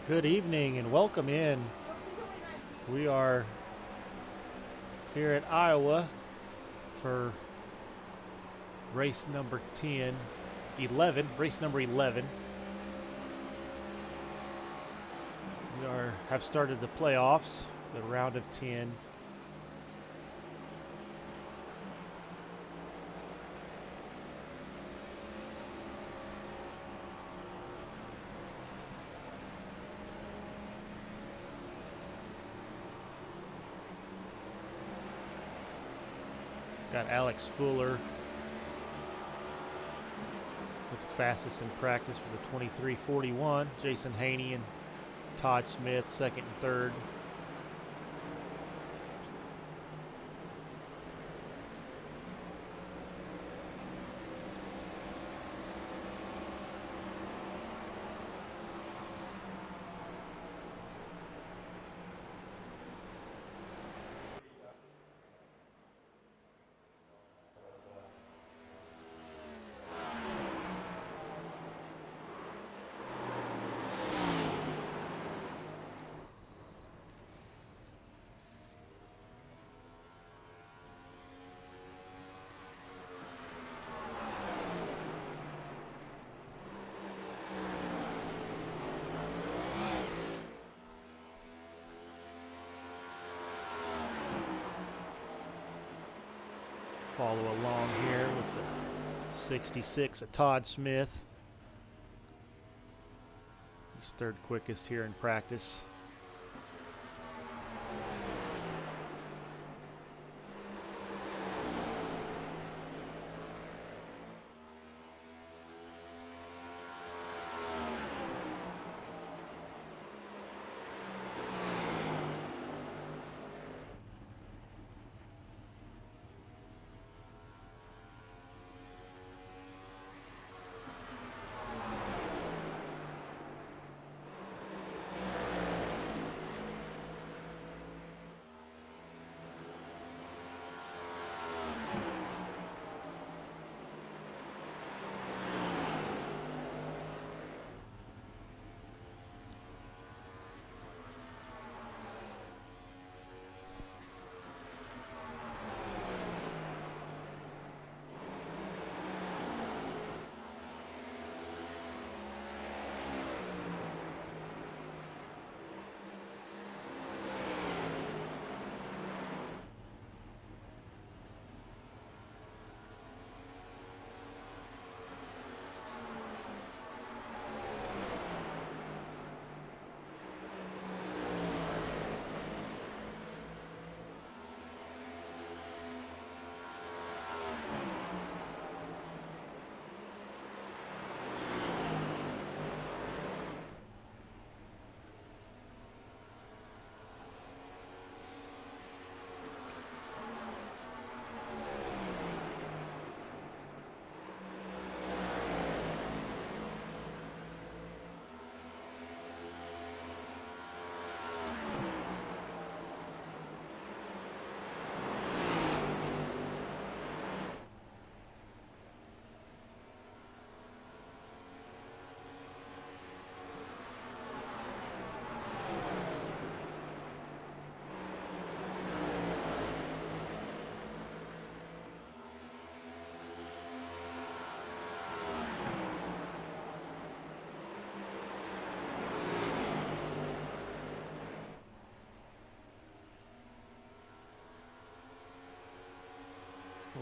Good evening and welcome in. We are here at Iowa for race number 11, race number 11. We have started the playoffs, the round of 10. Got Alex Fuller with the fastest in practice with a 23:41. Jason Haney and Todd Smith second and third. Follow along here with the 66 of Todd Smith. He's third quickest here in practice.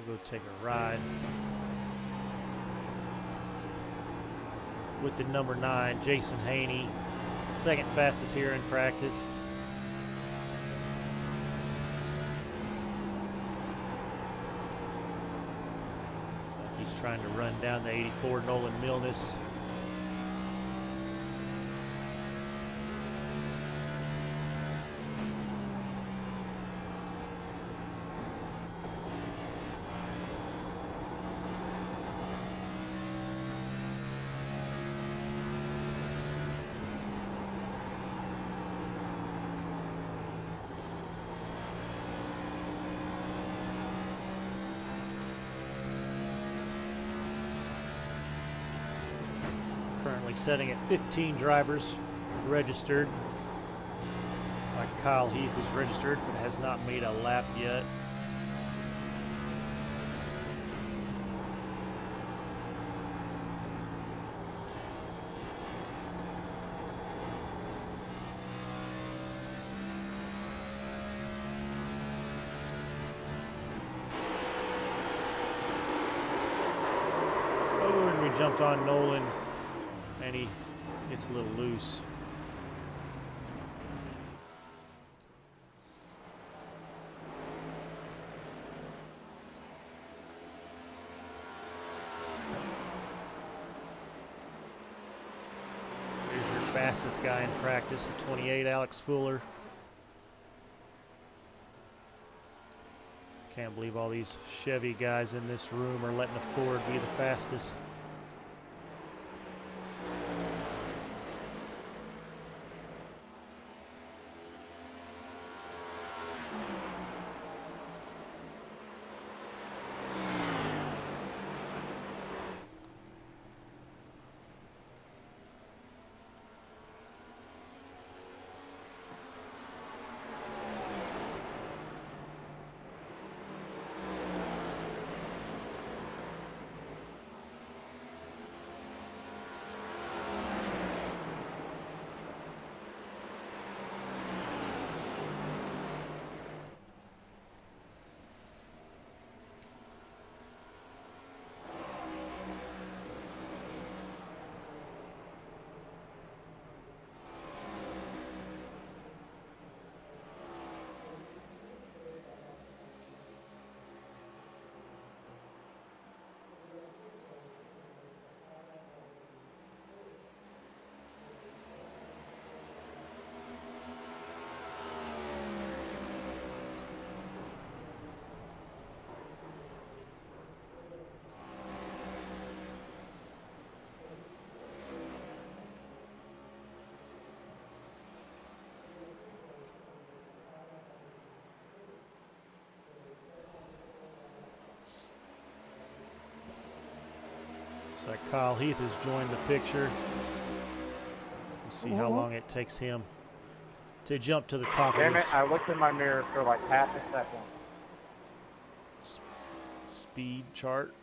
We'll go take a ride with the number 9, Jason Haney, second fastest here in practice. So he's trying to run down the 84 Nolan Milnes. Currently setting at 15 drivers registered. Like Kyle Heath is registered but has not made a lap yet. Oh, and we jumped on Nolan. And he gets a little loose. Here's your fastest guy in practice, the 28, Alex Fuller. Can't believe all these Chevy guys in this room are letting the Ford be the fastest. Looks like Kyle Heath has joined the picture. We'll see how long it takes him to jump to the top of Damn this it, I looked in my mirror for like half a second. speed chart.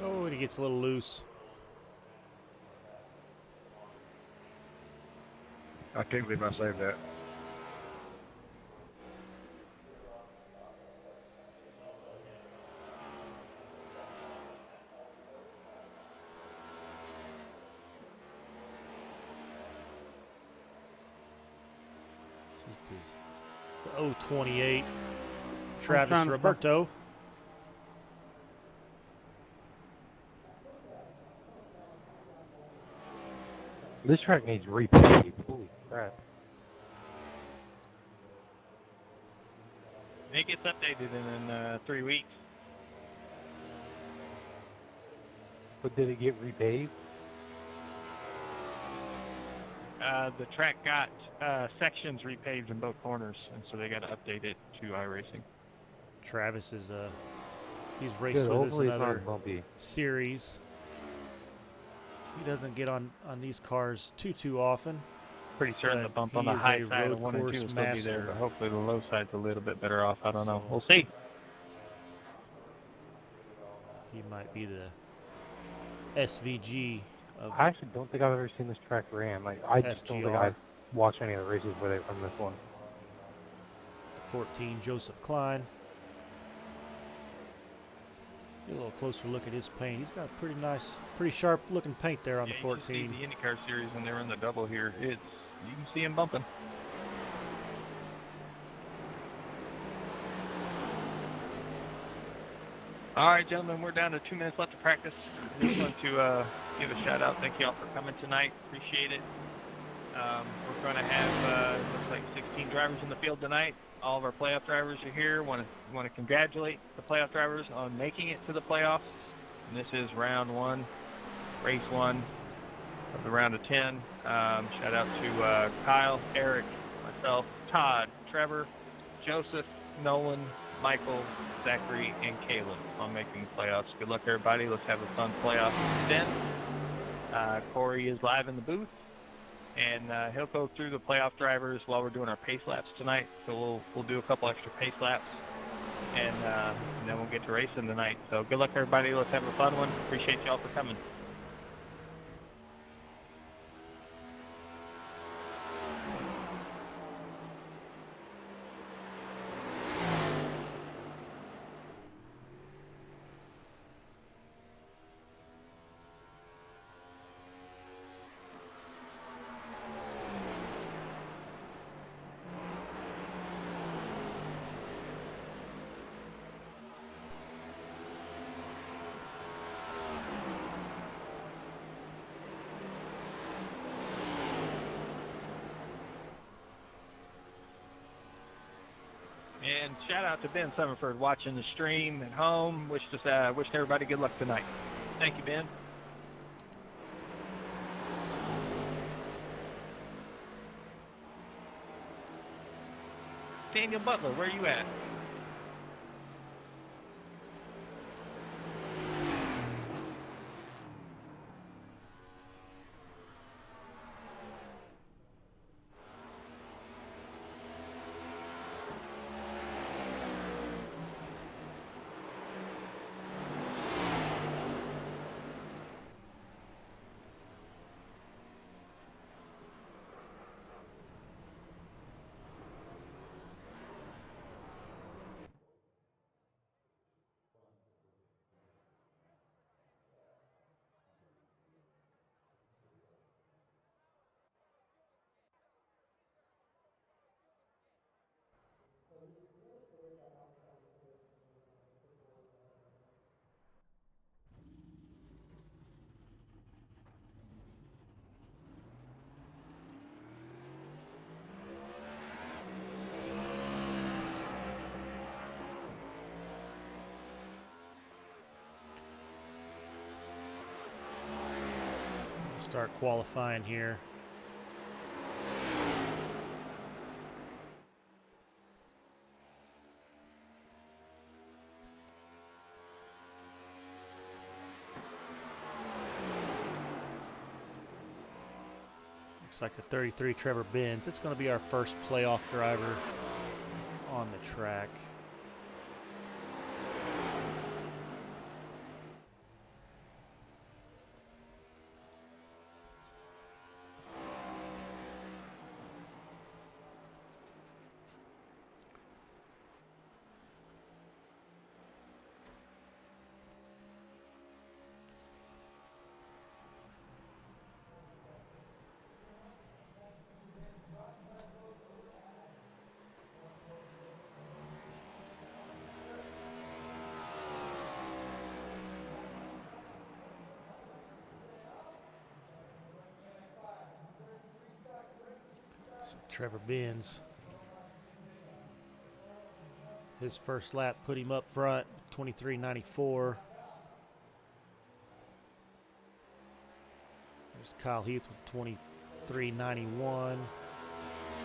Oh, and he gets a little loose. I can't believe I saved that. This is the 028 Travis Roberto. This track needs repaved. Holy crap. It gets updated in 3 weeks. But did it get repaved? The track got sections repaved in both corners, and so they got to update it to iRacing. Travis is he's raced Good, with us hopefully in it's other not bumpy. series. He doesn't get on these cars too often. Pretty certain But the bump he on the is high a side road of 1 and 2 will course still be there, master. but hopefully the low side's a little bit better off. I don't know. So- We'll see. He might be the SVG of I actually don't think I've ever seen this track ran. Like, I just don't think FGR. I've watched any of the races where they run this one. 14 Joseph Klein. Get a little closer look at his paint. He's got pretty nice, pretty sharp looking paint there on the You just see 14. the IndyCar series when they run the double here. You can see him bumping. All right, gentlemen, we're down to 2 minutes left to practice. I just want to give a shout out. Thank you all for coming tonight. Appreciate it. We're going to have looks like 16 drivers in the field tonight. All of our playoff drivers are here. Want to congratulate the playoff drivers on making it to the playoffs. And this is round 1, race 1 of the round of 10. Shout out to Kyle, Eric, myself, Todd, Trevor, Joseph, Nolan, Michael, Zachary, and Caleb on making the playoffs. Good luck, everybody. Let's have a fun playoff event. Corey is live in the booth, and he'll go through the playoff drivers while we're doing our pace laps tonight. So we'll do a couple extra pace laps, and then we'll get to racing tonight. So good luck, everybody. Let's have a fun one. Appreciate y'all for coming. And shout out to Ben Summerford watching the stream at home. Wishing everybody good luck tonight. Thank you, Ben. Daniel Butler, where you at? Start qualifying here. Looks like the 33 Trevor Benz. It's going to be our first playoff driver on the track. Trevor Benz. His first lap put him up front, 23.94. There's Kyle Heath with 23.91.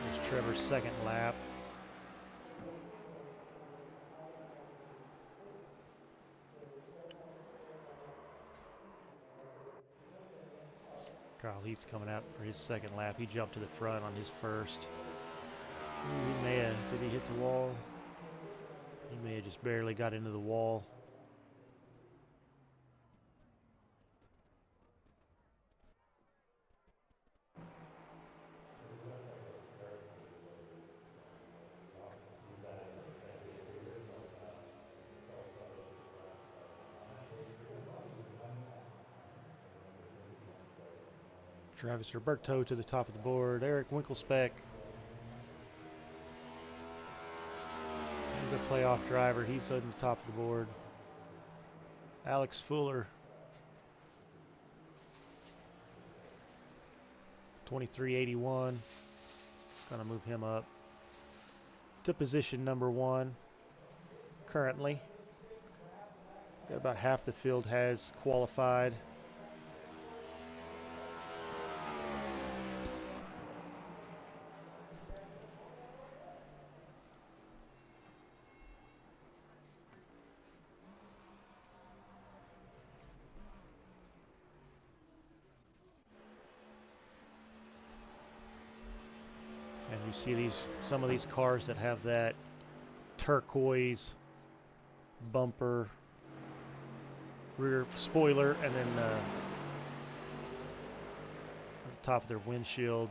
There's Trevor's second lap. Kyle Heath's coming out for his second lap. He jumped to the front on his first. He may have, did he hit the wall? He may have just barely got into the wall. Travis Roberto to the top of the board. Eric Winkelspec. He's a playoff driver. He's on the top of the board. Alex Fuller. 23.81. Gonna move him up to position number 1 currently. Got about half the field has qualified. And you see some of these cars that have that turquoise bumper, rear spoiler, and then on the top of their windshield.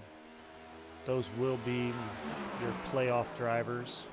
Those will be your playoff drivers.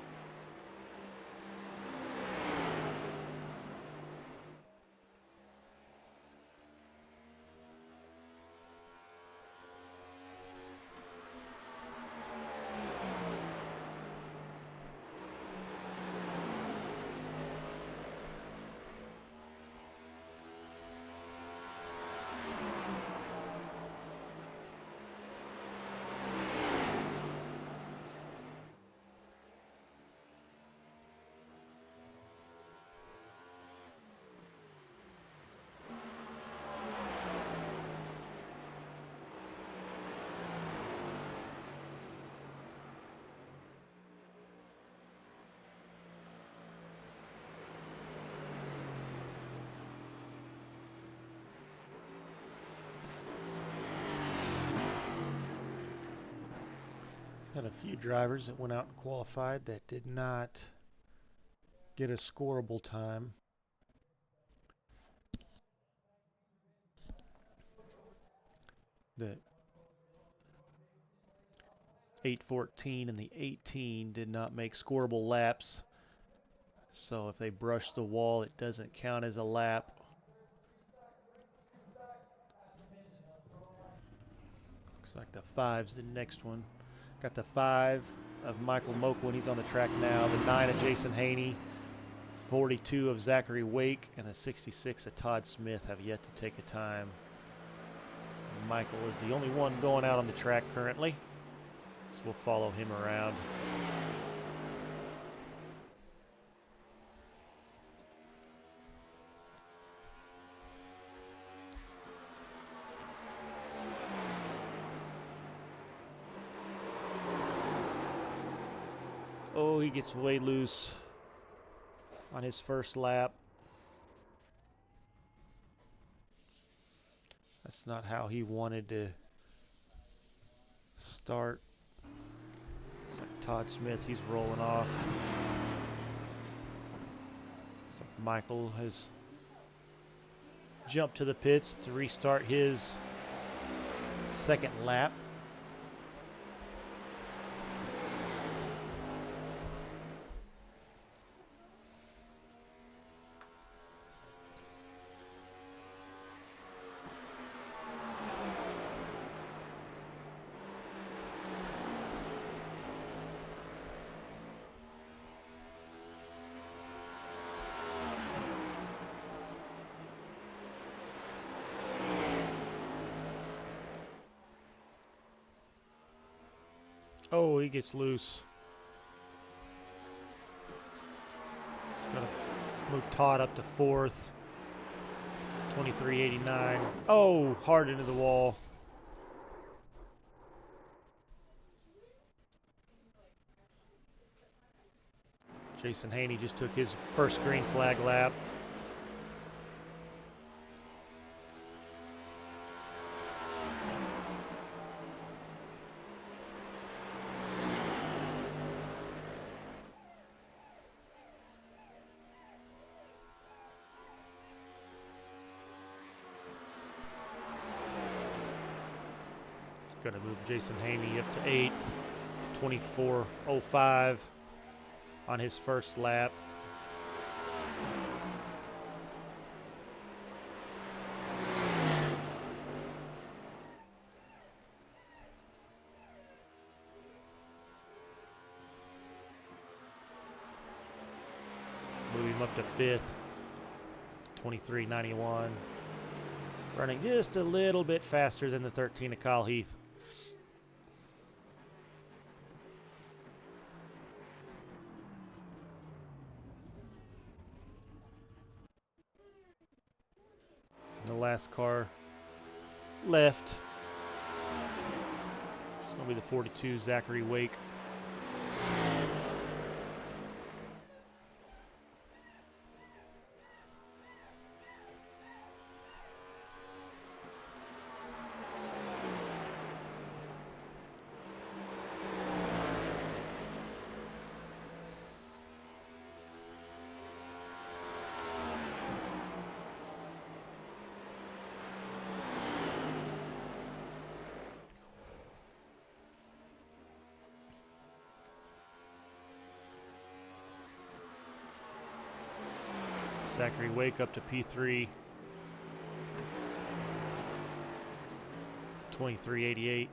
Had a few drivers that went out and qualified that did not get a scoreable time. The 814 and the 18 did not make scoreable laps. So if they brush the wall, it doesn't count as a lap. Looks like the 5's the next one. Got the 5 of Michael Moquin. He's on the track now. The 9 of Jason Haney. 42 of Zachary Wake. And the 66 of Todd Smith have yet to take a time. Michael is the only one going out on the track currently. So we'll follow him around. Oh, he gets way loose on his first lap. That's not how he wanted to start. It's like Todd Smith, he's rolling off. So Michael has jumped to the pits to restart his second lap. Oh, he gets loose. He's going to move Todd up to 4th. 23.89. Oh, hard into the wall. Jason Haney just took his first green flag lap. Going to move Jason Haney up to 8th. 24.05 on his first lap. Move him up to 5th. 23.91. Running just a little bit faster than the 13 of Kyle Heath. The last car left. It's going to be the 42, Zachary Wake. Zachary Wake up to P3. 23.88.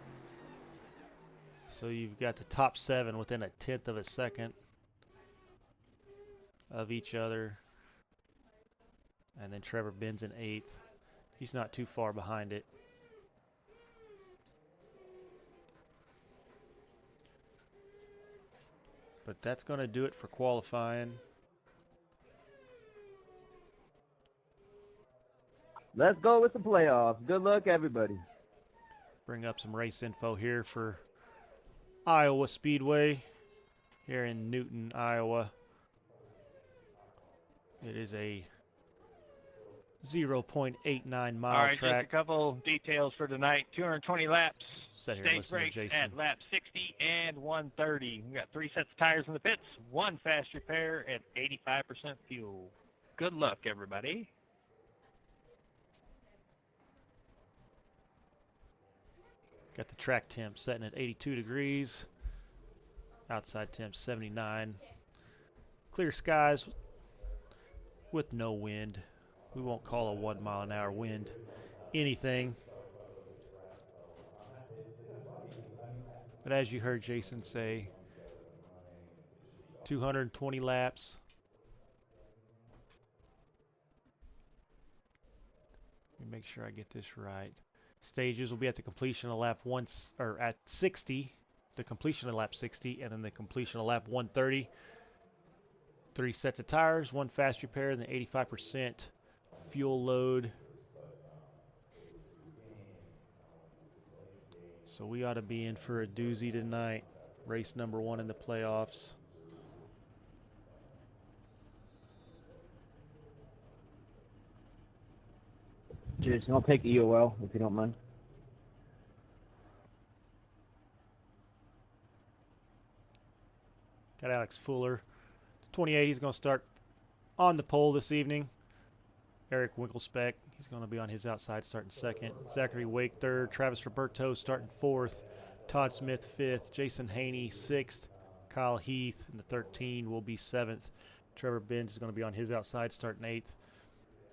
So you've got the top 7 within a 1/10 of a second of each other. And then Trevor Benz in 8th. He's not too far behind it. But that's going to do it for qualifying. Let's go with the playoffs. Good luck, everybody. Bring up some race info here for Iowa Speedway here in Newton, Iowa. It is a 0.89 mile All right, track. just a couple details for tonight. 220 laps. Sit here and Stage listen to breaks Jason. at lap 60 and 130. We got 3 sets of tires in the pits, 1 fast repair at 85% fuel. Good luck, everybody. Got the track temp setting at 82 degrees. Outside temp 79. Clear skies with no wind. We won't call a 1 mile an hour wind anything. But as you heard Jason say, 220 laps. Let me make sure I get this right. Stages will be at the completion of lap at 60, the completion of lap 60, and then the completion of lap 130. 3 sets of tires, 1 fast repair, and then 85% fuel load. So we ought to be in for a doozy tonight. Race number 1 in the playoffs. Jason, I'll take EOL if you don't mind. Got Alex Fuller. 28, he's going to start on the pole this evening. Eric Winklespec, he's going to be on his outside starting 2nd. Zachary Wake 3rd. Travis Roberto starting 4th. Todd Smith 5th. Jason Haney 6th. Kyle Heath in the 13 will be 7th. Trevor Benz is going to be on his outside starting 8th.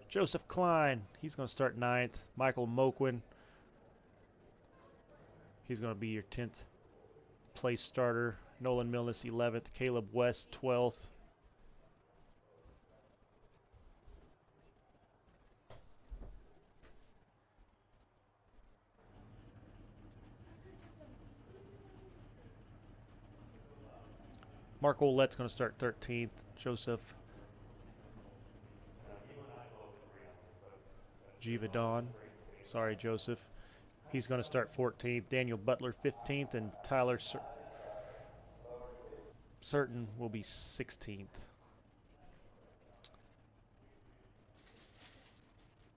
Joseph Klein, he's going to start 9th. Michael Moquin, he's going to be your 10th place starter. Nolan Milnes 11th. Caleb West 12th. Mark Ouellette's going to start 13th. Joseph Givadon. Sorry, Joseph. He's going to start 14th. Daniel Butler 15th, and Tyler Certain will be 16th.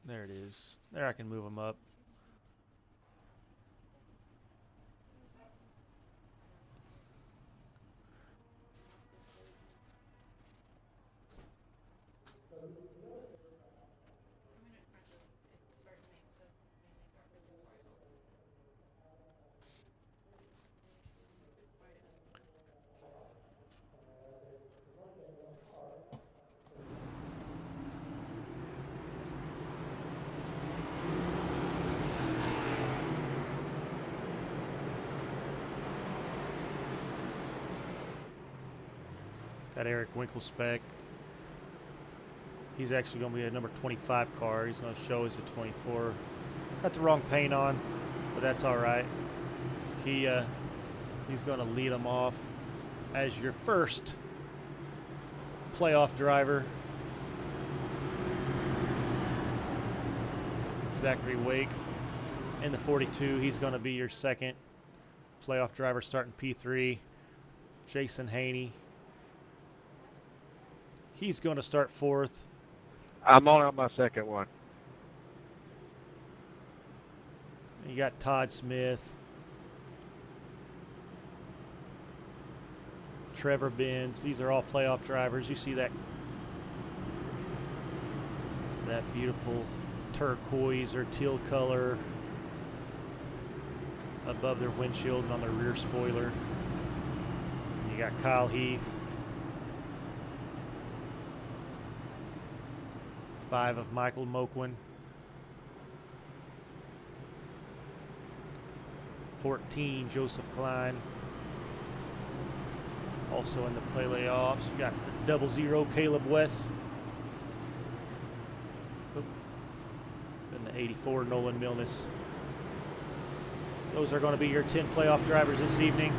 There it is. There, I can move them up. Got Eric Winkelspec. He's actually going to be a number 25 car. He's going to show as a 24. Got the wrong paint on, but that's all right. He's going to lead them off as your first playoff driver. Zachary Wake in the 42. He's going to be your second playoff driver starting P3. Jason Haney. He's going to start 4th. I'm only on my second one. You got Todd Smith, Trevor Benz. These are all playoff drivers. You see that beautiful turquoise or teal color above their windshield and on their rear spoiler. You got Kyle Heath. 5 of Michael Moquin. 14, Joseph Klein. Also in the playoffs, you got the 00, Caleb West. And the 84, Nolan Milnes. Those are going to be your 10 playoff drivers this evening.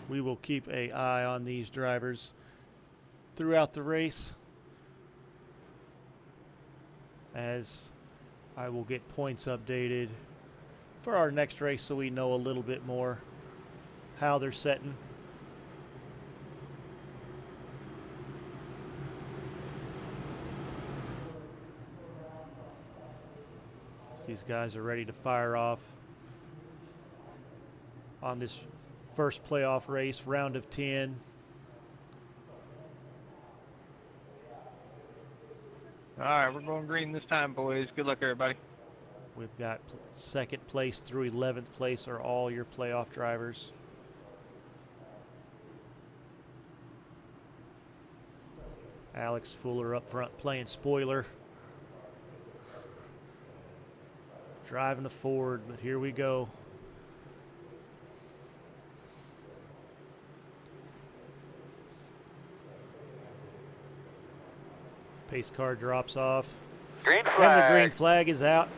We will keep an eye on these drivers throughout the race, as I will get points updated for our next race so we know a little bit more how they're setting. So these guys are ready to fire off on this first playoff race, round of 10. All right, we're going green this time, boys. Good luck, everybody. We've got second place through 11th place are all your playoff drivers. Alex Fuller up front playing spoiler. Driving the Ford, but here we go. Pace car drops off. Green flag. And the green flag is out.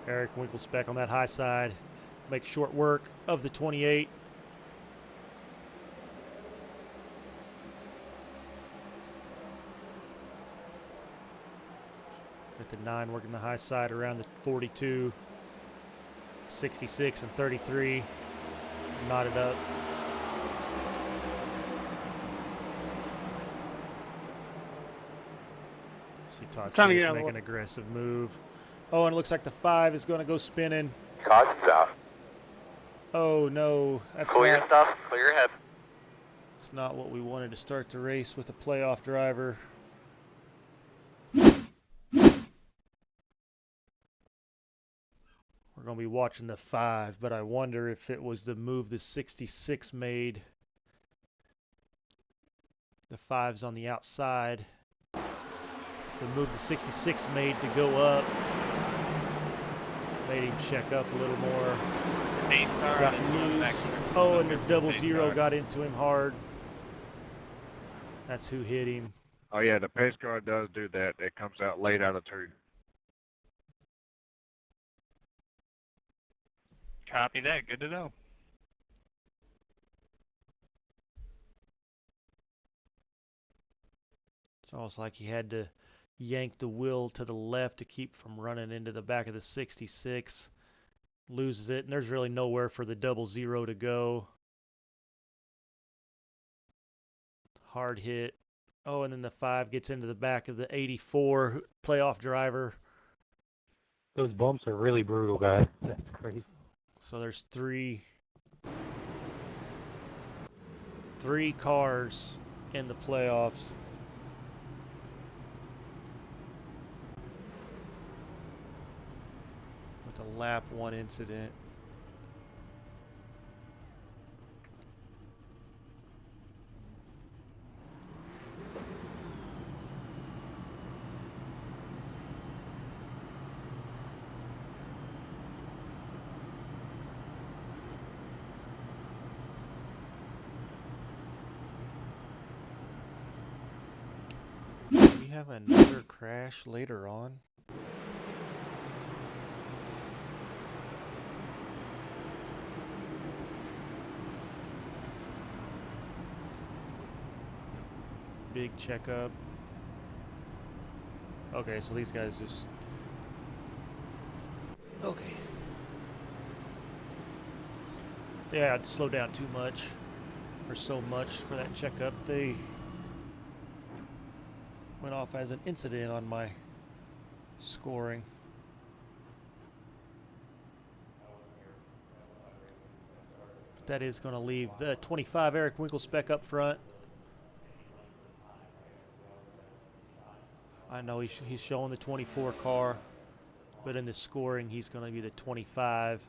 Eric Winkelspec on that high side. Makes short work of the 28. Got the 9 working the high side around the 42. 66 and 33. Knotted up. See Todd Smith make an aggressive move. Oh, and it looks like the 5 is going to go spinning. Caution south. Oh no, that's Clear not, stuff, clear ahead. it's not what we wanted to start the race with a playoff driver. We're going to be watching the 5, but I wonder if it was the move the 66 made. The 5's on the outside. The move the 66 made to go up made him check up a little more. Got loose. Oh, and the 00 got into him hard. That's who hit him. Oh yeah, the pace car does do that. It comes out late out of 2. Copy that. Good to know. It's almost like he had to yank the wheel to the left to keep from running into the back of the 66. Loses it, and there's really nowhere for the 00 to go. Hard hit. Oh, and then the 5 gets into the back of the 84 playoff driver. Those bumps are really brutal, guys. That's crazy. So there's three cars in the playoffs. With a lap 1 incident. We have another crash later on. Big checkup. Okay, so these guys just... Okay. They had to slow down too much, or so much for that checkup. They went off as an incident on my scoring. That is going to leave the 25 Eric Winkelspec up front. I know he's showing the 24 car, but in the scoring he's going to be the 25.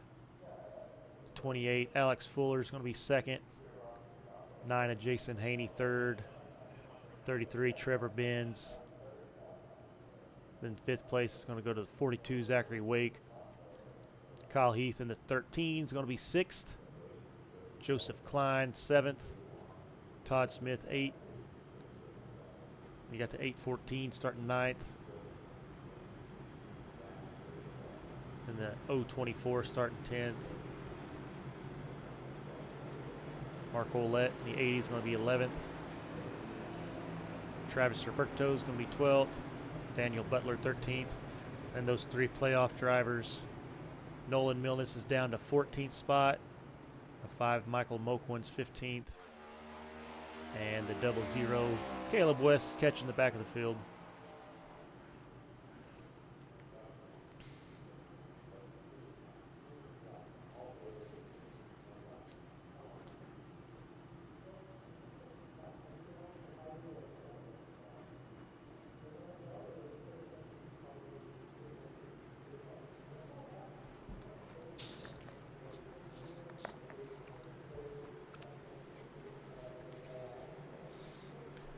28 Alex Fuller is going to be second. 9 of Jason Haney third. 33 Trevor Benz. Then 5th place is going to go to the 42 Zachary Wake. Kyle Heath in the 13 is going to be 6th. Joseph Klein 7th. Todd Smith 8. You got the 814 starting 9th. And the 024 starting 10th. Mark Olette in the 80 is going to be 11th. Travis Roberto is going to be 12th. Daniel Butler 13th. And those 3 playoff drivers. Nolan Milnes is down to 14th spot. The 5 Michael Mokwin's 15th. And the 00 Caleb West catching the back of the field.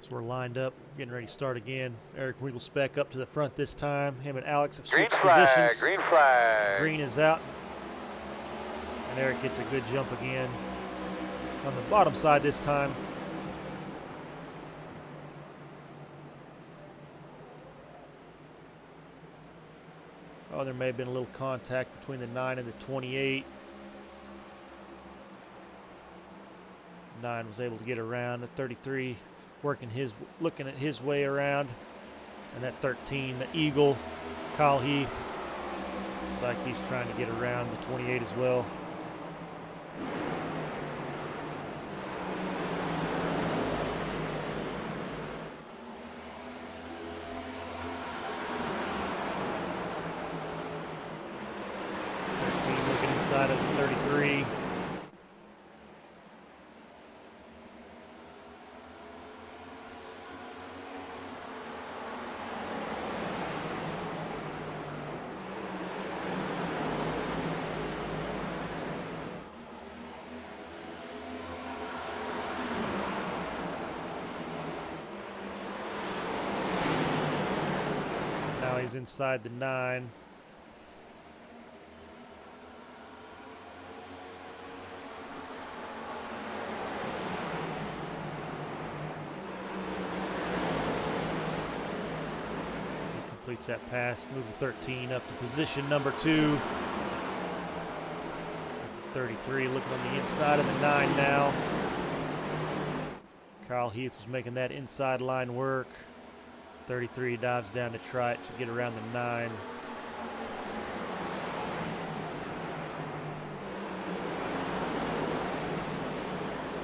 So we're lined up, getting ready to start again. Eric Winkelspec up to the front this time. Him and Alex have switched positions. Green flag. Green is out. And Eric gets a good jump again. On the bottom side this time. Oh, there may have been a little contact between the 9 and the 28. 9 was able to get around. The 33 looking at his way around. And that 13, the Eagle, Kyle Heath. Looks like he's trying to get around the 28 as well. Looking inside of the 33. Now he's inside the 9. Completes that pass. Moves the 13 up to position number 2. 33 looking on the inside of the 9 now. Kyle Heath was making that inside line work. 33 dives down to try it to get around the 9.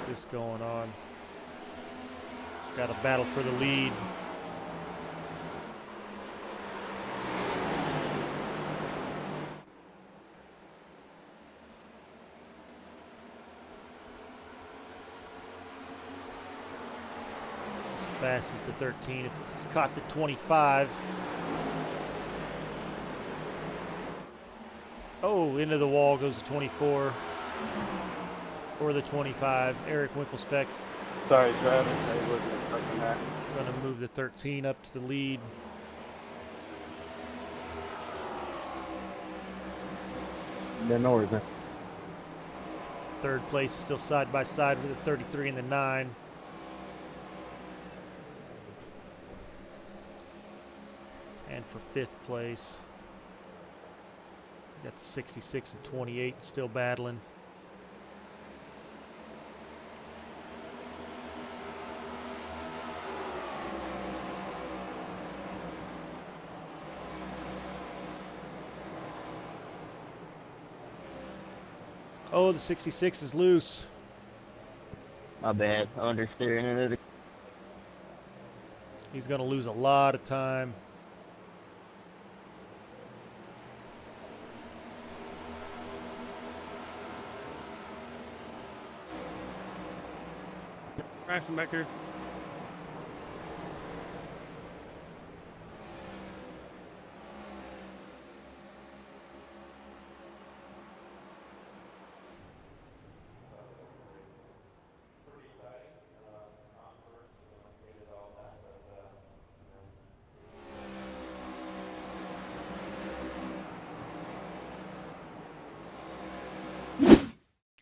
What's going on? Got a battle for the lead. As fast as the 13. It's caught the 25. Oh, into the wall goes the 24. Or the 25, Eric Winklespec. Sorry, Travis. I wasn't expecting that. He's going to move the 13 up to the lead. Then or is it? Third place is still side by side with the 33 and the 9. And for 5th place, we got the 66 and 28 still battling. Oh, the 66 is loose. My bad. Understeering it. He's going to lose a lot of time. Crashing back here.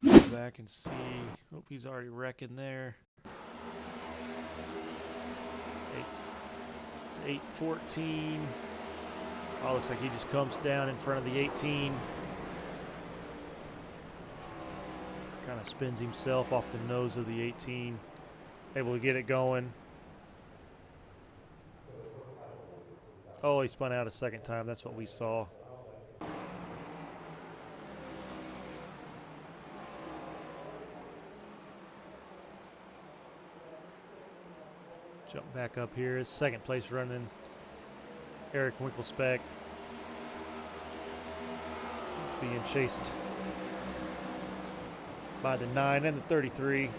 Go back and see. Hope he's already wrecking there. 8-14. Oh, looks like he just comes down in front of the 18. Kind of spins himself off the nose of the 18. Able to get it going. Oh, he spun out a second time. That's what we saw. Jump back up here. Second place running, Eric Winklespec. He's being chased by the 9 and the 33.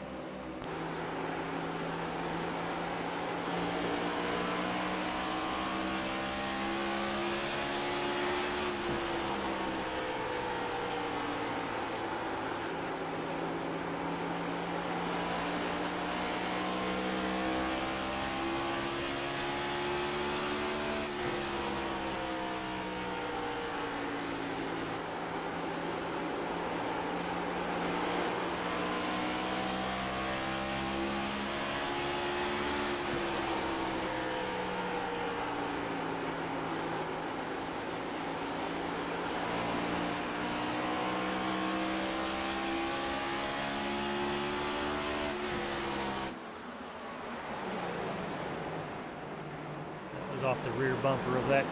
Off the rear bumper of that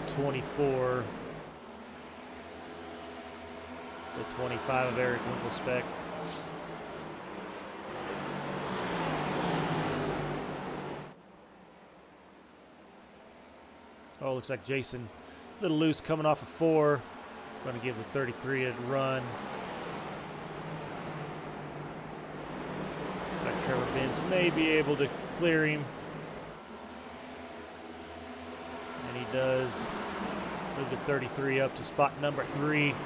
24. The 25 of Eric Winklespec. Oh, looks like Jason a little loose coming off of 4. It's going to give the 33 a run. Looks like Trevor Benz may be able to clear him. Does move the 33 up to spot number 3. Looks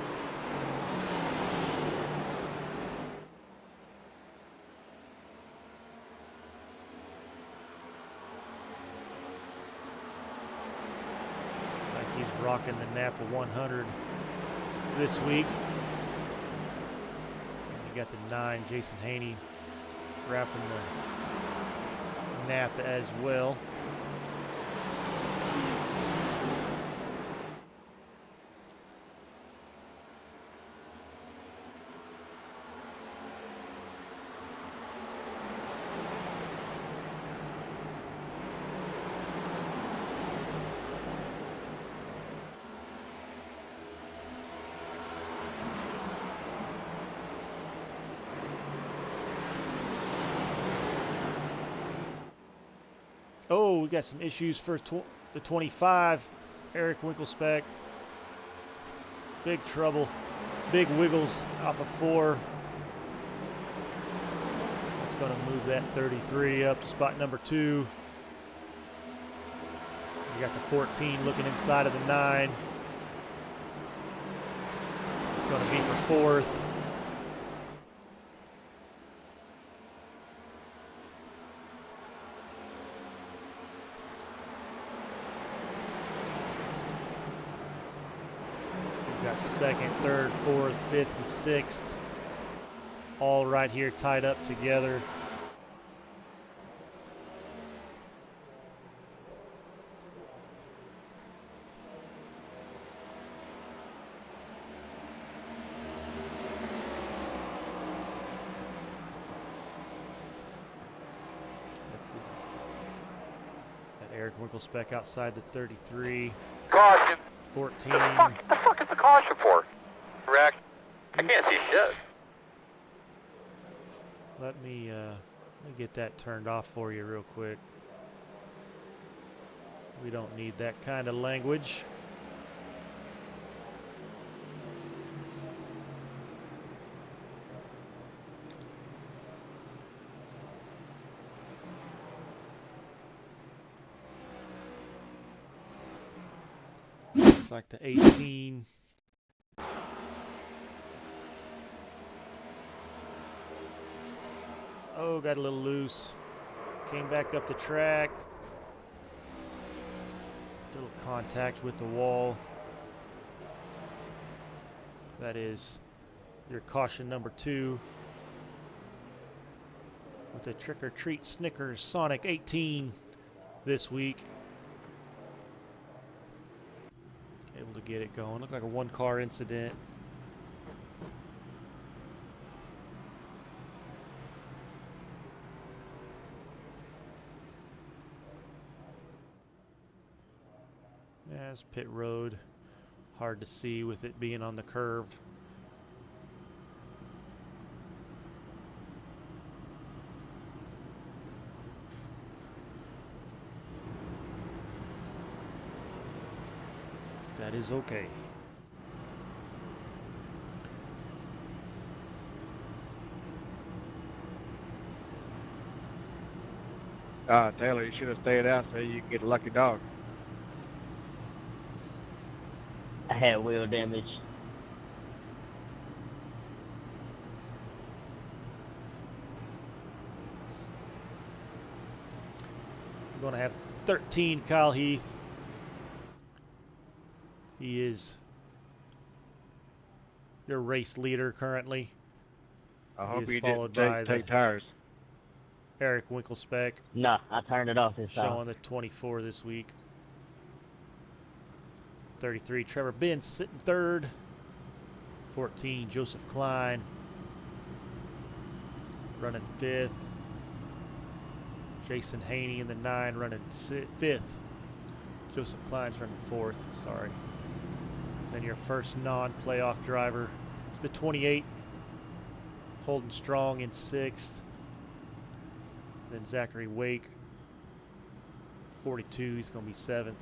like he's rocking the Napa 100 this week. And you got the 9, Jason Haney, wrapping the Napa as well. We got some issues for the 25. Eric Winkelspec. Big trouble. Big wiggles off of 4. That's going to move that 33 up to spot number 2. You got the 14 looking inside of the 9. It's going to be for 4th. Got 2nd, 3rd, 4th, 5th, and 6th. All right here tied up together. That Eric Winkelspec outside the 33. Caution. 14. The fuck is the caution for? Correct. I can't see shit. Let me get that turned off for you real quick. We don't need that kind of language. Looks like the 18. Oh, got a little loose. Came back up the track. Little contact with the wall. That is your caution number 2. With the Trick or Treat Snickers Sonic 18 this week. Able to get it going. Looked like a 1-car incident. Yeah, it's pit road. Hard to see with it being on the curve. That is okay. Taylor, you should have stayed out so you can get a lucky dog. I had wheel damage. We're going to have 13 Kyle Heath. He is your race leader currently. I He hope is you followed didn't by take the tires. Eric Winkelspec, Nah, I turned it off this time. showing the 24 this week. 33, Trevor Benz sitting 3rd. 14, Joseph Klein running 5th. Jason Haney in the 9 running 5th. Joseph Klein's running 4th, sorry. Then your first non-playoff driver is the 28, holding strong in 6th. Then Zachary Wake, 42, he's going to be 7th.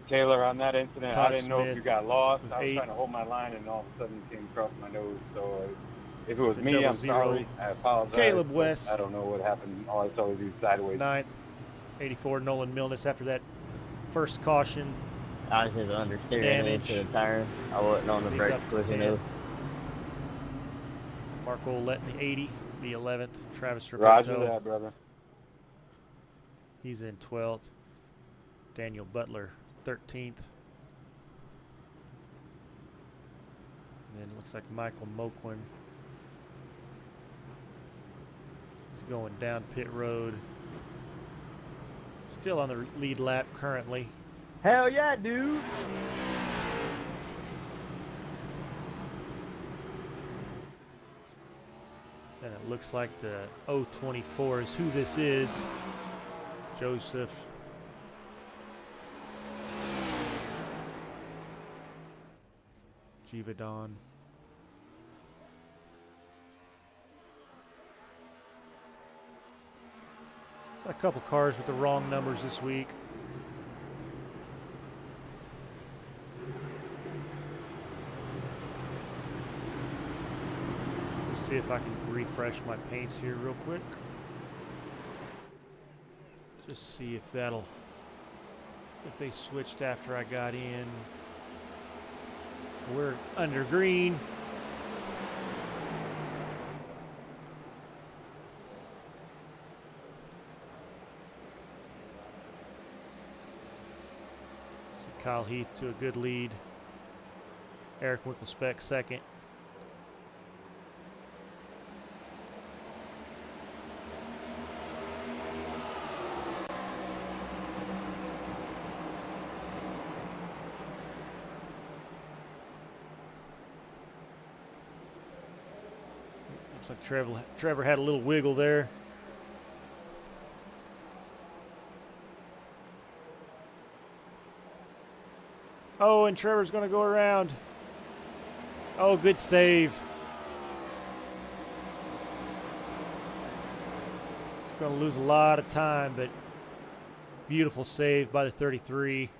Taylor, on that incident, Todd I didn't know if you Smith got lost. with I was 8th. trying to hold my line, and all of a sudden you came across my nose. So if it was The me, double I'm zero. sorry. I apologize. Caleb but West. I don't know what happened. All I saw was you sideways. 9th, 84, Nolan Milnes after that first caution. I was just understeering Damage. into the turn. I wasn't on the He's brakes up to quick 10th. enough. Marco Olette in the 80, the 11th. Travis Roger Roberto, that, brother. he's in 12th. Daniel Butler, 13th. And then it looks like Michael Moquin. He's going down pit road. Still on the lead lap currently. Hell yeah, dude! And it looks like the 024 is who this is. Joseph. Givadon. Got a couple cars with the wrong numbers this week. Let's see if I can refresh my paints here real quick. Just see if that'll, if they switched after I got in. We're under green. See Kyle Heath to a good lead. Eric Wickelspec second. Looks like Trevor had a little wiggle there. Oh, and Trevor's going to go around. Oh, good save. It's going to lose a lot of time, but beautiful save by the 33.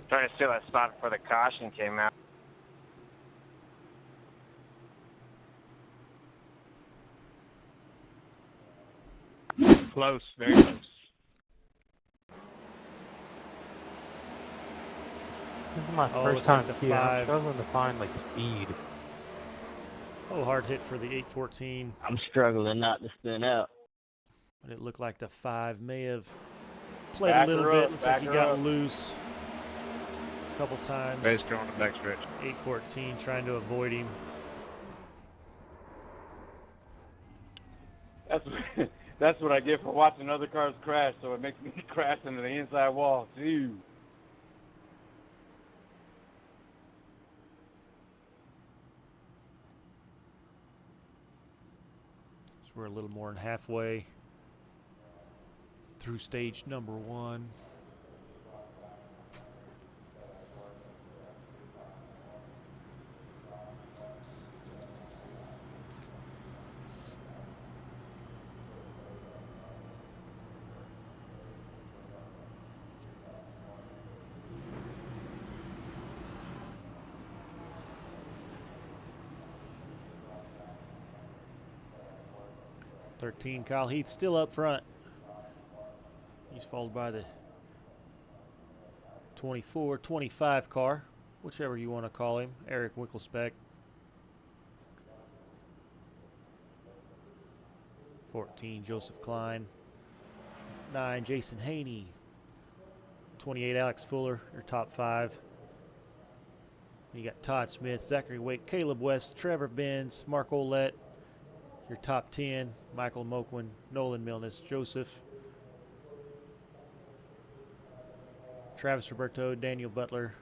Trying to steal that spot before the caution came out. Close, very close. This is my Oh, first looks time like the here. I'm five. struggling to find like speed. Oh, hard hit for the 814. I'm struggling not to spin out. But it looked like the 5 may have played Back a little her bit. up, Looks like back he her got up. loose a couple times. Base going to back stretch. 814 trying to avoid him. That's what I get for watching other cars crash, so it makes me crash into the inside wall too. So we're a little more than halfway through stage number 1. Kyle Heath still up front. He's followed by the 24, 25 car, whichever you want to call him, Eric Wickelspec. 14, Joseph Klein. 9, Jason Haney. 28, Alex Fuller, your top 5. You got Todd Smith, Zachary Wake, Caleb West, Trevor Benz, Mark Olette. Your top 10, Michael Moquin, Nolan Milnes, Joseph, Travis Roberto, Daniel Butler.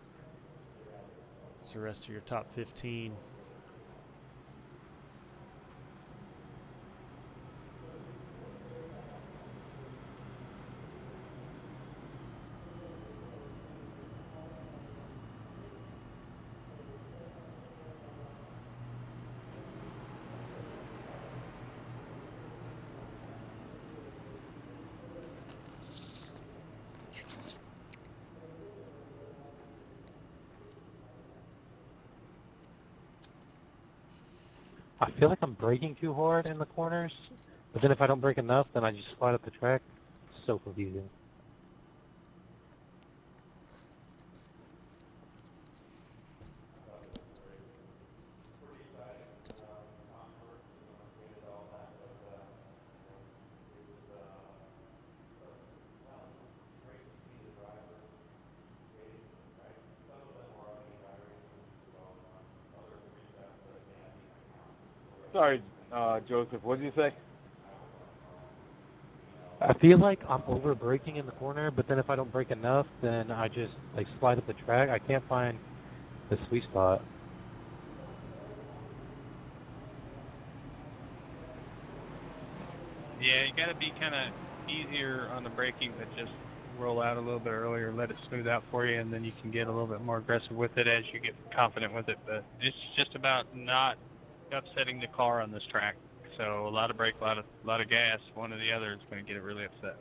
That's the rest of your top 15. I feel like I'm braking too hard in the corners, but then if I don't brake enough, then I just slide up the track. It's so confusing. Sorry, Joseph. What did you say? I feel like I'm over braking in the corner, but then if I don't brake enough, then I just like slide up the track. I can't find the sweet spot. Yeah, you got to be kind of easier on the braking, but just roll out a little bit earlier, let it smooth out for you, and then you can get a little bit more aggressive with it as you get confident with it. But it's just about not upsetting the car on this track. so a lot of brake, a lot of gas. One or the other is going to get it really upset.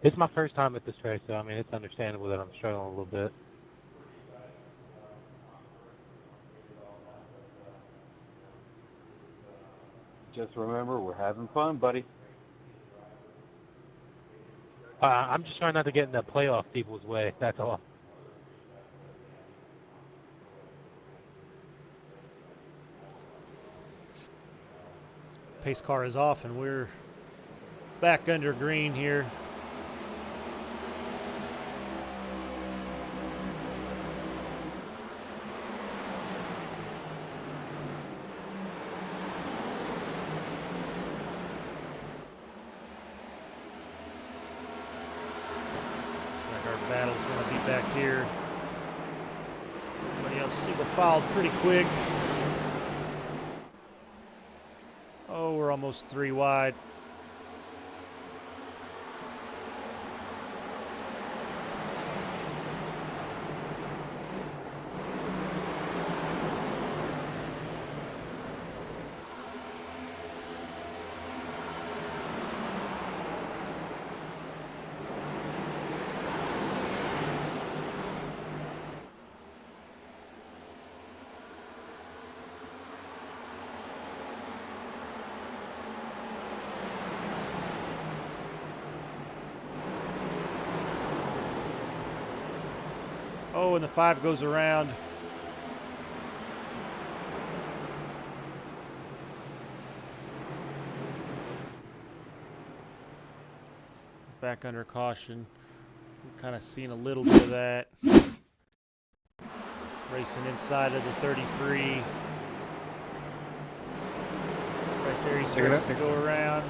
It's my first time at this track, so I mean it's understandable that I'm struggling a little bit. Just remember, we're having fun, buddy. I'm just trying not to get in the playoff people's way. That's all. Pace car is off, and we're back under green here. Battle's going to be back here. Everybody else single filed pretty quick. Oh, we're almost 3 wide. Oh, and the 5 goes around. Back under caution. We've kind of seen a little bit of that. Racing inside of the 33. Right there, he starts to go around.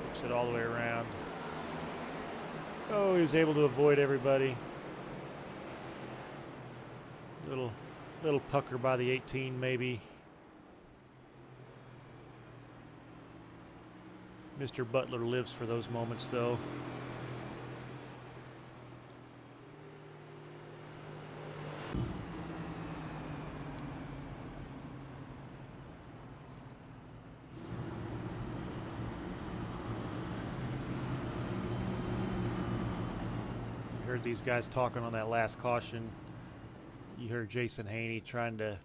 Whips it all the way around. Oh, he was able to avoid everybody. Little pucker by the 18 maybe. Mr. Butler lives for those moments though. You heard these guys talking on that last caution. You heard Jason Haney trying to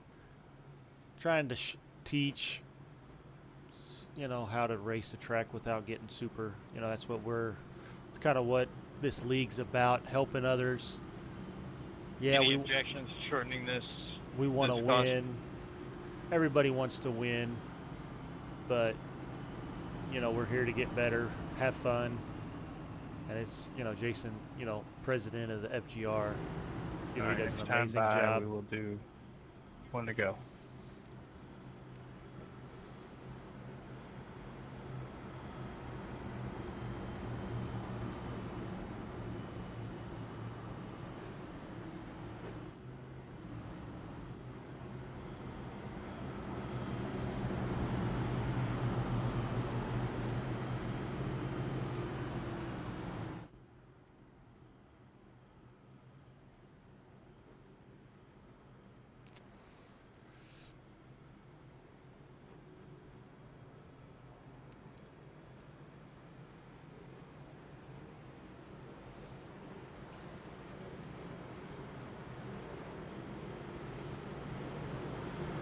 teach, you know, how to race a track without getting super. You know, that's what it's kind of what this league's about, helping others. Yeah, Any objections to shortening this? We want to win. Everybody wants to win, but you know, we're here to get better, have fun, and it's, you know, Jason, you know, president of the FGR. He does an amazing job. We will do one to go.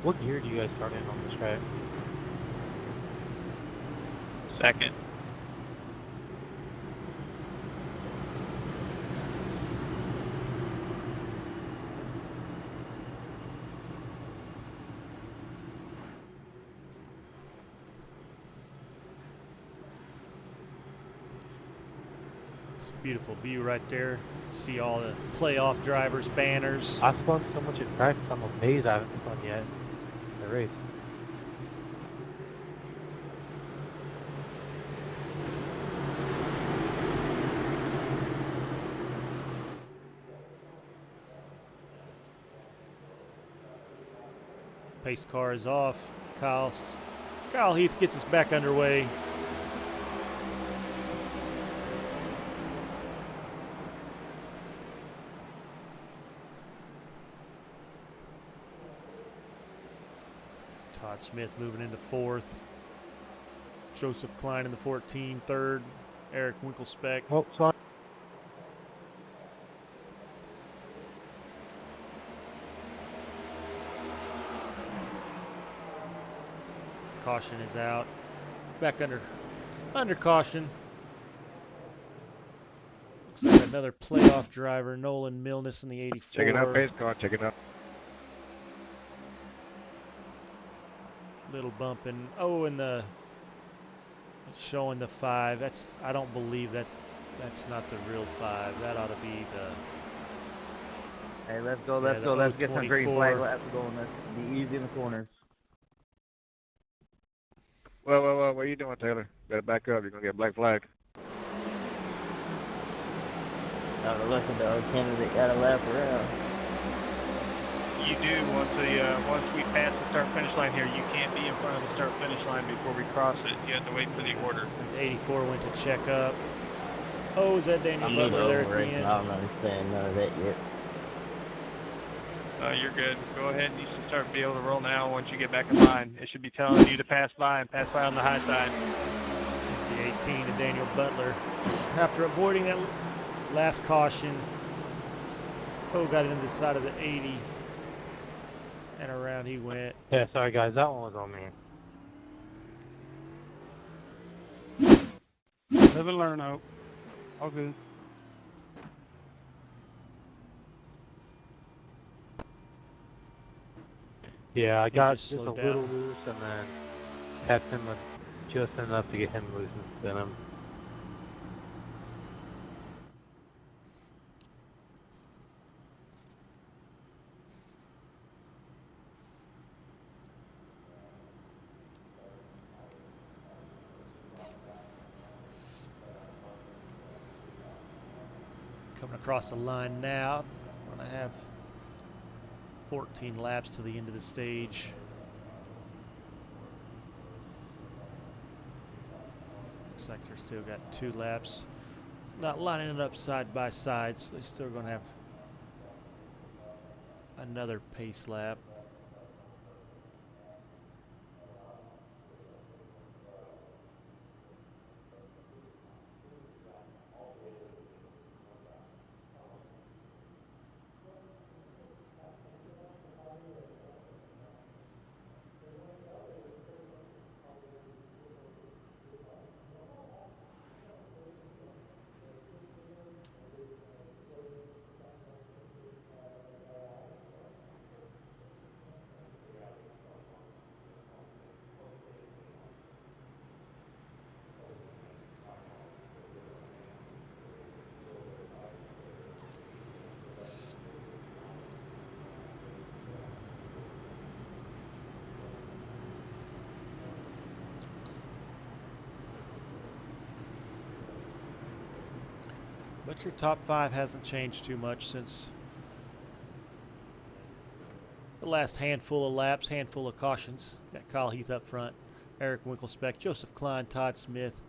What gear do you guys start in on this track? Second. Beautiful view right there. See all the playoff drivers' banners. I spun so much in practice, I'm amazed I haven't spun yet in the race. Pace car is off. Kyle Heath gets us back underway. Todd Smith moving into fourth. Joseph Klein in the 14, third. Eric Winklespec. Oh, sorry. Caution is out. Back under caution. Looks like another playoff driver, Nolan Milnes in the 84. Checking out pace car, checking out. Little bump in. Oh, and the it's showing the 5. That's I don't believe that's not the real 5. That ought to be the. Hey, let's go, Yeah, let's the go, let's get some green 024. flag laps going. Let's be easy in the corners. Well, what are you doing, Taylor? Better back up. You're gonna get a black flag. Now to look at the other candidate got a lap around. You do once we pass the start finish line here. You can't be in front of the start finish line before we cross it. You have to wait for the order. The 84 went to check up. Oh, is that Daniel I'm Butler there at the over end? I don't understand none of that yet. You're good. Go ahead. You should start be able to roll now once you get back in line. It should be telling you to pass by and pass by on the high side. The 18 to Daniel Butler. After avoiding that last caution, got into the side of the 80. And around he went. Yeah, sorry guys, that one was on me. Live and learn, Hope. All good. Yeah, I got just just a slowed little down. loose and then tapped him just enough to get him loose and spin him. Coming across the line now. We're going to have 14 laps to the end of the stage. Looks like they're still got 2 laps. Not lining it up side by side, so they're still going to have another pace lap. But your top 5 hasn't changed too much since the last handful of laps, handful of cautions. Got Kyle Heath up front, Eric Winklespec, Joseph Klein, Todd Smith,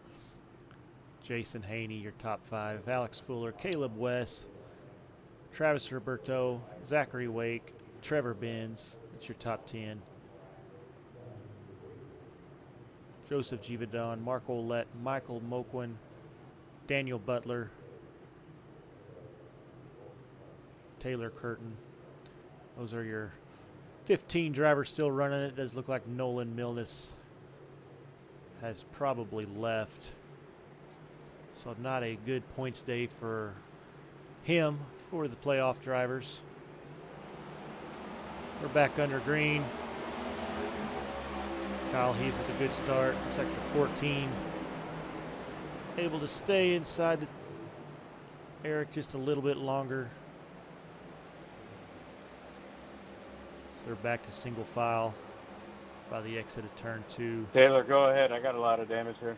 Jason Haney, your top 5, Alex Fuller, Caleb West, Travis Roberto, Zachary Wake, Trevor Benz. That's your top 10. Joseph Givadon, Mark Olette, Michael Moquin, Daniel Butler, Taylor Curtin. Those are your 15 drivers still running it. It does look like Nolan Milnes has probably left. So not a good points day for him for the playoff drivers. We're back under green. Kyle Heath with a good start. Sector 14. Able to stay inside the Eric just a little bit longer. So they're back to single file by the exit of turn 2. Taylor, go ahead. I got a lot of damage here.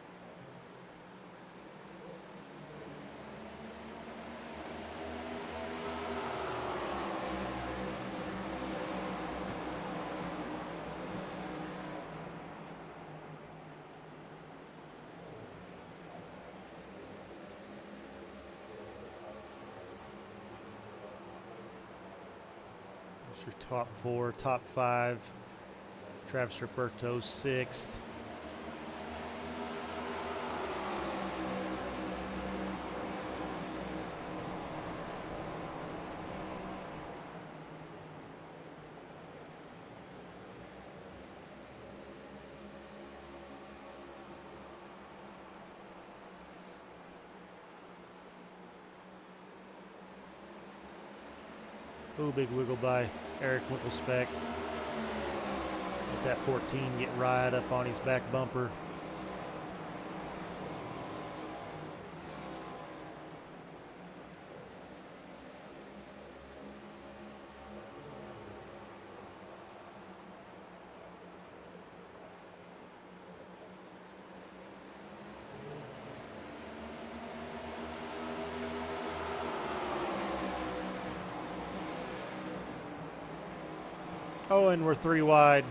That's your top 4, top 5. Travis Roberto 6th. Ooh, big wiggle by Eric Winklespec. Let that 14 get right up on his back bumper. Oh, and we're 3 wide.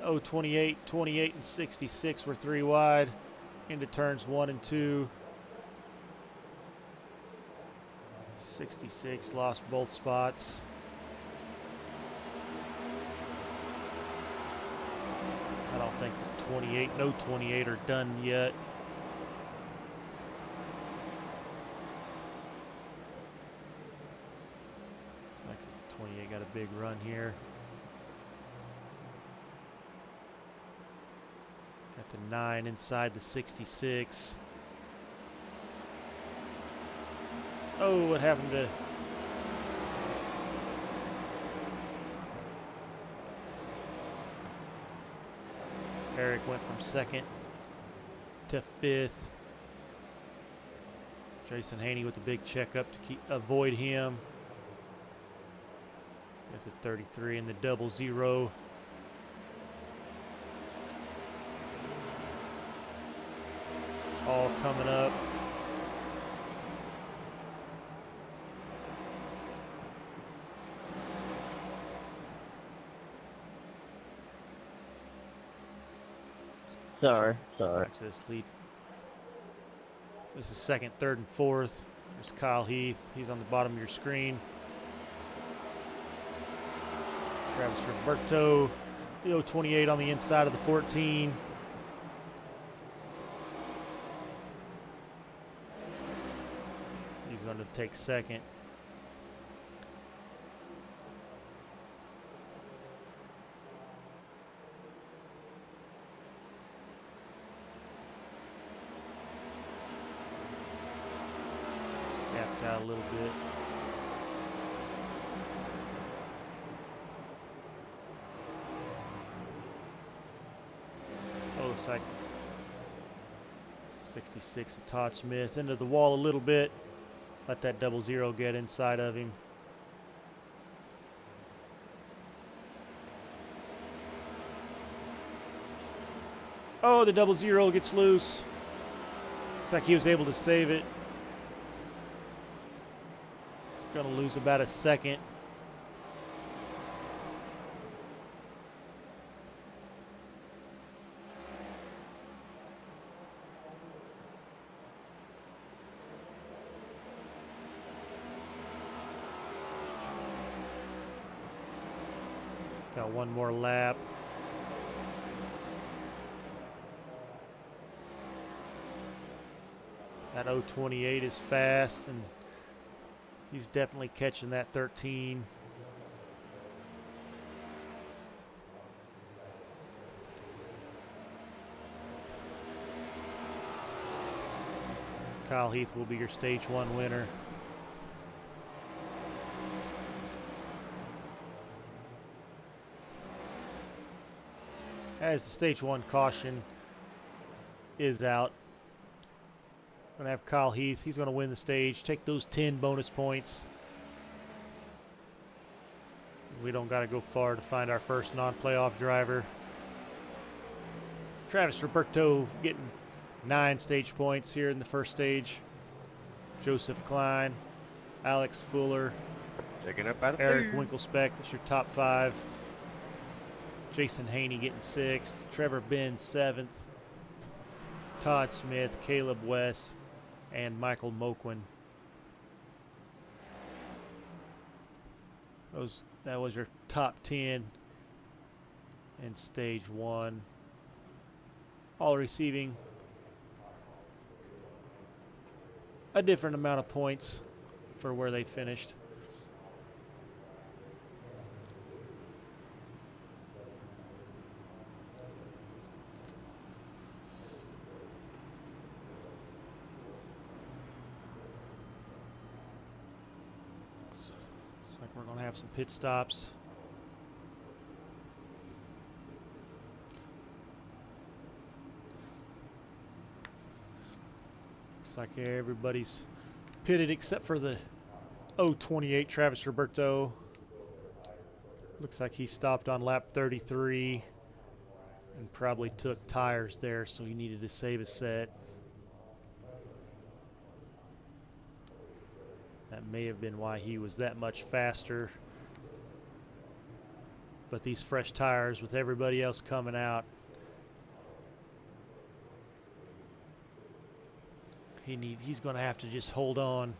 Oh, 28, 28 and 66, we're 3 wide. Into turns 1 and 2. 66 lost both spots. I don't think the 28, no 28 are done yet. Looks like 28 got a big run here. Got the 9 inside the 66. Oh, what happened to... Eric went from 2nd to 5th. Jason Haney with the big checkup to avoid him. At the 33 and the 00. All coming up. Sorry. Back to this lead. This is 2nd, 3rd, and 4th. There's Kyle Heath. He's on the bottom of your screen. Travis Roberto. The 028 on the inside of the 14. He's going to take 2nd. Gapped out a little bit. Oh, it's like 66 to Todd Smith. Into the wall a little bit. Let that 00 get inside of him. Oh, the 00 gets loose. Looks like he was able to save it. He's going to lose about a 2nd. Got one more lap. That 028 is fast, and he's definitely catching that 13. Kyle Heath will be your stage 1 winner. As the stage 1 caution is out. Gonna have Kyle Heath. He's gonna win the stage. Take those 10 bonus points. We don't gotta go far to find our first non-playoff driver. Travis Roberto getting 9 stage points here in the first stage. Joseph Klein, Alex Fuller, Taking up out of Eric 3rd. Winklespec. That's your top 5. Jason Haney getting 6th. Trevor Benz 7th. Todd Smith, Caleb West, and Michael Moquin. That was your top 10 in stage 1. All receiving a different amount of points for where they finished. Looks like we're going to have some pit stops. Looks like everybody's pitted except for the 028 Travis Roberto. Looks like he stopped on lap 33 and probably took tires there, so he needed to save a set. That may have been why he was that much faster. But these fresh tires with everybody else coming out, he's going to have to just hold on.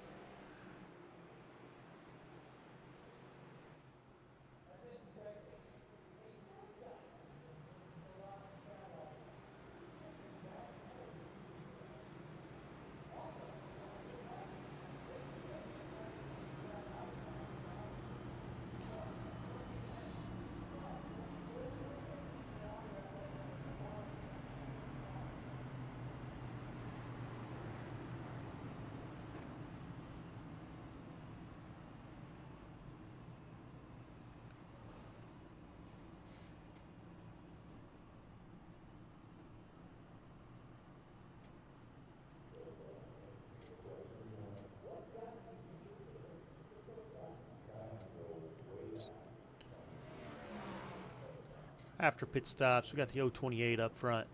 After pit stops, we got the 028 up front.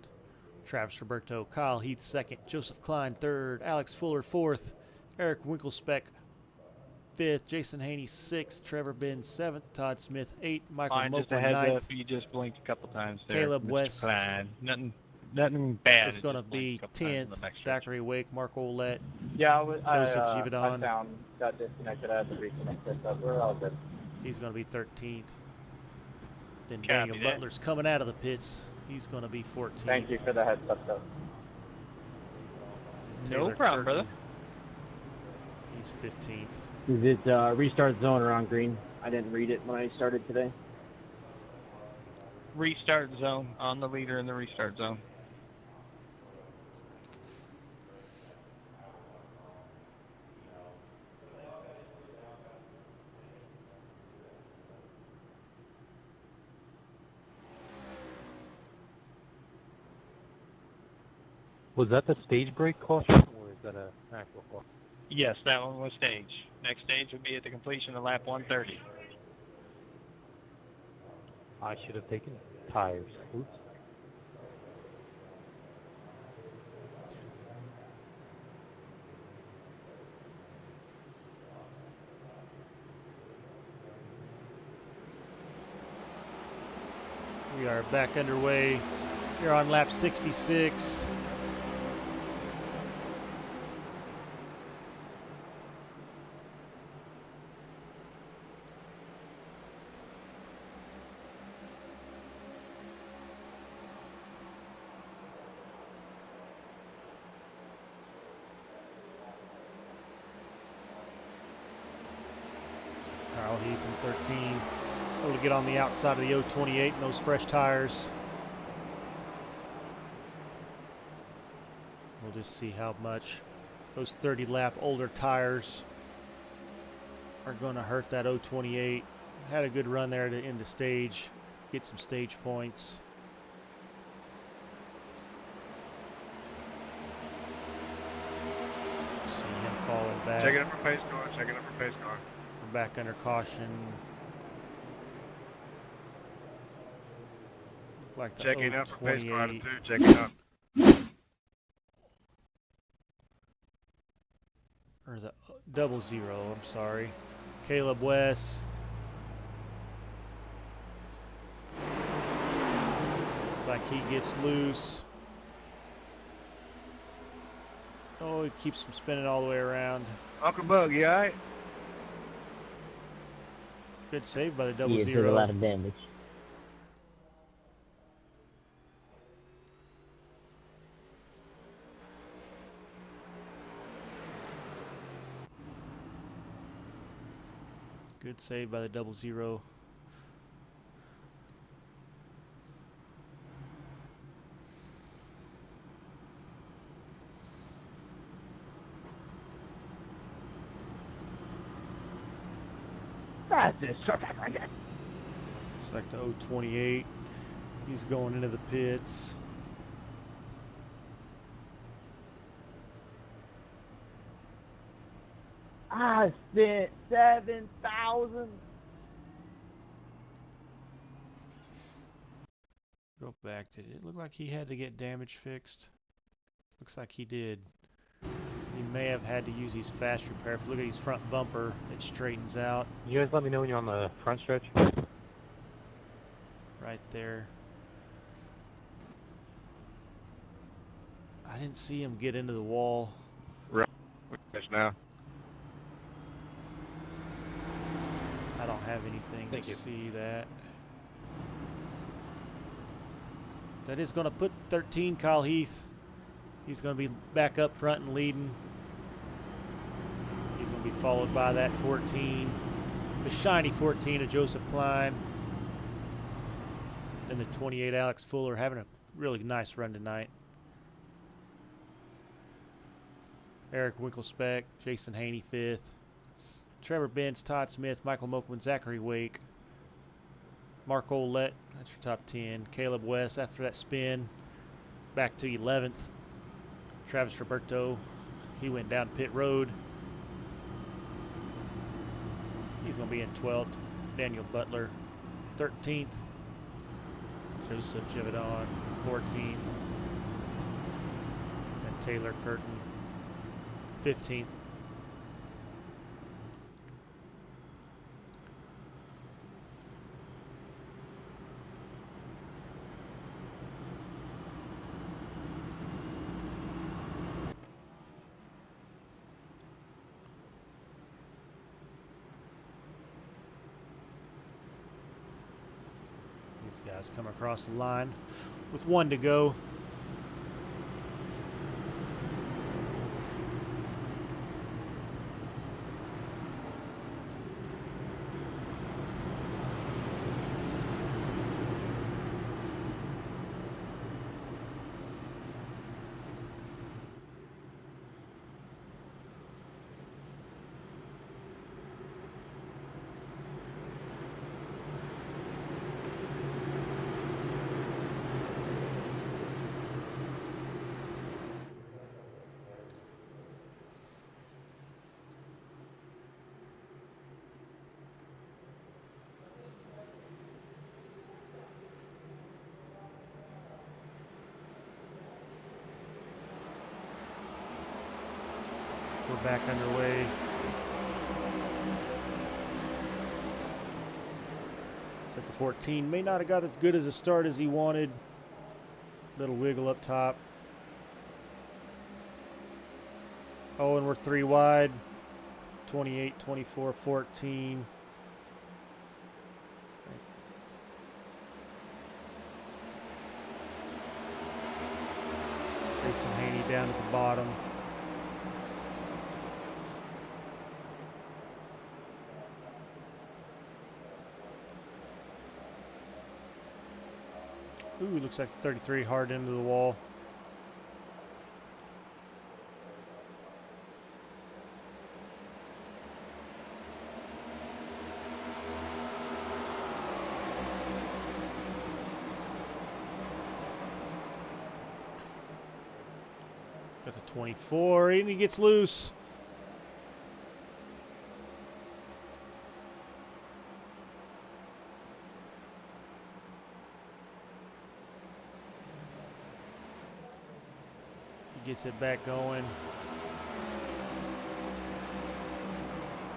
Travis Roberto, Kyle Heath second, Joseph Klein third, Alex Fuller fourth, Eric Winklespec fifth, Jason Haney sixth, Trevor Benz seventh, Todd Smith eighth, Michael Fine, just a Moakland heads ninth. up, you just blinked a couple times there, Caleb Mr. West Klein. Nothing bad. is going to be 10th. Zachary Wake, Mark Olette, Yeah, Joseph my Givadon. sound got disconnected. I had to reconnect this up. We're all good. He's going to be 13th. Then Copy Daniel that. Butler's coming out of the pits. He's going to be 14th. Thank you for the heads up, though. Taylor No problem, Curtin, brother. He's 15th. Is it restart zone or on green? I didn't read it when I started today. Restart zone on the leader in the restart zone. Was that the stage break caution, or is that an actual caution? Yes, that one was stage. Next stage would be at the completion of lap 130. I should have taken tires. Oops. We are back underway here on lap 66. Kyle Heath in 13. Able to get on the outside of the 028 in those fresh tires. We'll just see how much those 30 lap older tires are going to hurt that 028. Had a good run there to end the stage, get some stage points. See him falling back. Checking up for pace car, checking up for pace car. We're back under caution. Look like the Checking up for pace car 028. too, checking up. Or the 00, I'm sorry. Caleb West. Looks like he gets loose. Oh, he keeps him spinning all the way around. Uncle Bug, you alright? Good save by the double He did a zero. lot of damage. Good save by the double zero. That's it. Start back like that. Select the 028. He's going into the pits. I spent 7,000. Go back. Did it look like he had to get damage fixed? Looks like he did. He may have had to use his fast repair. If you look at his front bumper, it straightens out You guys let me know when you're on the front stretch. right there. I didn't see him get into the wall. Yes, now. I don't have anything Thank to you. see that. That is going to put 13 Kyle Heath. He's going to be back up front and leading. He's going to be followed by that 14. The shiny 14 of Joseph Klein. Then the 28 Alex Fuller, having a really nice run tonight. Eric Winklespec, Jason Haney 5th. Trevor Benz, Todd Smith, Michael Mokman, Zachary Wake. Mark Olette, that's your top 10. Caleb West after that spin, back to 11th. Travis Roberto, he went down pit road. He's going to be in 12th. Daniel Butler, 13th. Joseph Javidon, 14th. And Taylor Curtin, 15th. Guys come across the line with 1 to go. We're back underway. Except the 14 may not have got as good as a start as he wanted. Little wiggle up top. Oh, and we're 3 wide. 28, 24, 14. Jason Haney down at the bottom. Ooh, looks like 33 hard into the wall. Got the 24, and he gets loose. Gets it back going.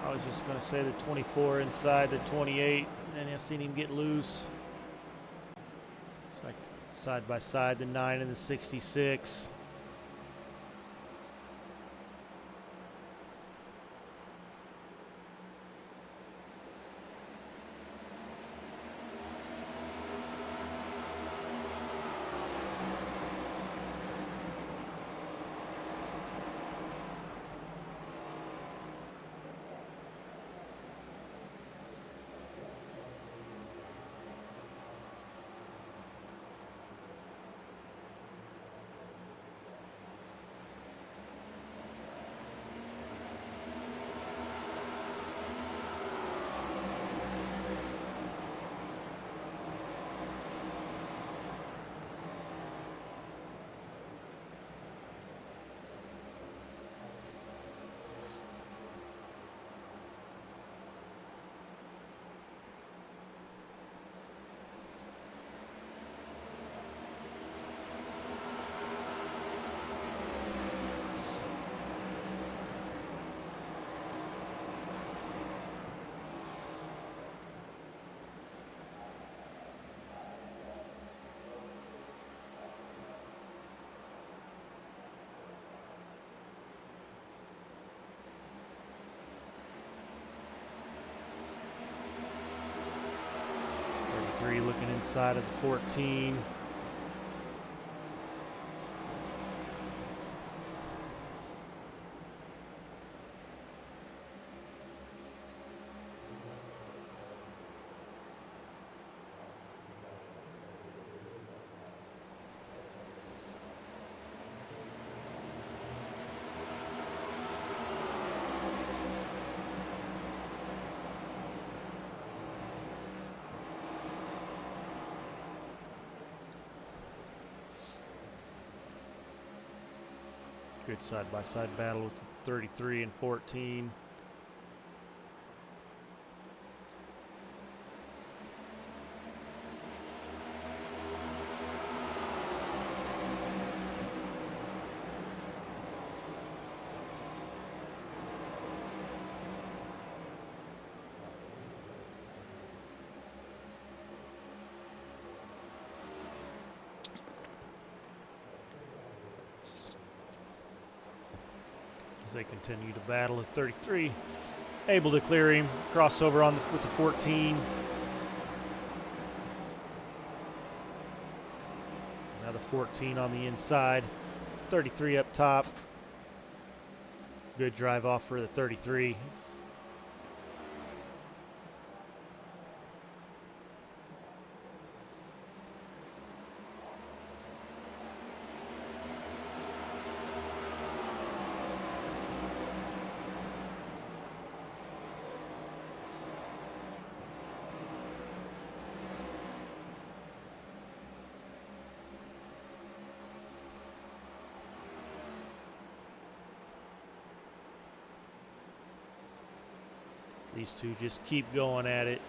I was just going to say the 24 inside the 28, and I seen him get loose. It's like side by side, the 9 and the 66. 33 looking inside of the 14. Good side-by-side battle with the 33 and 14. As they continue to battle at 33, able to clear him, crossover on with the 14. Now the 14 on the inside, 33 up top. Good drive off for the 33. These two just keep going at it.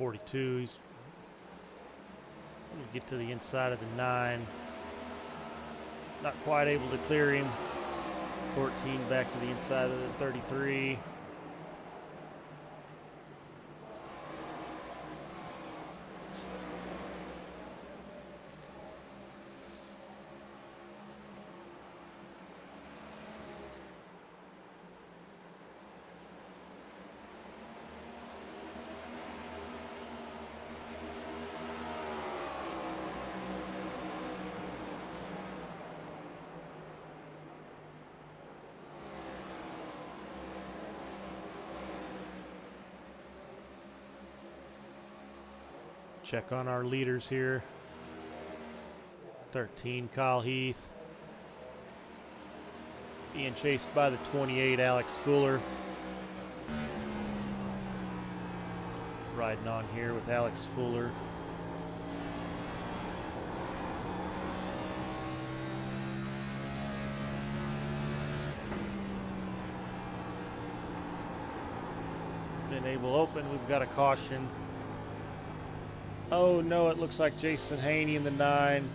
.42. He's going to get to the inside of the 9. Not quite able to clear him. 14 back to the inside of the 33. Check on our leaders here. 13, Kyle Heath. Being chased by the 28, Alex Fuller. Riding on here with Alex Fuller. Been able to open. We've got a caution. Oh no, it looks like Jason Haney in the 9.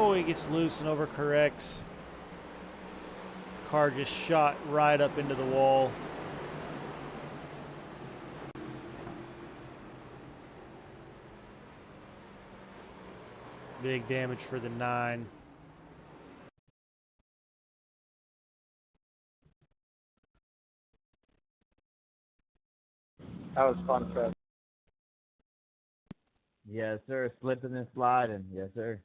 Oh, he gets loose and overcorrects. Car just shot right up into the wall. Big damage for the 9. That was fun, Fred. Yes, sir. Slipping and sliding. Yes, sir.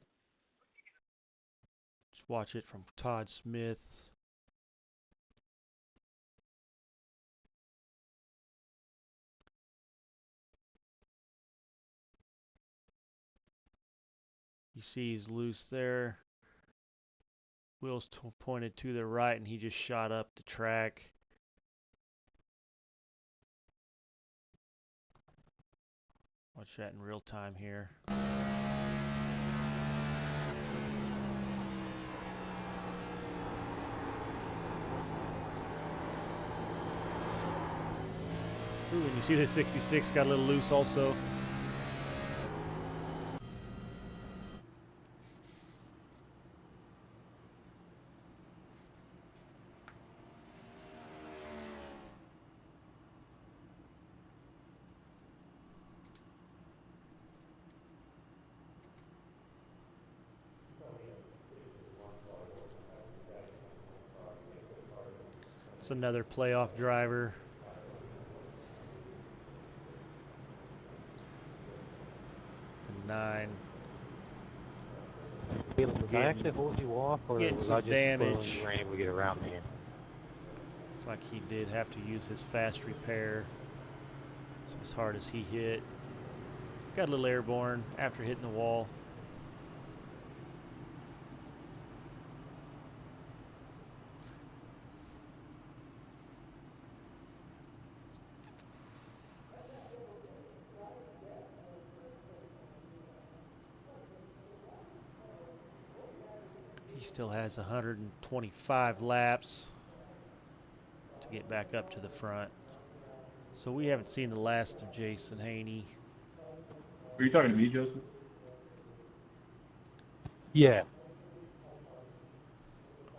Just watch it from Todd Smith. You see he's loose there. Wheels pointed to the right, and he just shot up the track. Watch that in real time here. Ooh, and you see the 66 got a little loose also. It's another playoff driver. The 9. Caleb, did I actually hold you off, or getting was some I just damage. slow and you were able to get around me? Looks like he did have to use his fast repair. So as hard as he hit. Got a little airborne after hitting the wall. He still has 125 laps to get back up to the front. So we haven't seen the last of Jason Haney. Were you talking to me, Joseph? Yeah.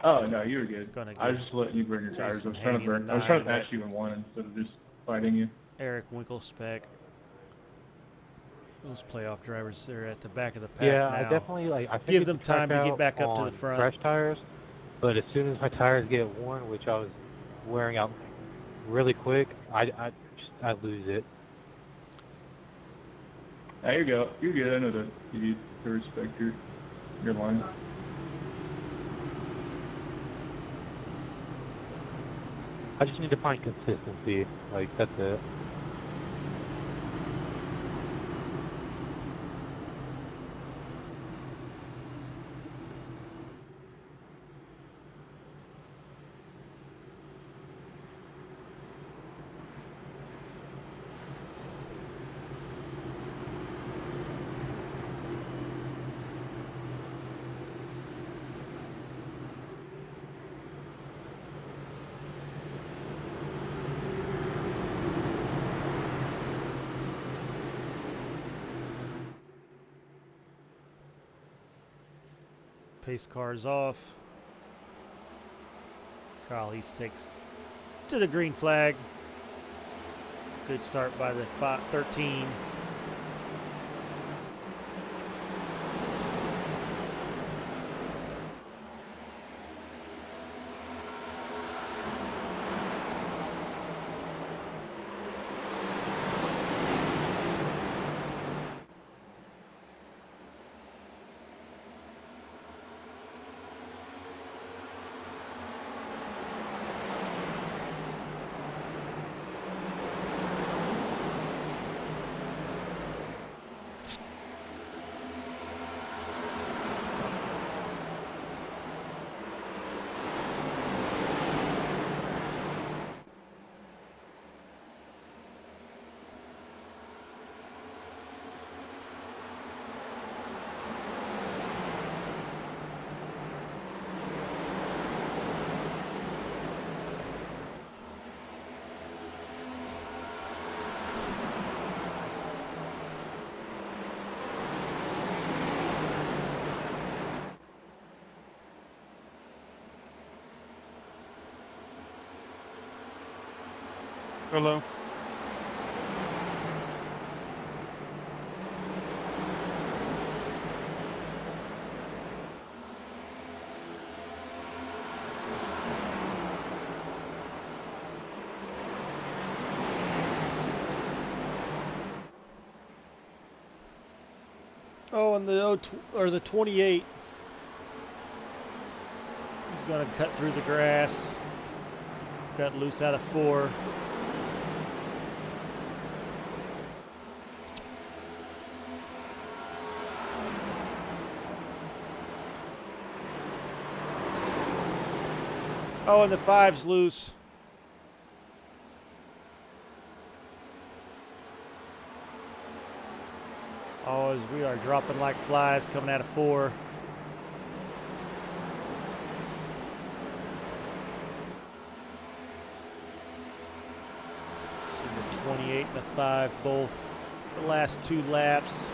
Oh no, you were good. Gonna I was give just letting you burn your tires. Jason I was trying to Haney the burn. I was trying to 9 pass you in one instead of just fighting you. Eric Winkelspec. Those playoff drivers, they're at the back of the pack Yeah, now. I definitely I Give figured them the track time to get out back up to on the front. fresh tires, but as soon as my tires get worn, which I was wearing out really quick, I lose it. There you go. You're good. I know that you need to respect your line. I just need to find consistency. Like, that's it. Pace cars off. Kyle East takes to the green flag. Good start by the 13. Hello. Oh, and the the 28. He's gonna cut through the grass. Got loose out of 4. Oh, and the 5's loose. Oh, as we are dropping like flies coming out of 4. See the 28 and the 5 both the last 2 laps.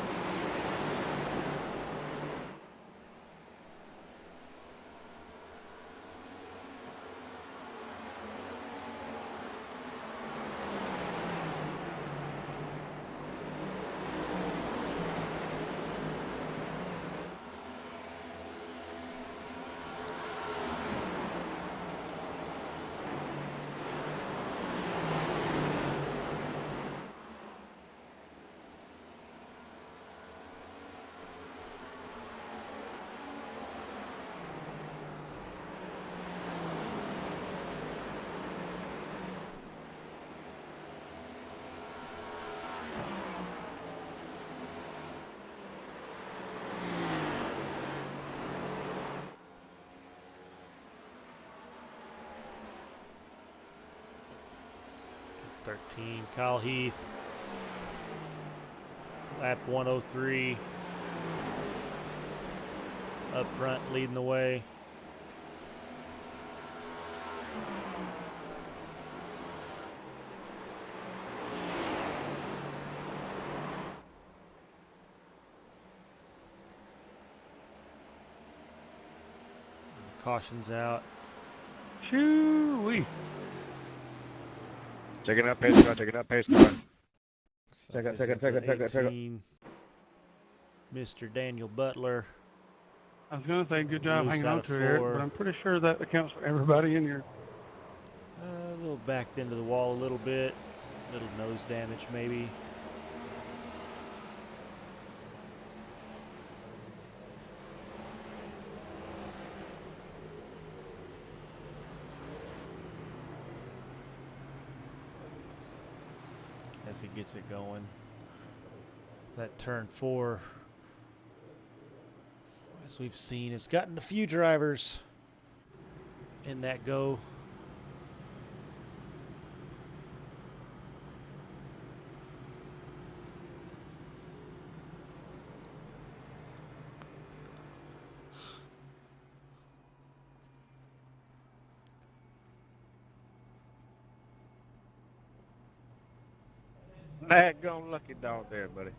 Kyle Heath, lap 103, up front leading the way. Caution's out. Shoo-wee. Taking up pace car, taking up pace car. Take it. Mr. Daniel Butler. I was going to say good job Loose hanging out on of to it, Eric, 4. but I'm pretty sure that accounts for everybody in here. A little backed into the wall a little bit. Little nose damage maybe. As he gets it going. That turn 4, as we've seen, has gotten a few drivers in that go. Daggone lucky dog there, buddy.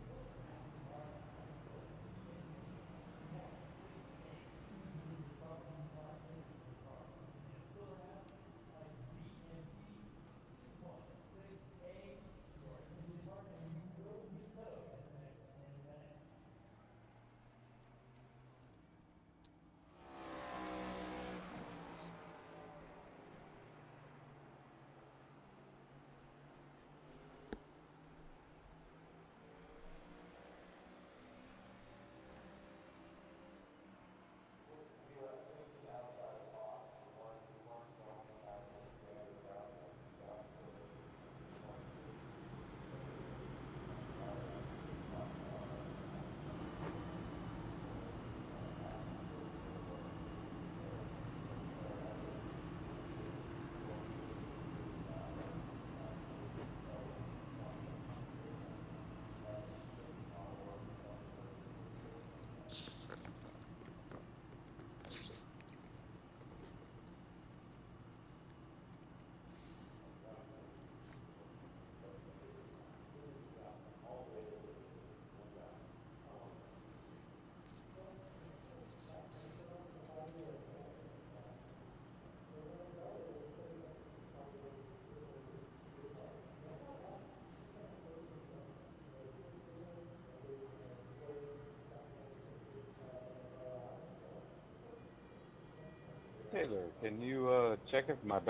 Taylor, can you check if my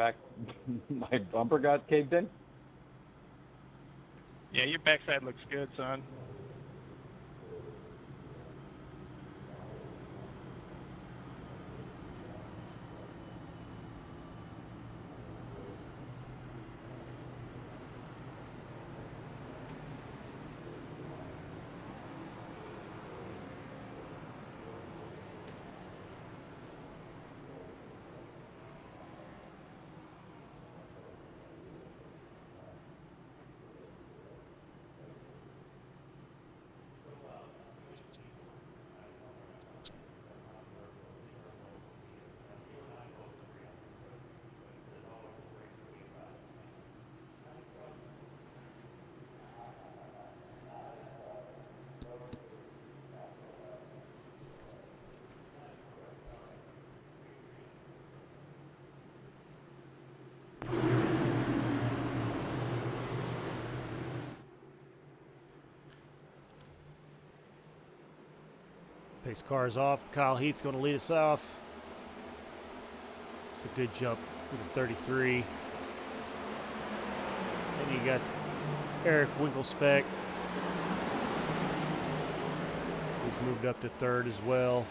my bumper got caved in? Yeah, your backside looks good, son. Pace cars off. Kyle Heath's going to lead us off. It's a good jump with a 33. Then you got Eric Winkelspec. He's moved up to third as well.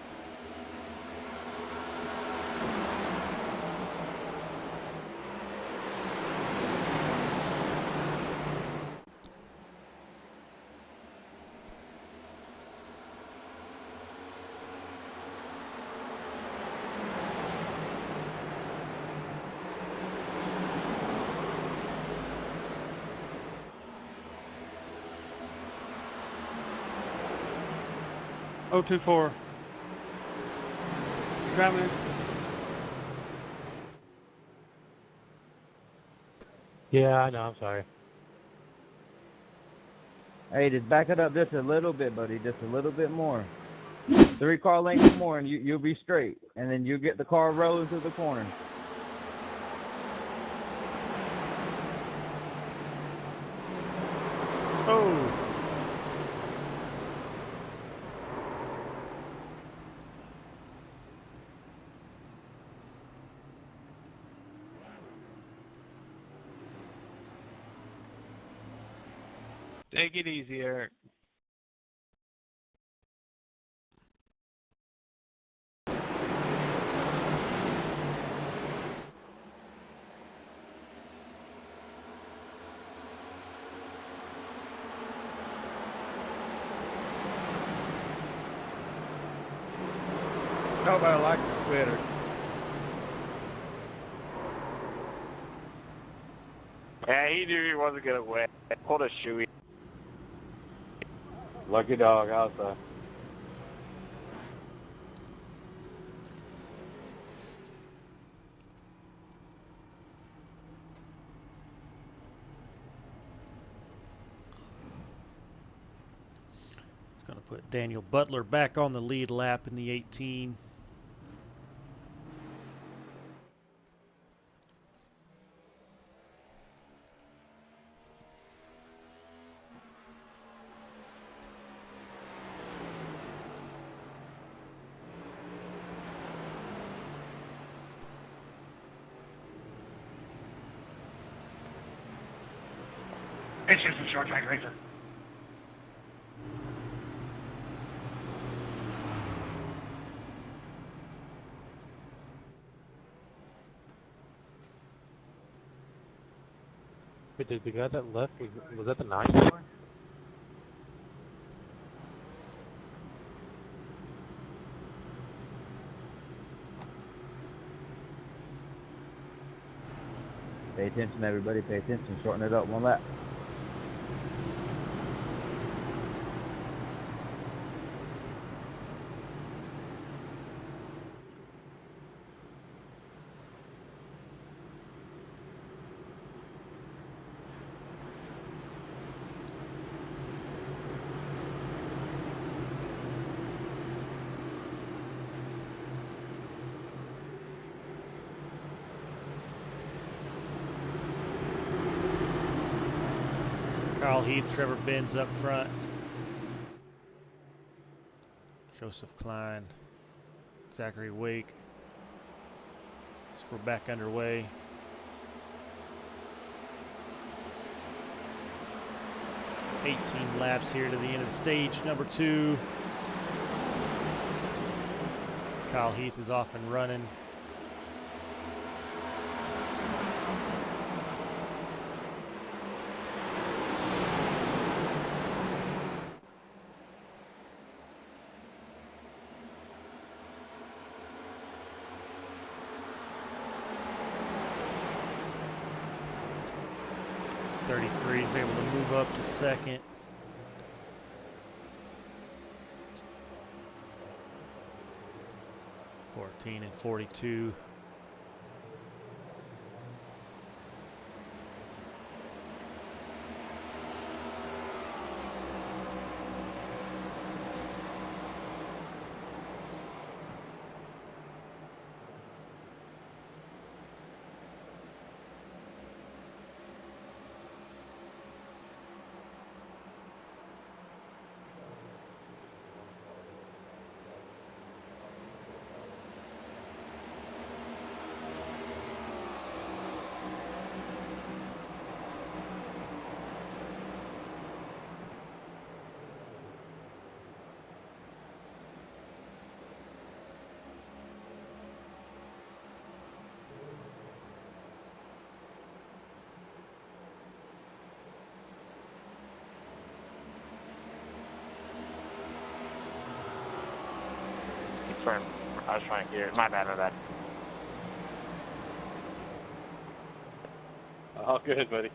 Oh, 24. Coming. Yeah, I know. I'm sorry. Hey, just back it up just a little bit, buddy. Just a little bit more. 3 car lengths more, and you'll be straight. And then you get the car rolling through the corner. Oh! Take it easy, Eric. Nobody likes the spitter. Yeah, he knew he wasn't gonna win. Pulled a shoey. Lucky dog outside. It's going to put Daniel Butler back on the lead lap in the 18. It's just a short track racer. Wait, the guy that left, was that the 9 car? Pay attention, everybody. Pay attention. Shorten it up 1 lap. Carl Heath, Trevor Benz up front. Joseph Klein, Zachary Wake. We're back underway. $18 laps here to the end of the stage number 2. Kyle Heath is off and running. .33 is able to move up to second. And 42. I was trying to hear it. My bad, my bad. All good, buddy.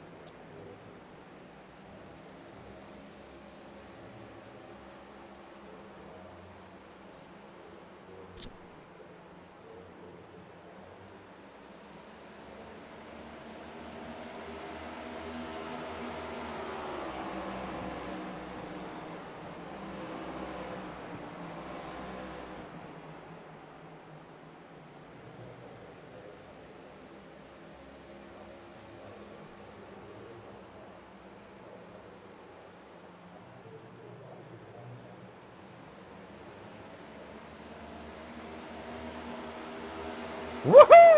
Woohoo!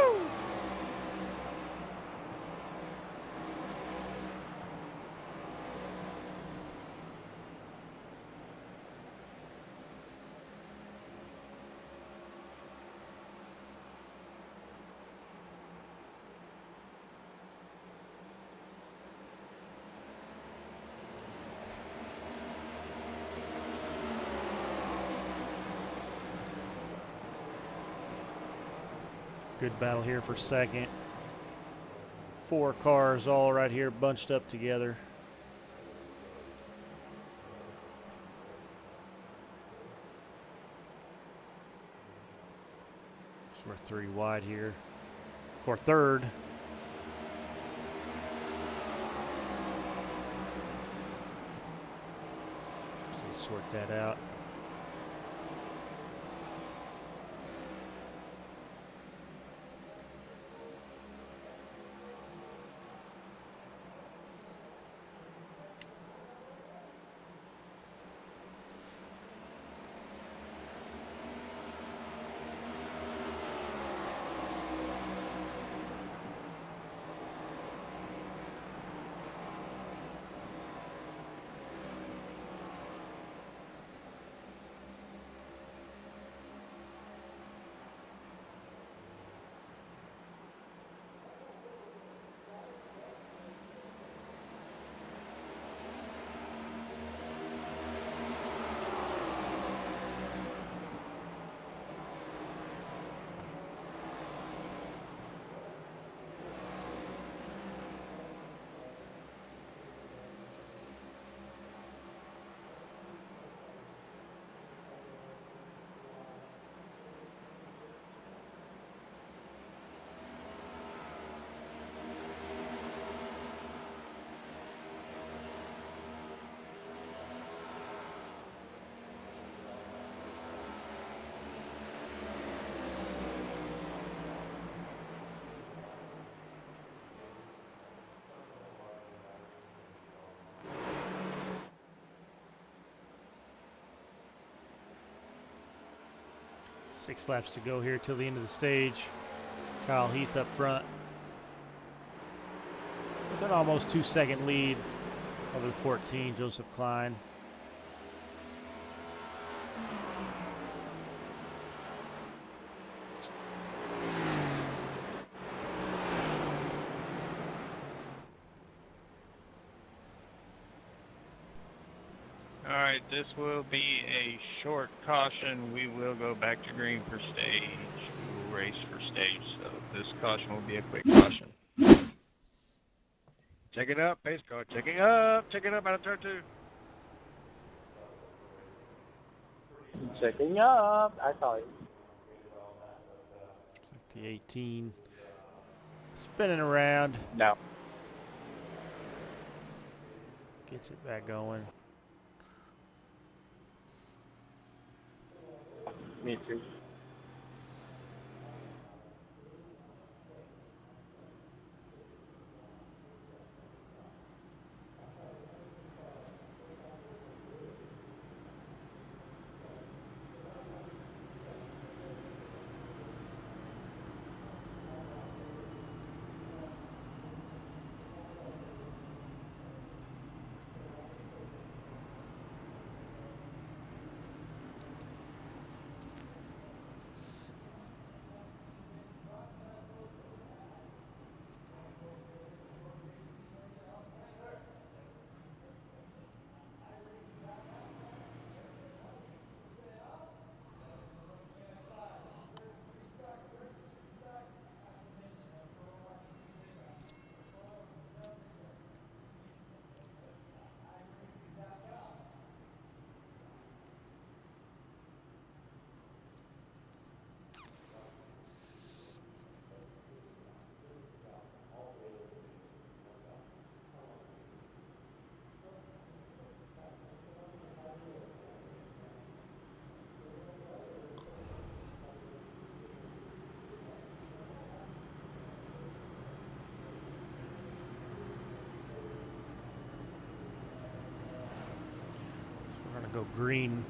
Good battle here for second. 4 cars all right here bunched up together. So we're 3 wide here for third. So let's sort that out. Six laps to go here till the end of the stage. Kyle Heath up front. With an almost 2-second lead over the 14, Joseph Klein. All right, this will be a short caution. We will go back to green for stage. We'll race for stage, so this caution will be a quick caution. Checking up, pace car. Checking up out of turn 2. Checking up. I saw it. The 18 spinning around. No. Gets it back going. Me too. We're going to go green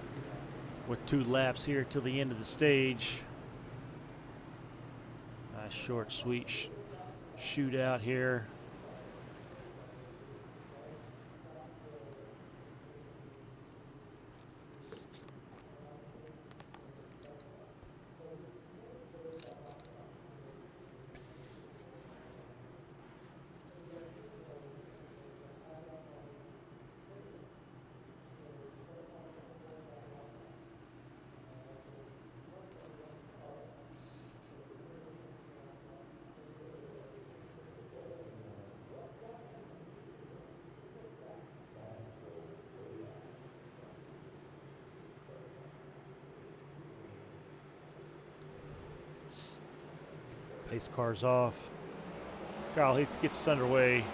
with 2 laps here till the end of the stage. Nice short, sweet shootout here. Pace car's off. Kyle Heath gets us underway.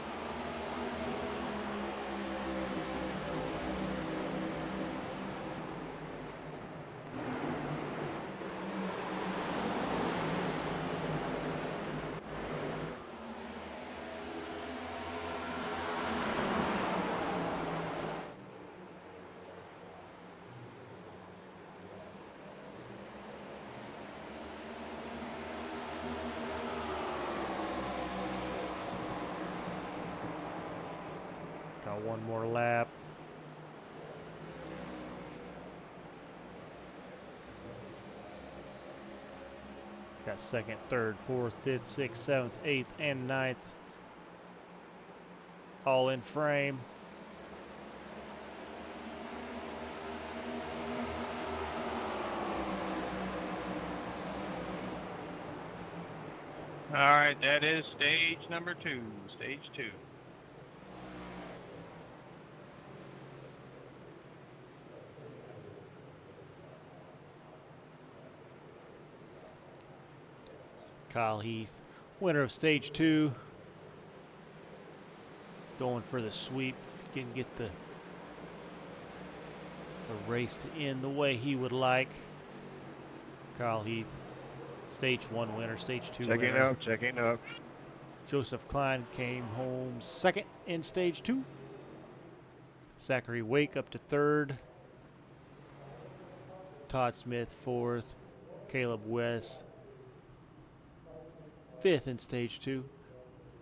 Got 1 more lap. Got 2nd, 3rd, 4th, 5th, 6th, 7th, 8th, and 9th. All in frame. All right, that is stage number 2. Stage 2. Kyle Heath, winner of stage 2. He's going for the sweep. If he can get the race to end the way he would like. Kyle Heath, stage 1 winner, stage 2 winner. Checking up. Joseph Klein came home 2nd in stage 2. Zachary Wake up to 3rd. Todd Smith 4th. Caleb West 5th in stage 2.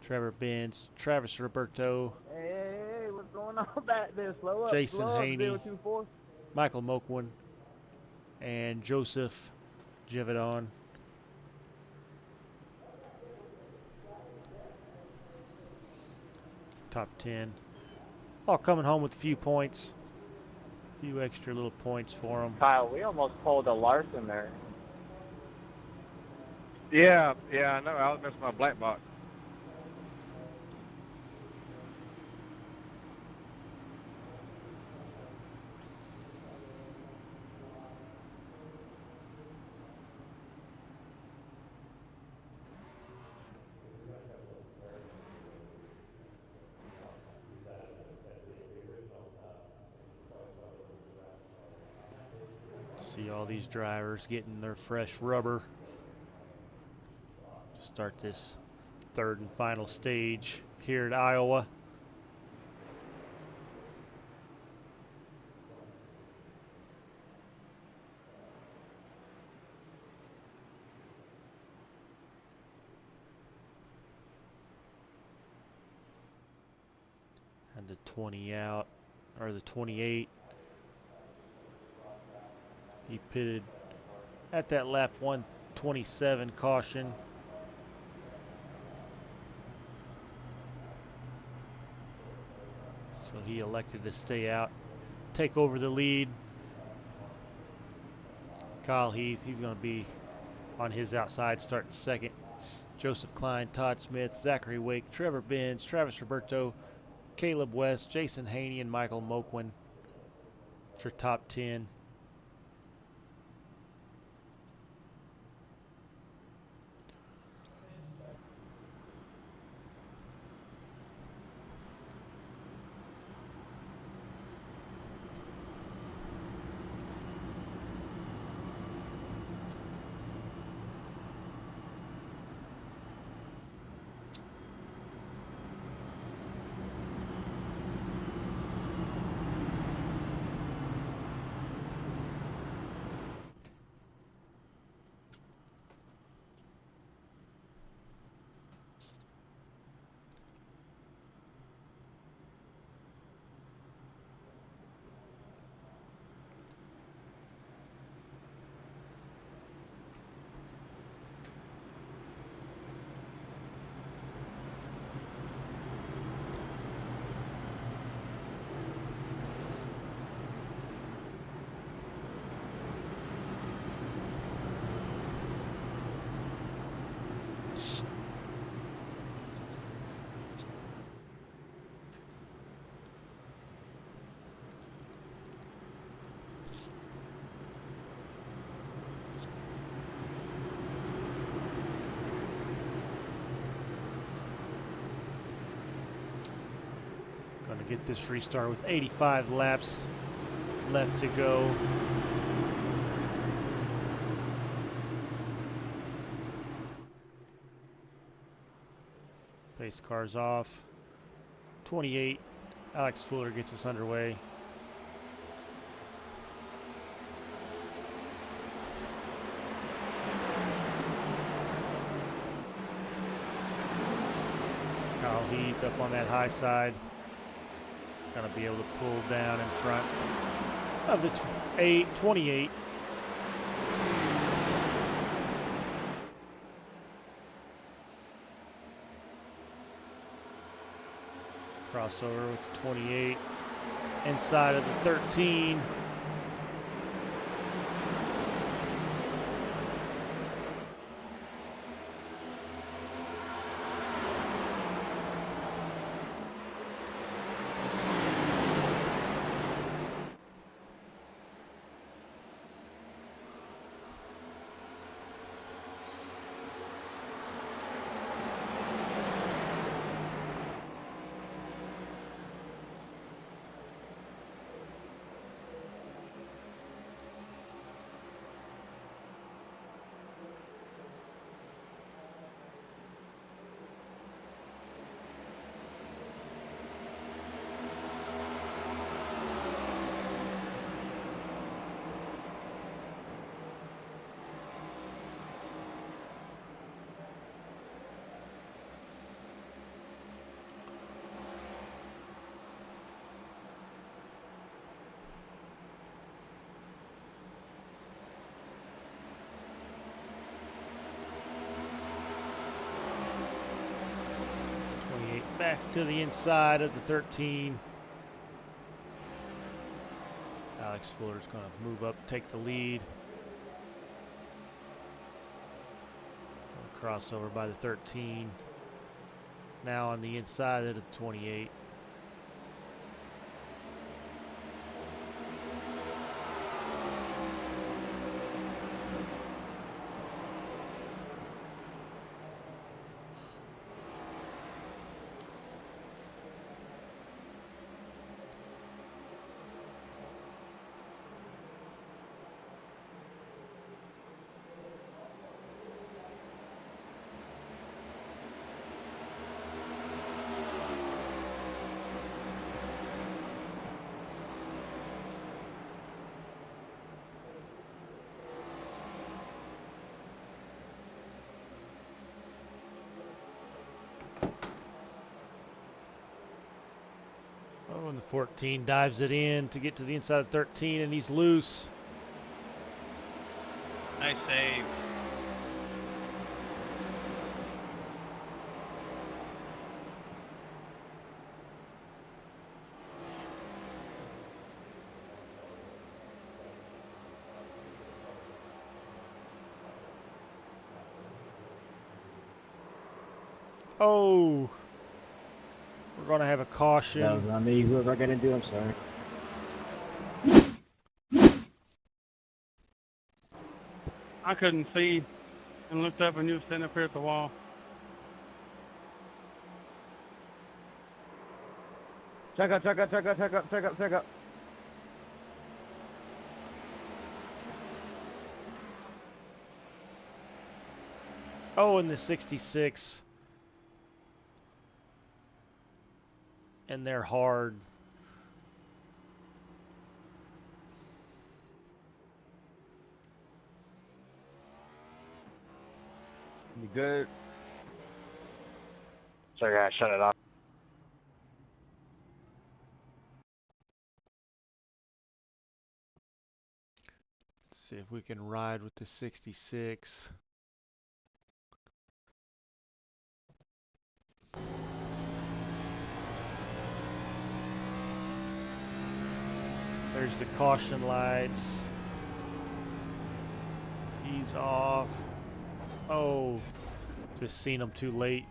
Trevor Benz, Travis Roberto, Hey, what's going on back there? Slow up, Jason slow up, Haney, 024. Michael Moquin, and Joseph Jivedon. Top 10. All coming home with a few points. A few extra little points for them. Kyle, we almost pulled a Larson there. Yeah, I know. I was missing my black box. See all these drivers getting their fresh rubber to start this 3rd and final stage here at Iowa. And the 20 out, or the 28. He pitted at that lap 127 caution. So he elected to stay out, take over the lead. Kyle Heath, he's going to be on his outside starting 2nd. Joseph Klein, Todd Smith, Zachary Wake, Trevor Benz, Travis Roberto, Caleb West, Jason Haney, and Michael Moquin. It's your top 10. Going to get this restart with 85 laps left to go. Pace cars off. 28. Alex Fuller gets us underway. Kyle Heath up on that high side. Going to be able to pull down in front of the 28. Crossover with the 28. Inside of the 13. Back to the inside of the 13. Alex Fuller's going to move up, take the lead. Crossover by the 13. Now on the inside of the 28. Oh, and the 14 dives it in to get to the inside of 13, and he's loose. Nice save. Oh, we're going to have a caution. That was on me. Whoever I got to do, I'm sorry. I couldn't see and looked up and you were sitting up here at the wall. Check up, check up, check up, check up, check up, check up. Oh, and the 66. And they're hard. You good? Sorry, I shut it off. Let's see if we can ride with the 66. There's the caution lights. He's off. Oh, just seen him too late.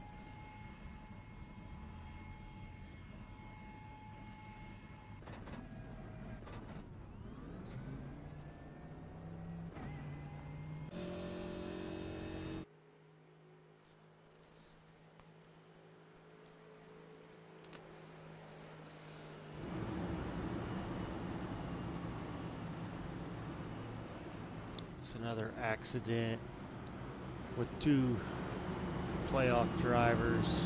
It's another accident with two playoff drivers.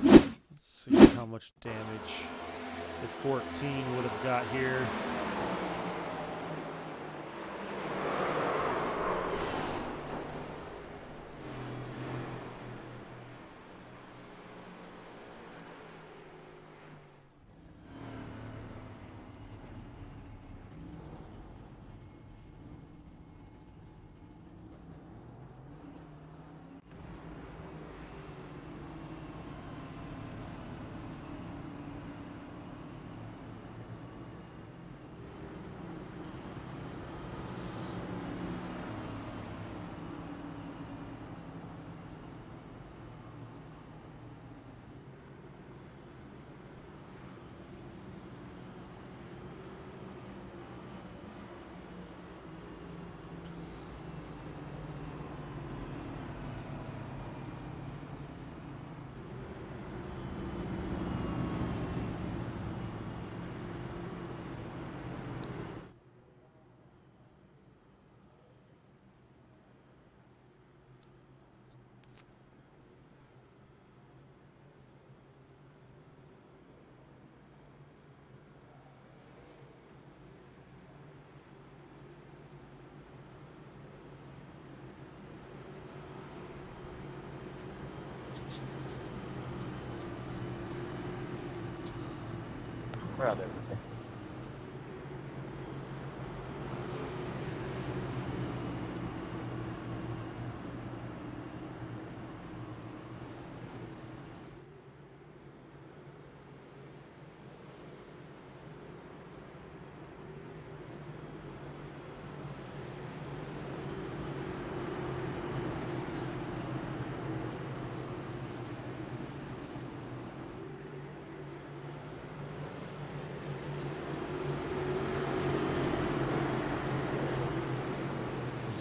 Let's see how much damage the 14 would have got here. We're out there.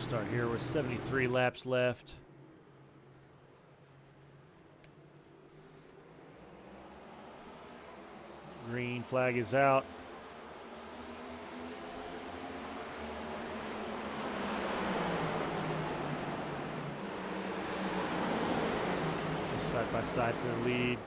Start here with 73 laps left. Green flag is out. Side by side for the lead.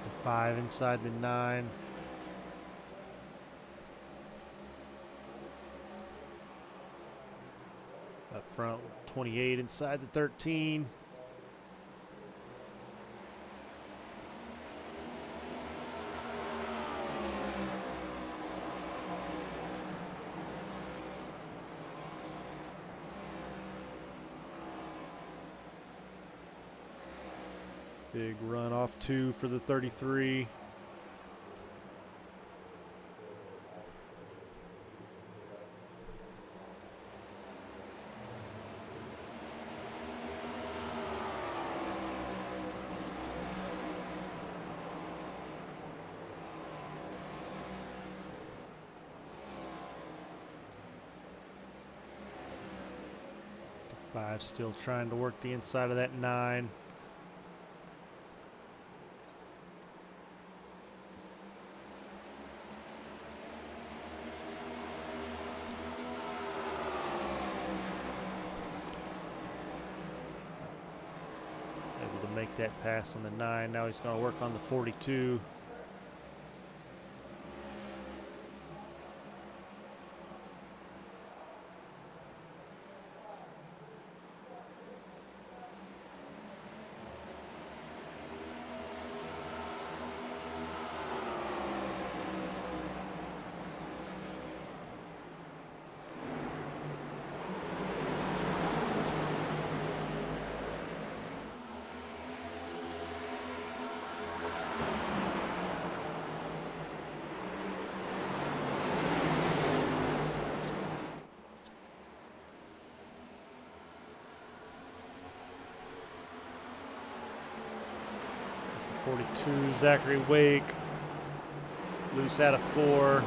The 5 inside the 9. Up front, 28 inside the 13. Big run off 2 for the 33. The 5 still trying to work the inside of that 9. Make that pass on the 9. Now he's going to work on the 42. 42, Zachary Wake. Loose out of 4.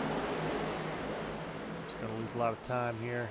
Just going to lose a lot of time here.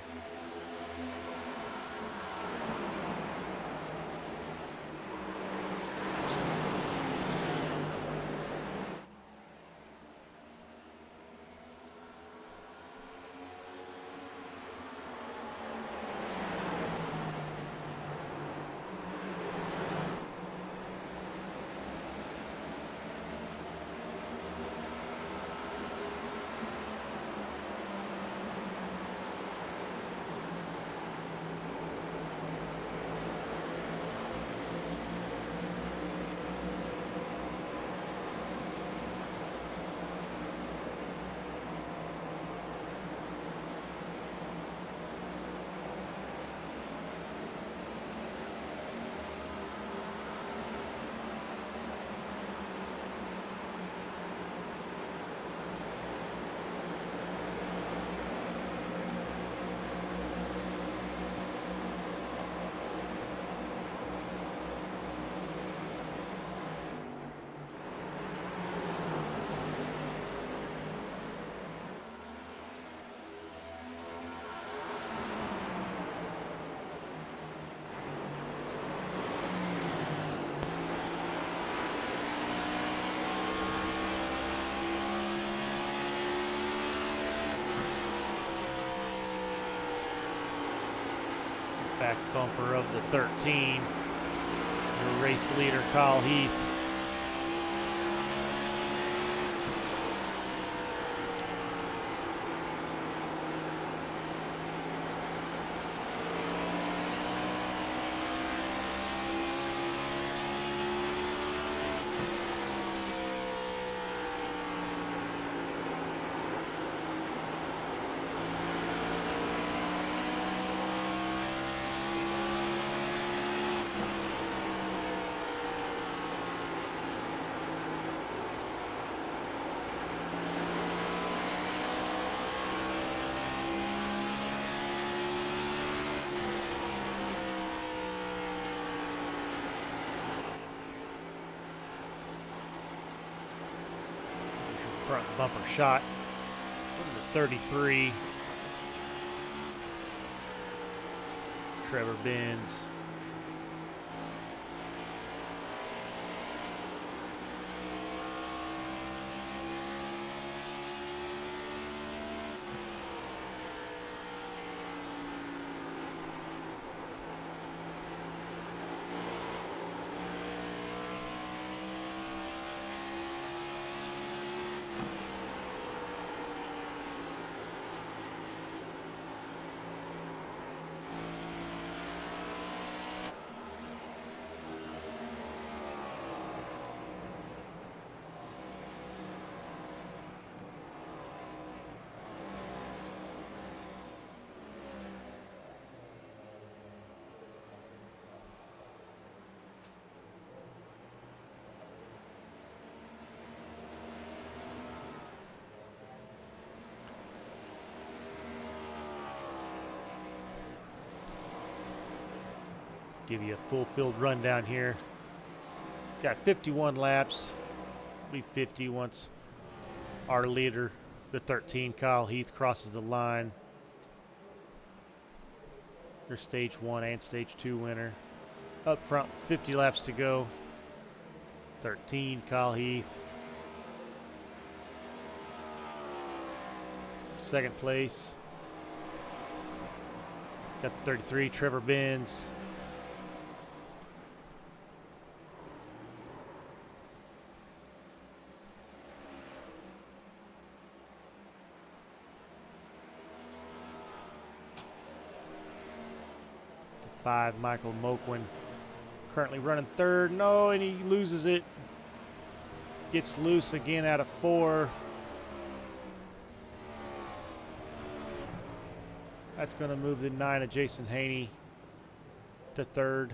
Back bumper of the 13. Your race leader, Kyle Heath. Front bumper shot. 33. Trevor Benz. Give you a full field rundown here. Got 51 laps. Be 50 once our leader, the 13, Kyle Heath, crosses the line. Your stage 1 and stage 2 winner. Up front, 50 laps to go. 13, Kyle Heath. Second place. Got 33, Trevor Benz. The 5, Michael Moquin. Currently running third. No, and he loses it. Gets loose again out of 4. That's going to move the 9 of Jason Haney to third.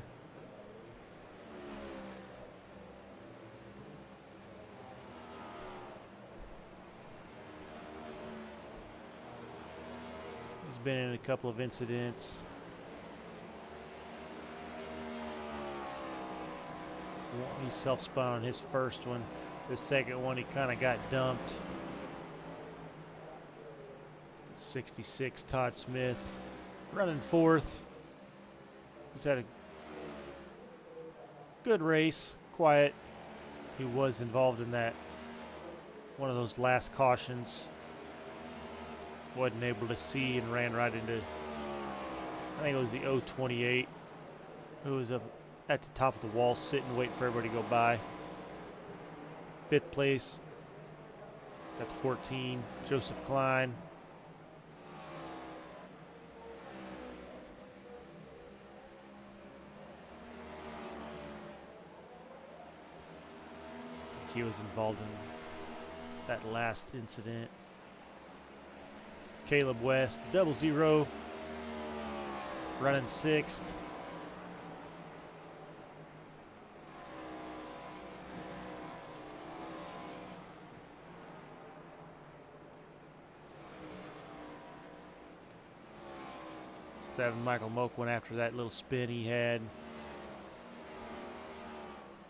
He's been in a couple of incidents. He self-spun on his first one. The second one, he kind of got dumped. 66, Todd Smith. Running fourth. He's had a good race. Quiet. He was involved in that. One of those last cautions. Wasn't able to see and ran right into, I think it was the 028. Who was up at the top of the wall sitting waiting for everybody to go by. Fifth place. Got the 14. Joseph Klein. I think he was involved in that last incident. Caleb West, the 00, running sixth. Seven, Michael Moak went after that little spin he had.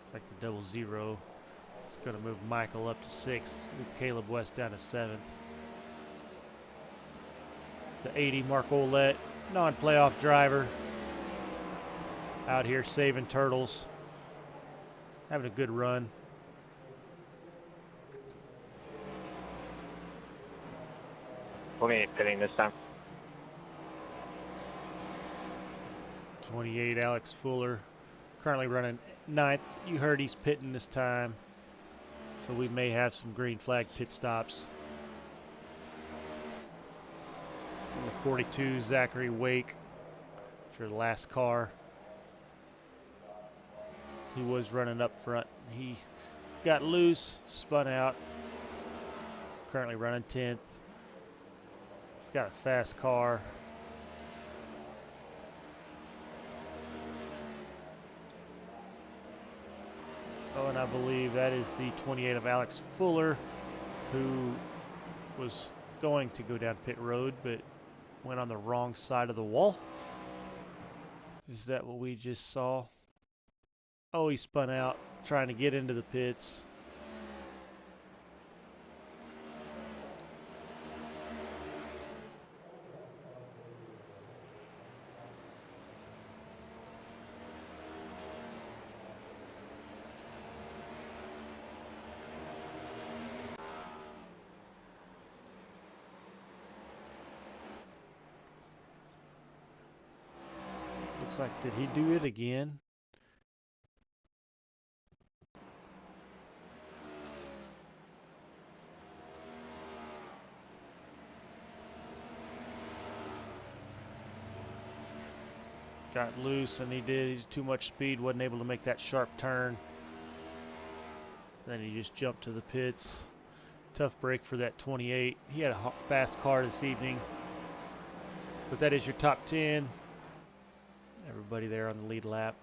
It's like the 00. It's going to move Michael up to sixth, move Caleb West down to seventh. The 80, Mark Olette, non-playoff driver, out here saving turtles, having a good run. We ain't pitting this time. 28, Alex Fuller, currently running ninth. You heard he's pitting this time, so we may have some green flag pit stops. Number 42, Zachary Wake, for the last car. He was running up front. He got loose, spun out. Currently running 10th. He's got a fast car. Oh, and I believe that is the 28 of Alex Fuller, who was going to go down pit road, but went on the wrong side of the wall. Is that what we just saw? Oh, he spun out trying to get into the pits. Looks like, did he do it again? Got loose and he did. He's too much speed, wasn't able to make that sharp turn. Then he just jumped to the pits. Tough break for that 28. He had a fast car this evening. But that is your top 10. Everybody there on the lead lap.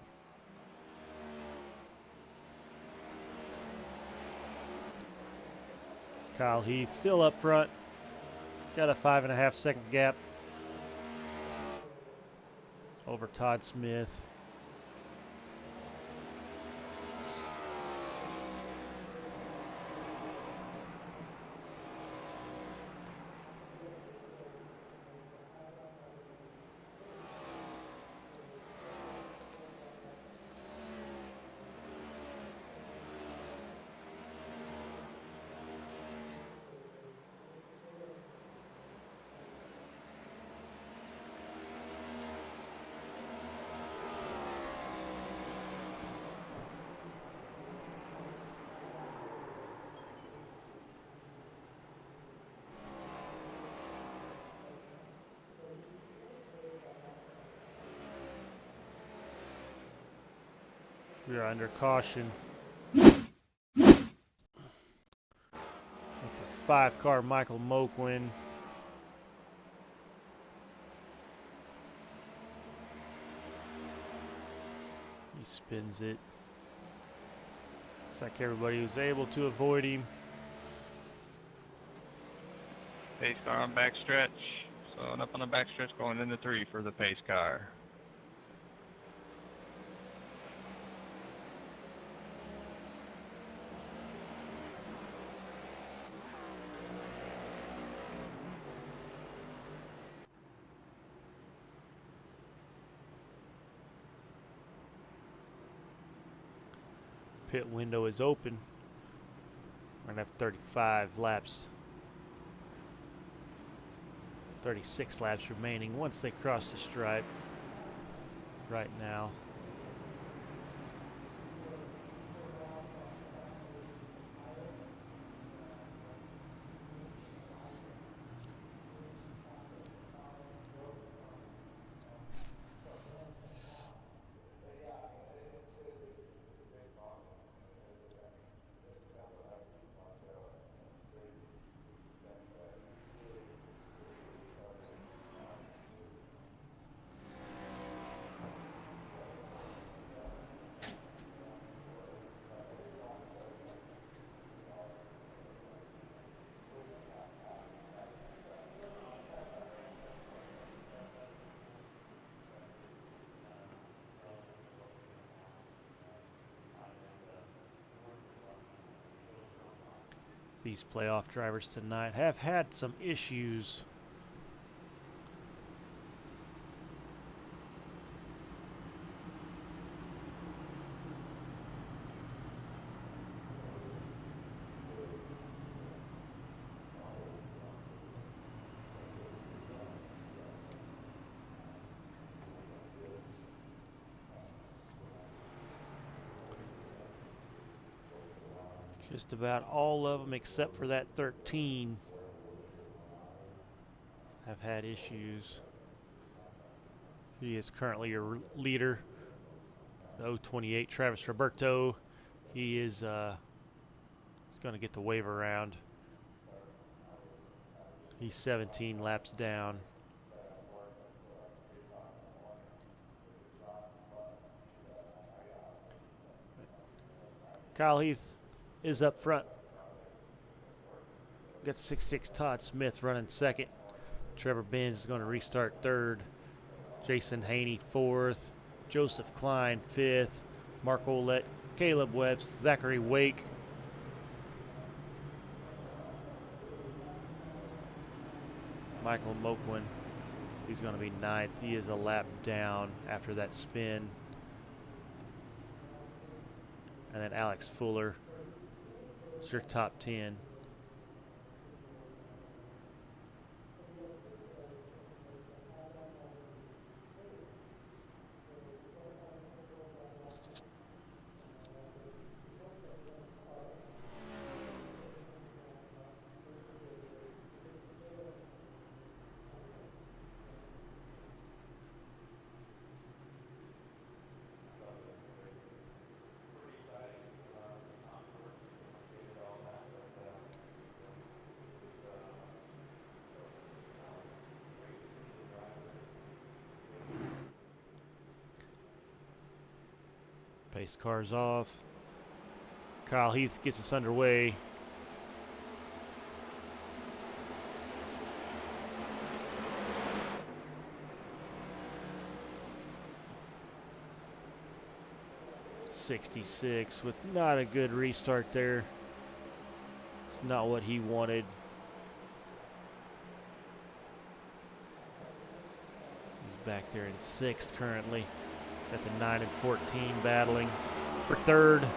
Kyle Heath still up front. Got a 5.5 second gap over Todd Smith. We are under caution with the 5-car Michael Moquin. He spins it. Looks like everybody was able to avoid him. Pace car on backstretch. So up on the backstretch going into 3 for the pace car. Pit window is open. We're going to have 35 laps. 36 laps remaining once they cross the stripe right now. These playoff drivers tonight have had some issues. Just about all of them except for that 13 have had issues. He is currently your leader, the 028 Travis Roberto. He is he's going to get the wave around. He's 17 laps down. Kyle Heath is up front. Got 6'6" Todd Smith running second. Trevor Benz is going to restart third. Jason Haney fourth. Joseph Klein fifth. Mark Olette, Caleb Webst, Zachary Wake. Michael Moquin, he's going to be ninth. He is a lap down after that spin. And then Alex Fuller, it's your top 10. Pace cars off. Kyle Heath gets us underway. '66 with not a good restart there. It's not what he wanted. He's back there in 6th currently. Got the 9 and 14 battling for 3rd.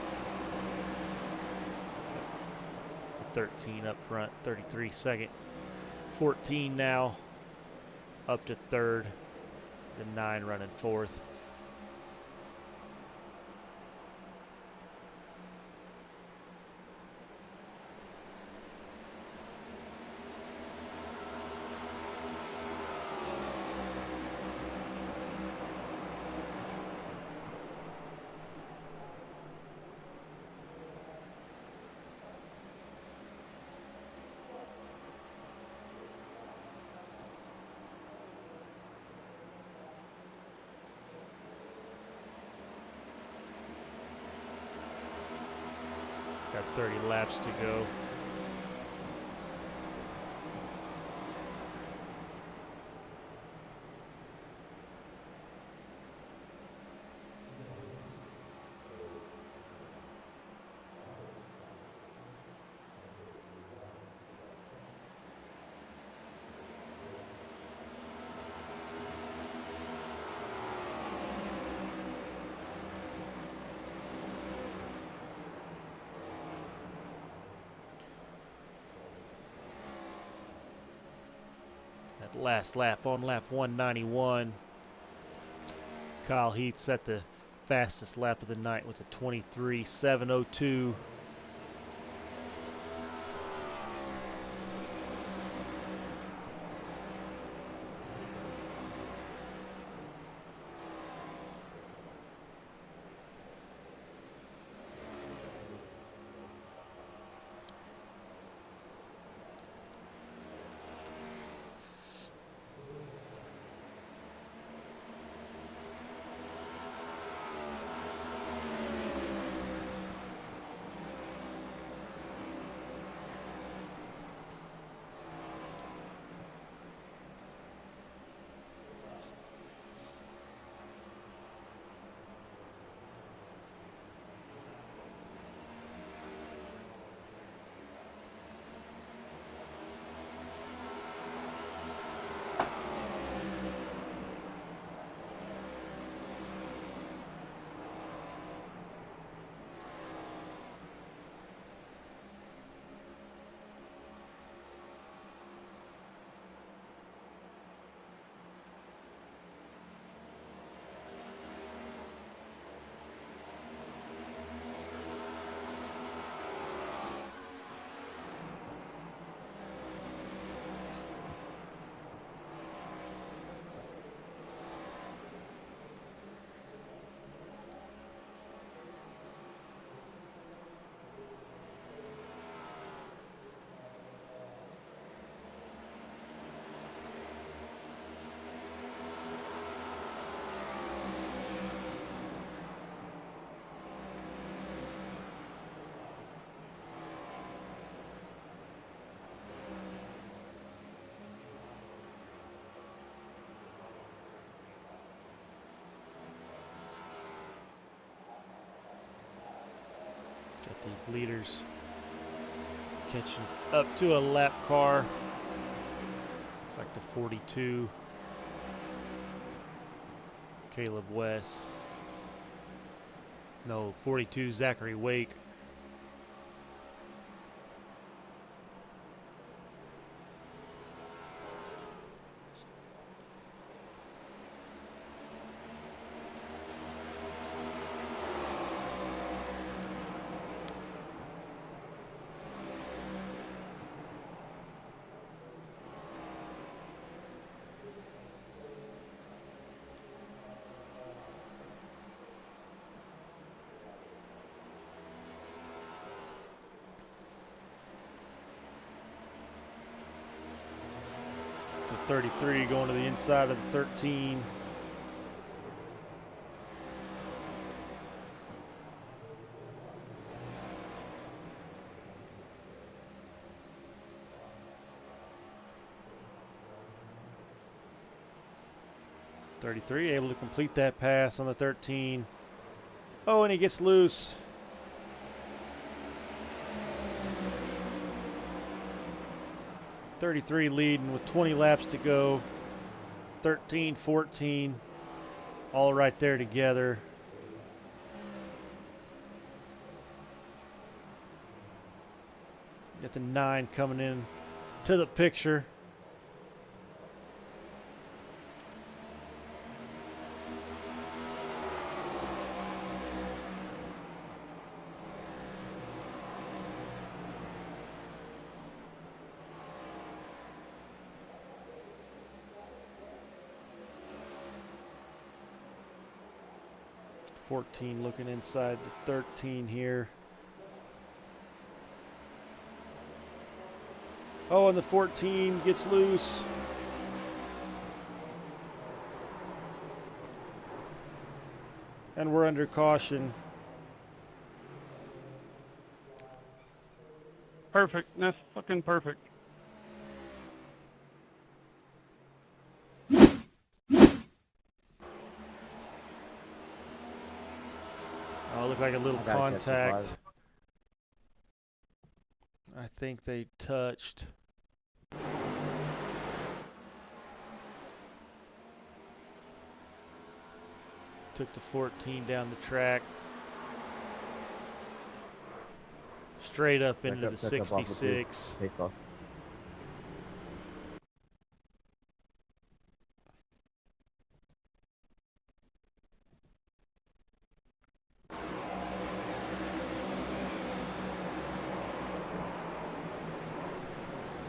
13 up front, 33 second. 14 now up to 3rd. The 9 running 4th. Got 30 laps to go. Last lap on lap 191. Kyle Heath set the fastest lap of the night with a 23.702. Got these leaders catching up to a lap car. It's like the 42. Caleb West. No, 42 Zachary Wake. The 33 going to the inside of the 13. .33 able to complete that pass on the 13. Oh, and he gets loose. .33 leading with 20 laps to go. 13, 14, all right there together. Got the 9 coming in to the picture. .14 looking inside the 13 here. Oh, and the 14 gets loose. And we're under caution. Perfect. That's fucking perfect. Oh, looked like a little contact. I think they touched. Took the 14 down the track. Straight up into the 66.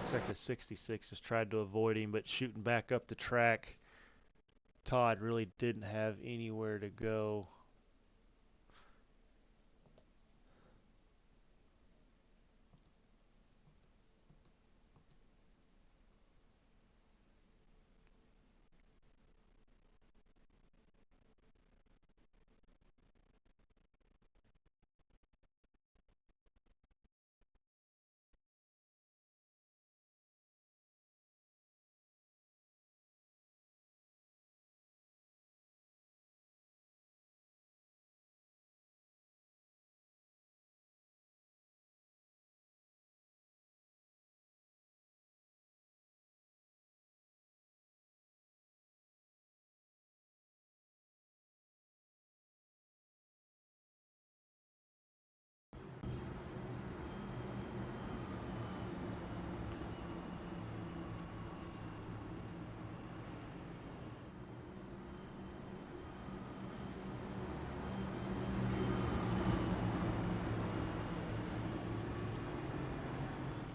Looks like the 66 has tried to avoid him, but shooting back up the track, Todd really didn't have anywhere to go.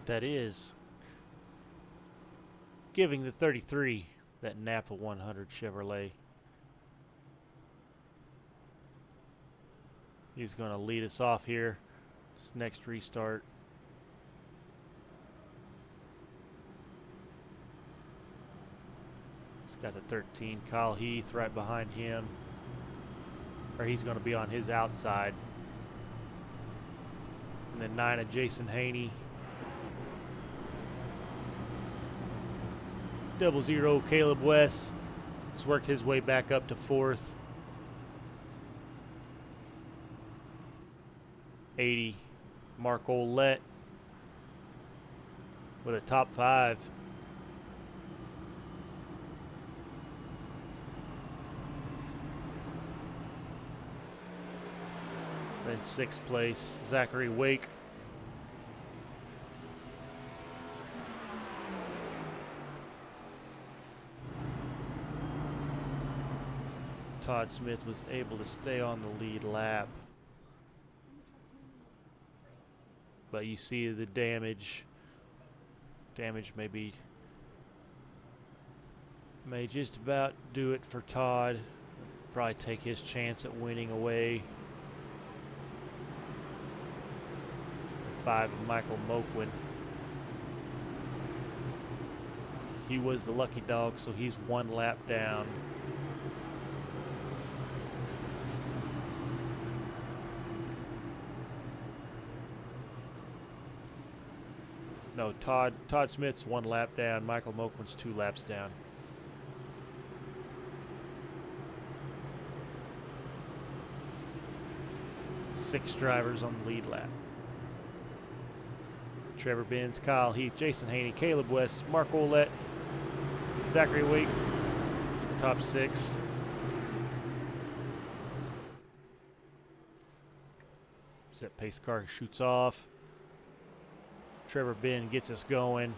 That is giving the 33 that Napa 100 Chevrolet. He's going to lead us off here. This next restart. He's got the 13, Kyle Heath right behind him. Or he's going to be on his outside. And then 9 of Jason Haney. 00 Caleb West has worked his way back up to 4th. 80 Mark Olette with a top 5. Then 6th place Zachary Wake. Todd Smith was able to stay on the lead lap. But you see the damage. Damage may just about do it for Todd. Probably take his chance at winning away. 5 of Michael Moquin. He was the lucky dog, so he's 1 lap down. No, Todd Smith's 1 lap down. Michael Moquin's 2 laps down. Six drivers on the lead lap. Trevor Benz, Kyle Heath, Jason Haney, Caleb West, Mark Olette, Zachary Wake for the top 6. Set pace car shoots off. Trevor Ben gets us going.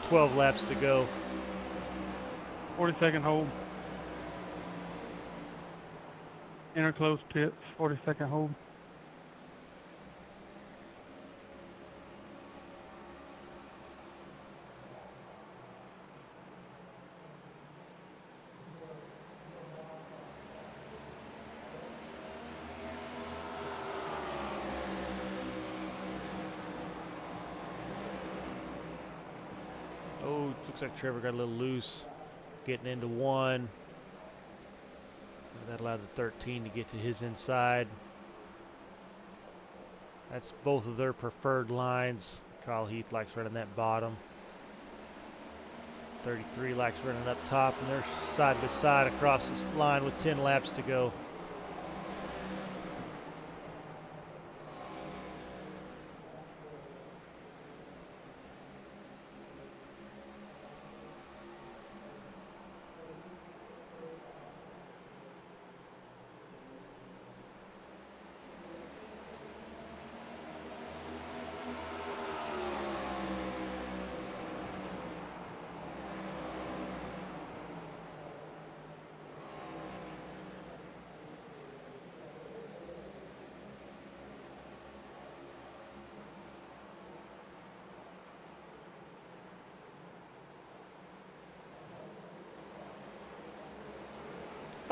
$12 laps to go. 40-second hold. Enter close pits, 40-second hold. Oh, looks like Trevor got a little loose. Getting into 1. That allowed the 13 to get to his inside. That's both of their preferred lines. Kyle Heath likes running that bottom. 33 likes running up top, and they're side by side across this line with 10 laps to go.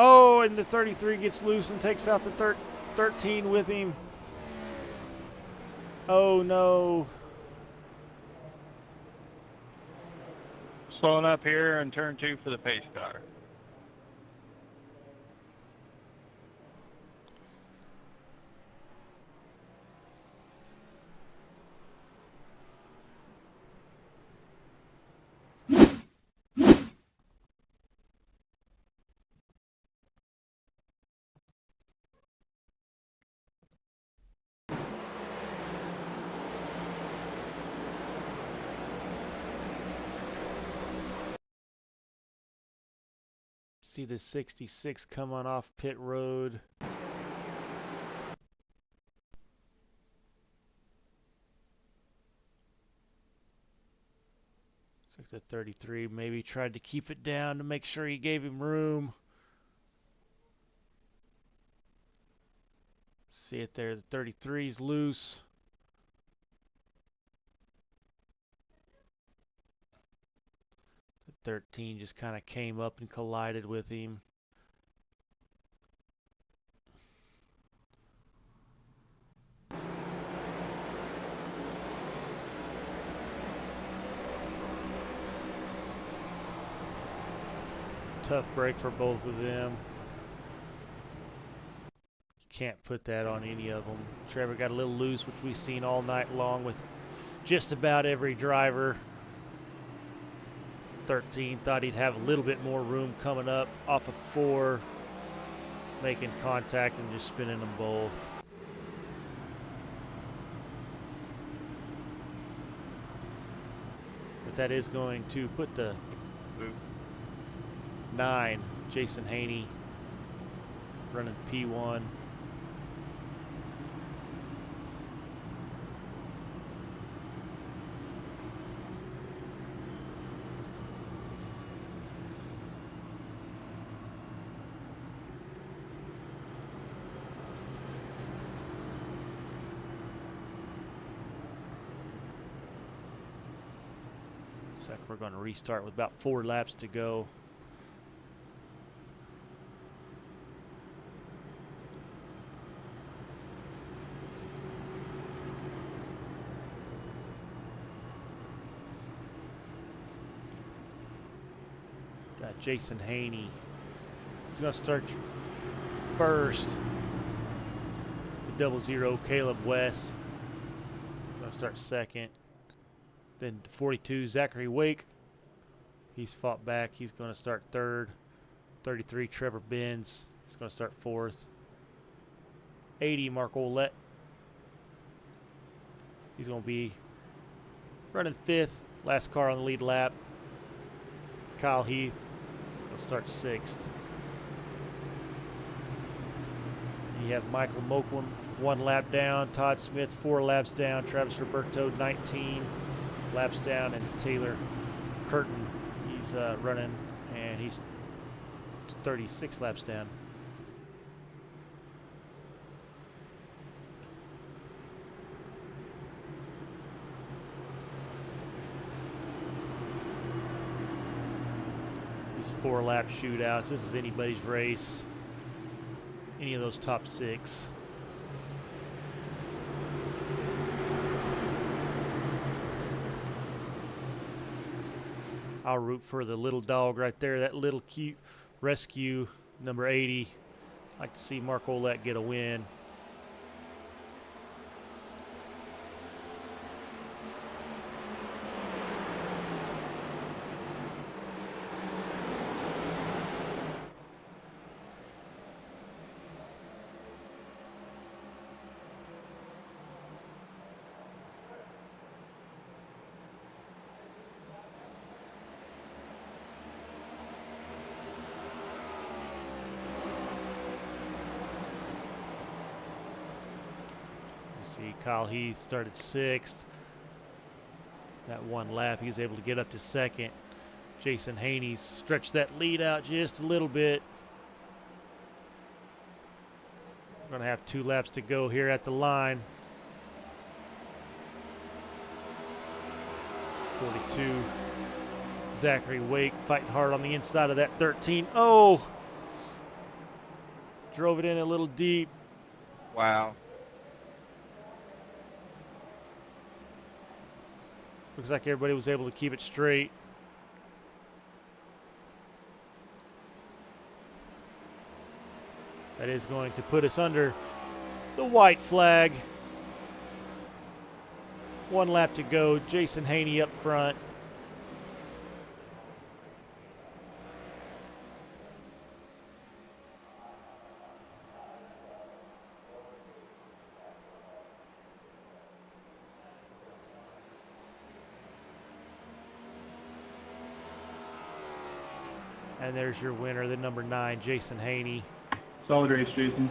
Oh, and the 33 gets loose and takes out the 13 with him. Oh no. Slowing up here in turn 2 for the pace car. See the 66 coming off pit road. Looks like the 33 maybe tried to keep it down to make sure he gave him room. See it there, the 33's loose. The 13 just kind of came up and collided with him. Tough break for both of them. You can't put that on any of them. Trevor got a little loose, which we've seen all night long with just about every driver. 13 thought he'd have a little bit more room coming up off of 4, making contact and just spinning them both. But that is going to put the 9, Jason Haney, running P1. Looks like we're going to restart with about 4 laps to go. Got Jason Haney. He's going to start first. The 00 Caleb West. Going to start second. Then 42 Zachary Wake. He's fought back. He's going to start third. 33 Trevor Benz. He's going to start fourth. 80 Mark Olette. He's going to be running fifth. Last car on the lead lap. Kyle Heath. He's going to start sixth. You have Michael Moquin 1 lap down. Todd Smith 4 laps down. Travis Roberto 19 laps down, and Taylor Curtin, he's running, and he's 36 laps down. These 4-lap shootouts, this is anybody's race. Any of those top 6. I'll root for the little dog right there, that little cute rescue, number 80. I'd like to see Mark Olette get a win. See, Kyle Heath started 6th. That 1 lap, he was able to get up to 2nd. Jason Haney's stretched that lead out just a little bit. We're going to have 2 laps to go here at the line. 42, Zachary Wake fighting hard on the inside of that 13. Oh! Drove it in a little deep. Wow. Looks like everybody was able to keep it straight. That is going to put us under the white flag. 1 lap to go. Jason Haney up front. And there's your winner, the number 9, Jason Haney. Solid race, Jason.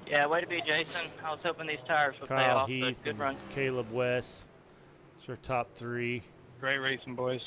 Yeah, way to be, Jason. I was hoping these tires would pay Kyle off, Heath but good and run. Caleb West. It's our top 3. Great racing, boys.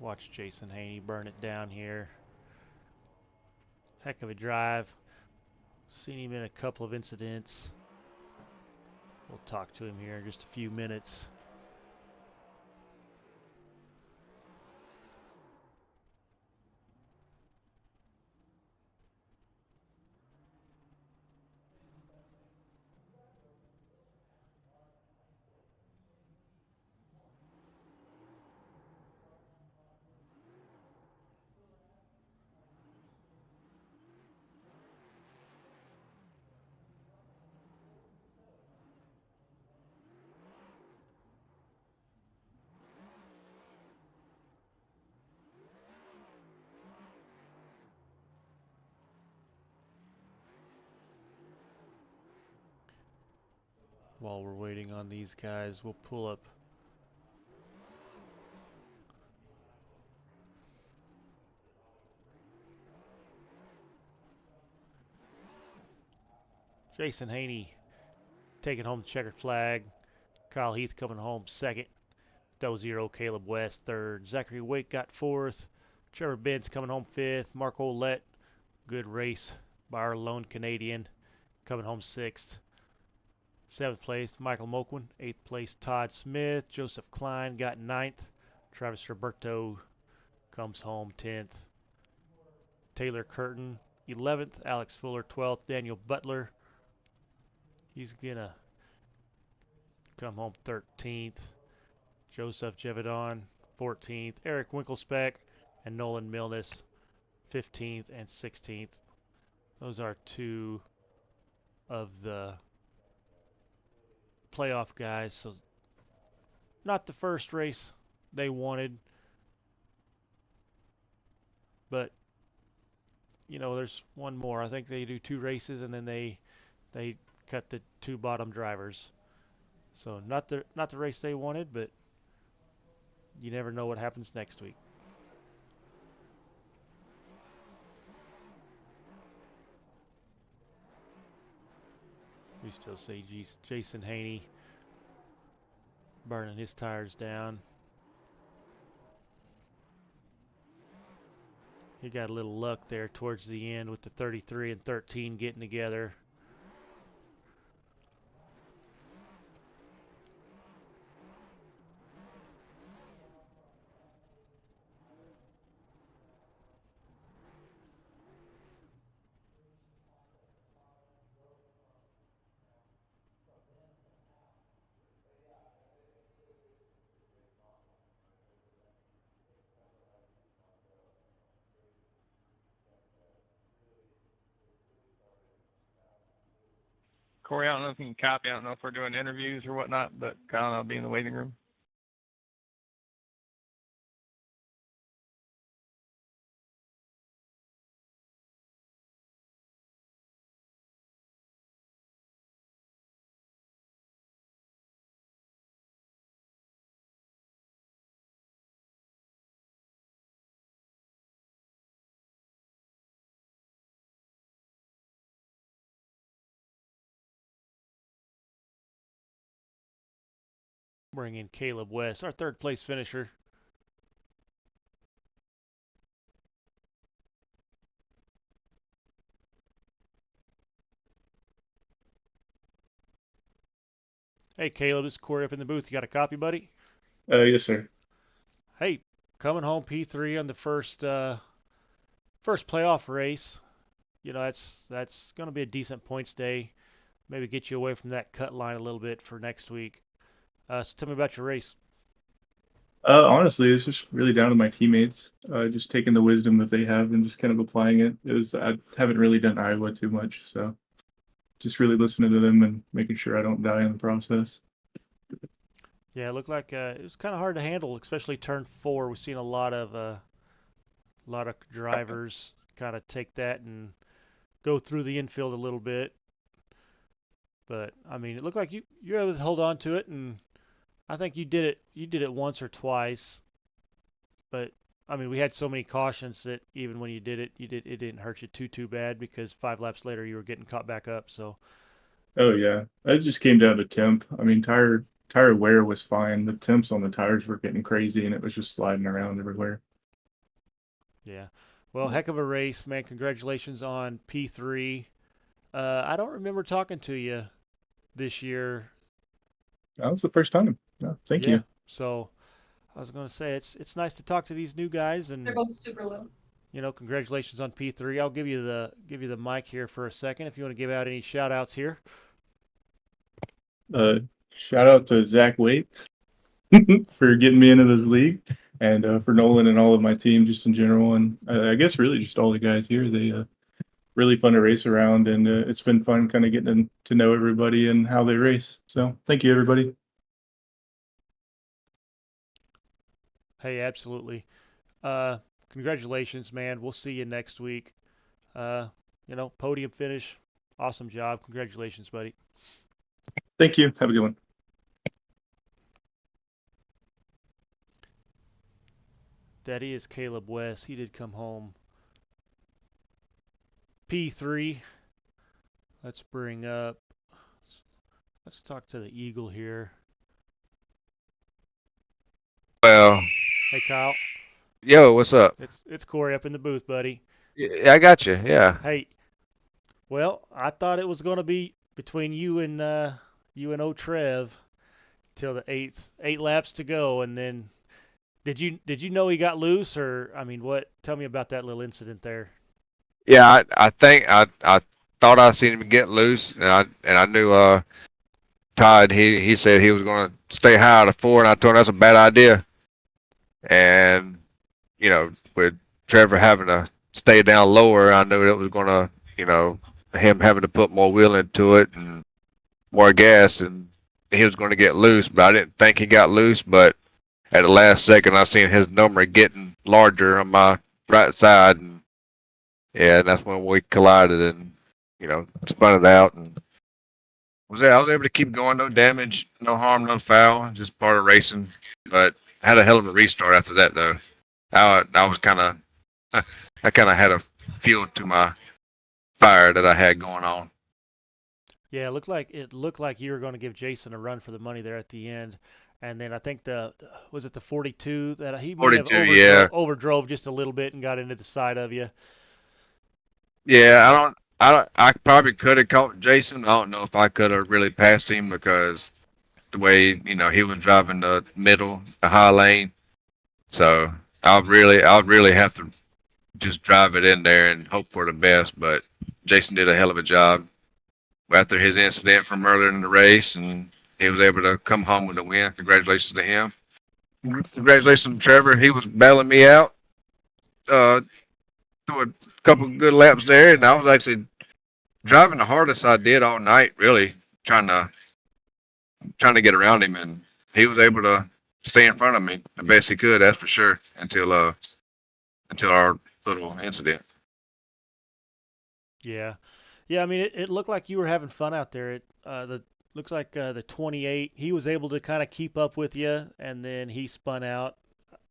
Watch Jason Haney burn it down here. Heck of a drive. Seen him in a couple of incidents. We'll talk to him here in just a few minutes. While we're waiting on these guys, we'll pull up Jason Haney taking home the checkered flag. Kyle Heath coming home second. Dozier, Caleb West third. Zachary Wake got fourth. Trevor Benz coming home fifth. Mark Olette, good race by our lone Canadian, coming home sixth. Seventh place, Michael Moquin. Eighth place, Todd Smith. Joseph Klein got ninth. Travis Roberto comes home 10th. Taylor Curtin, 11th. Alex Fuller, 12th. Daniel Butler, he's going to come home 13th. Joseph Jevedon, 14th. Eric Winkelspec and Nolan Milnes, 15th and 16th. Those are 2 of the playoff guys. So not the first race they wanted, but you know, there's one more. I think they do 2 races and then they cut the 2 bottom drivers. So not the race they wanted, but you never know what happens next week. We still see Jason Haney burning his tires down. He got a little luck there towards the end with the 33 and 13 getting together. Corey, I don't know if you can copy. I don't know if we're doing interviews or whatnot, but Kyle and I'll be in the waiting room. bring in Caleb West, our third place finisher. Hey, Caleb, it's Corey up in the booth. You got a copy, buddy? Yes, sir. Hey, coming home P3 on the first playoff race. You know, that's going to be a decent points day. Maybe get you away from that cut line a little bit for next week. So tell me about your race. Honestly, it's just really down to my teammates. Just taking the wisdom that they have and just kind of applying it. I haven't really done Iowa too much, so just really listening to them and making sure I don't die in the process. Yeah, it looked like it was kind of hard to handle, especially turn 4. We've seen a lot of drivers kind of take that and go through the infield a little bit. But I mean, it looked like you're able to hold on to it, and I think you did it once or twice. But I mean, we had so many cautions that even when you did it, it didn't hurt you too bad because 5 laps later you were getting caught back up. So Oh yeah, it just came down to temp. I mean, tire wear was fine. The temps on the tires were getting crazy, and it was just sliding around everywhere. yeah, well, heck of a race, man. Congratulations on P3. I don't remember talking to you this year. That was the first time. No, thank Yeah. you. So I was going to say it's nice to talk to these new guys, and They're both super low. you know, congratulations on P3. I'll give you the mic here for a second if you want to give out any shout outs here. Shout out to Zach Waite for getting me into this league, and for Nolan and all of my team just in general, and I guess really just all the guys here. They really fun to race around, and it's been fun kind of getting to know everybody and how they race. So thank you, everybody. Hey, absolutely. Congratulations, man. We'll see you next week. You know, podium finish. Awesome job. Congratulations, buddy. Thank you. Have a good one. That is Caleb West. He did come home P3. Let's bring up. Let's talk to the Eagle here. Well, Hey, Kyle. yo, what's up? It's Corey up in the booth, buddy. Yeah, I got you. Yeah. Hey, well, I thought it was going to be between you and O'Trev till the eight laps to go, and then did you know he got loose, or I mean, what? Tell me about that little incident there. Yeah, I think I thought I seen him get loose, and I knew Todd he said he was going to stay high out of 4, and I told him that's a bad idea. And you know, with Trevor having to stay down lower, I knew it was going to, you know, him having to put more wheel into it and more gas, and he was going to get loose. But I didn't think he got loose. But at the last second, I seen his number getting larger on my right side, and yeah, that's when we collided and, you know, spun it out. And I was able to keep going, no damage, no harm, no foul, just part of racing. But I had a hell of a restart after that, though. I was kind of, I kind of had a fuel to my fire that I had going on. Yeah, it looked like you were going to give Jason a run for the money there at the end, and then I think was it the 42 that he may have 42, yeah. overdrove just a little bit and got into the side of you. Yeah, I probably could have caught Jason. I don't know if I could have really passed him because the way, you know, he was driving the middle, the high lane. So I'll really have to just drive it in there and hope for the best. But Jason did a hell of a job after his incident from earlier in the race, and he was able to come home with a win. Congratulations to him. Congratulations to Trevor. He was bailing me out through a couple of good laps there, and I was actually driving the hardest I did all night, really trying to get around him, and he was able to stay in front of me the best he could. That's for sure. Until our little incident. Yeah, yeah. I mean, it looked like you were having fun out there. Looks like the 28. He was able to kind of keep up with you, and then he spun out.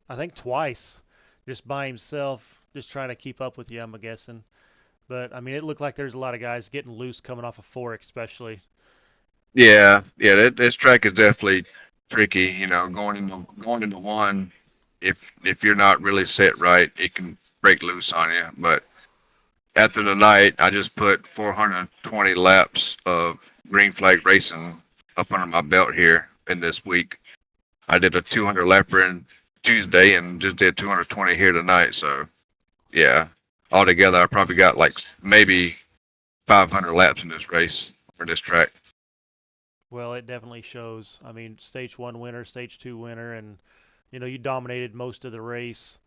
I think twice, just by himself, just trying to keep up with you. I'm guessing. But I mean, it looked like there's a lot of guys getting loose coming off of 4, especially. Yeah. This track is definitely tricky. Going into one, if you're not really set right, it can break loose on you. But after the night, I just put 420 laps of green flag racing up under my belt here in this week. I did a 200 lapper in Tuesday and just did 220 here tonight. So, yeah, altogether, I probably got like maybe 500 laps in this race for this track. Well, it definitely shows. I mean, stage 1 winner, stage 2 winner, and you dominated most of the race.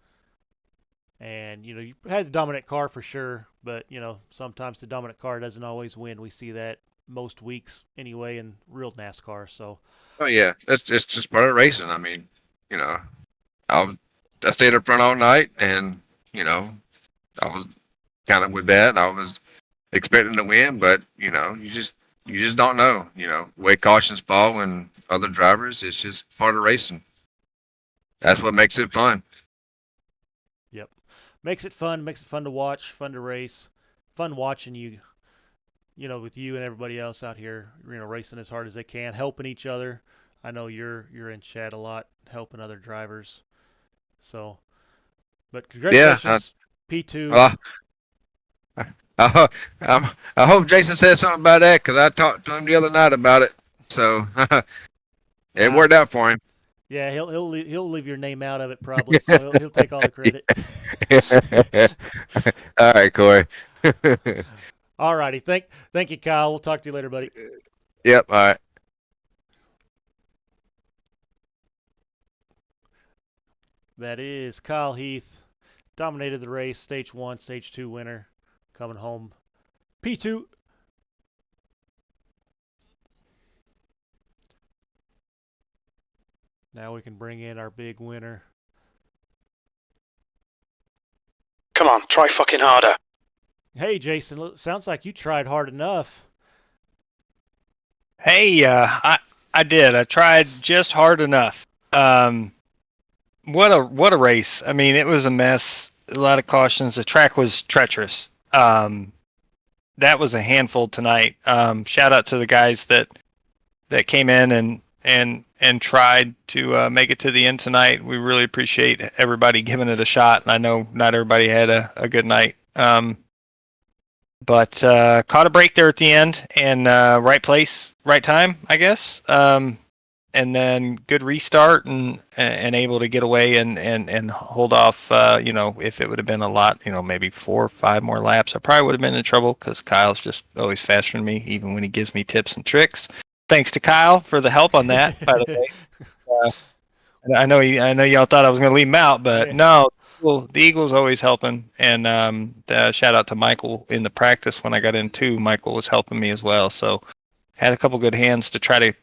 And you had the dominant car for sure, but sometimes the dominant car doesn't always win. We see that most weeks anyway in real NASCAR. So. Oh yeah, it's just part of racing. I mean, I stayed up front all night, and I was kind of with that. I was expecting to win, but you just don't know. Way cautions fall and other drivers. It's just part of racing. That's what makes it fun. Yep, makes it fun. Makes it fun to watch, fun to race, fun watching you. With you and everybody else out here, racing as hard as they can, helping each other. I know you're in chat a lot, helping other drivers. So, but congratulations, P2. Well, I hope Jason said something about that because I talked to him the other night about it. So it worked out for him. Yeah, he'll leave your name out of it probably, so he'll take all the credit. All right, Corey. All righty. Thank you, Kyle. We'll talk to you later, buddy. Yep. All right. That is Kyle Heath. Dominated the race. Stage 1, Stage 2 winner. Coming home. P2. Now we can bring in our big winner. Come on, try fucking harder. Hey, Jason. Sounds like you tried hard enough. Hey, I did. I tried just hard enough. What a race. I mean, it was a mess. A lot of cautions. The track was treacherous. That was a handful tonight. Shout out to the guys that came in and tried to make it to the end tonight. We really appreciate everybody giving it a shot. And I know not everybody had a good night. But caught a break there at the end and right place, right time, I guess. And then good restart and able to get away and hold off. If it would have been a lot, maybe 4 or 5 more laps, I probably would have been in trouble because Kyle's just always faster than me, even when he gives me tips and tricks. Thanks to Kyle for the help on that, by the way. I know y'all thought I was going to leave him out, but no. Well, the Eagles always helping, and shout out to Michael in the practice when I got in too. Michael was helping me as well, so had a couple good hands to try to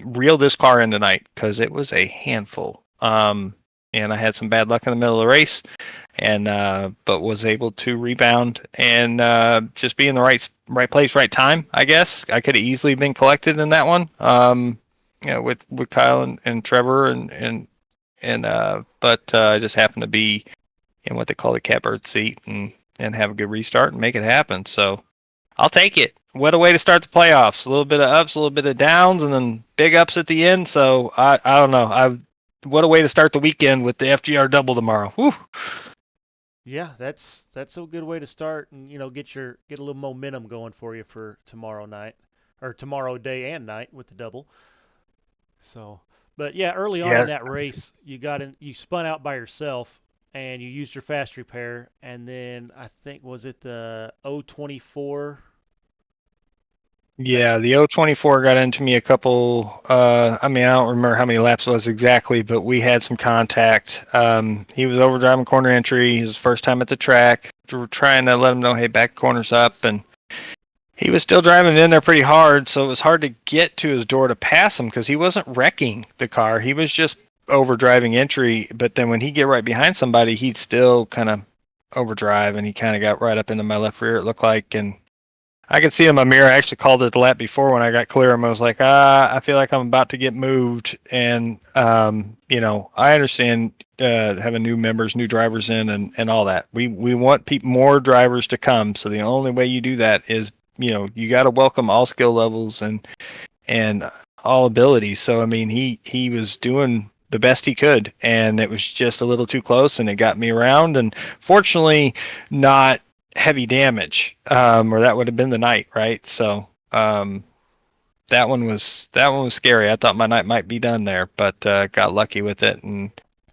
reel this car in tonight because it was a handful. And I had some bad luck in the middle of the race, and but was able to rebound and just be in the right place, right time. I guess I could have easily been collected in that one. With Kyle and Trevor but I just happened to be in what they call the catbird seat and have a good restart and make it happen. So I'll take it. What a way to start the playoffs. A little bit of ups, a little bit of downs, and then big ups at the end. So I don't know. What a way to start the weekend with the FGR double tomorrow. Woo. Yeah, that's a good way to start and get a little momentum going for you for tomorrow night or tomorrow day and night with the double. So, but yeah, early on in that race, you spun out by yourself and you used your fast repair, and then I think was it the 024? Yeah, the 024 got into me a couple. I don't remember how many laps it was exactly, but we had some contact. He was overdriving corner entry. His first time at the track. We were trying to let him know, hey, back corner's up, and he was still driving in there pretty hard, so it was hard to get to his door to pass him because he wasn't wrecking the car. He was just overdriving entry, but then when he'd get right behind somebody, he'd still kind of overdrive, and he kind of got right up into my left rear, it looked like, and I could see in my mirror. I actually called it the lap before when I got clear him. I was like, I feel like I'm about to get moved, and I understand having new members, new drivers in, and all that. We want more drivers to come, so the only way you do that is you got to welcome all skill levels, and all abilities. So I mean, he was doing the best he could, and it was just a little too close, and it got me around. And fortunately, not heavy damage, or that would have been the night, right? So that one was scary. I thought my night might be done there, but got lucky with it, and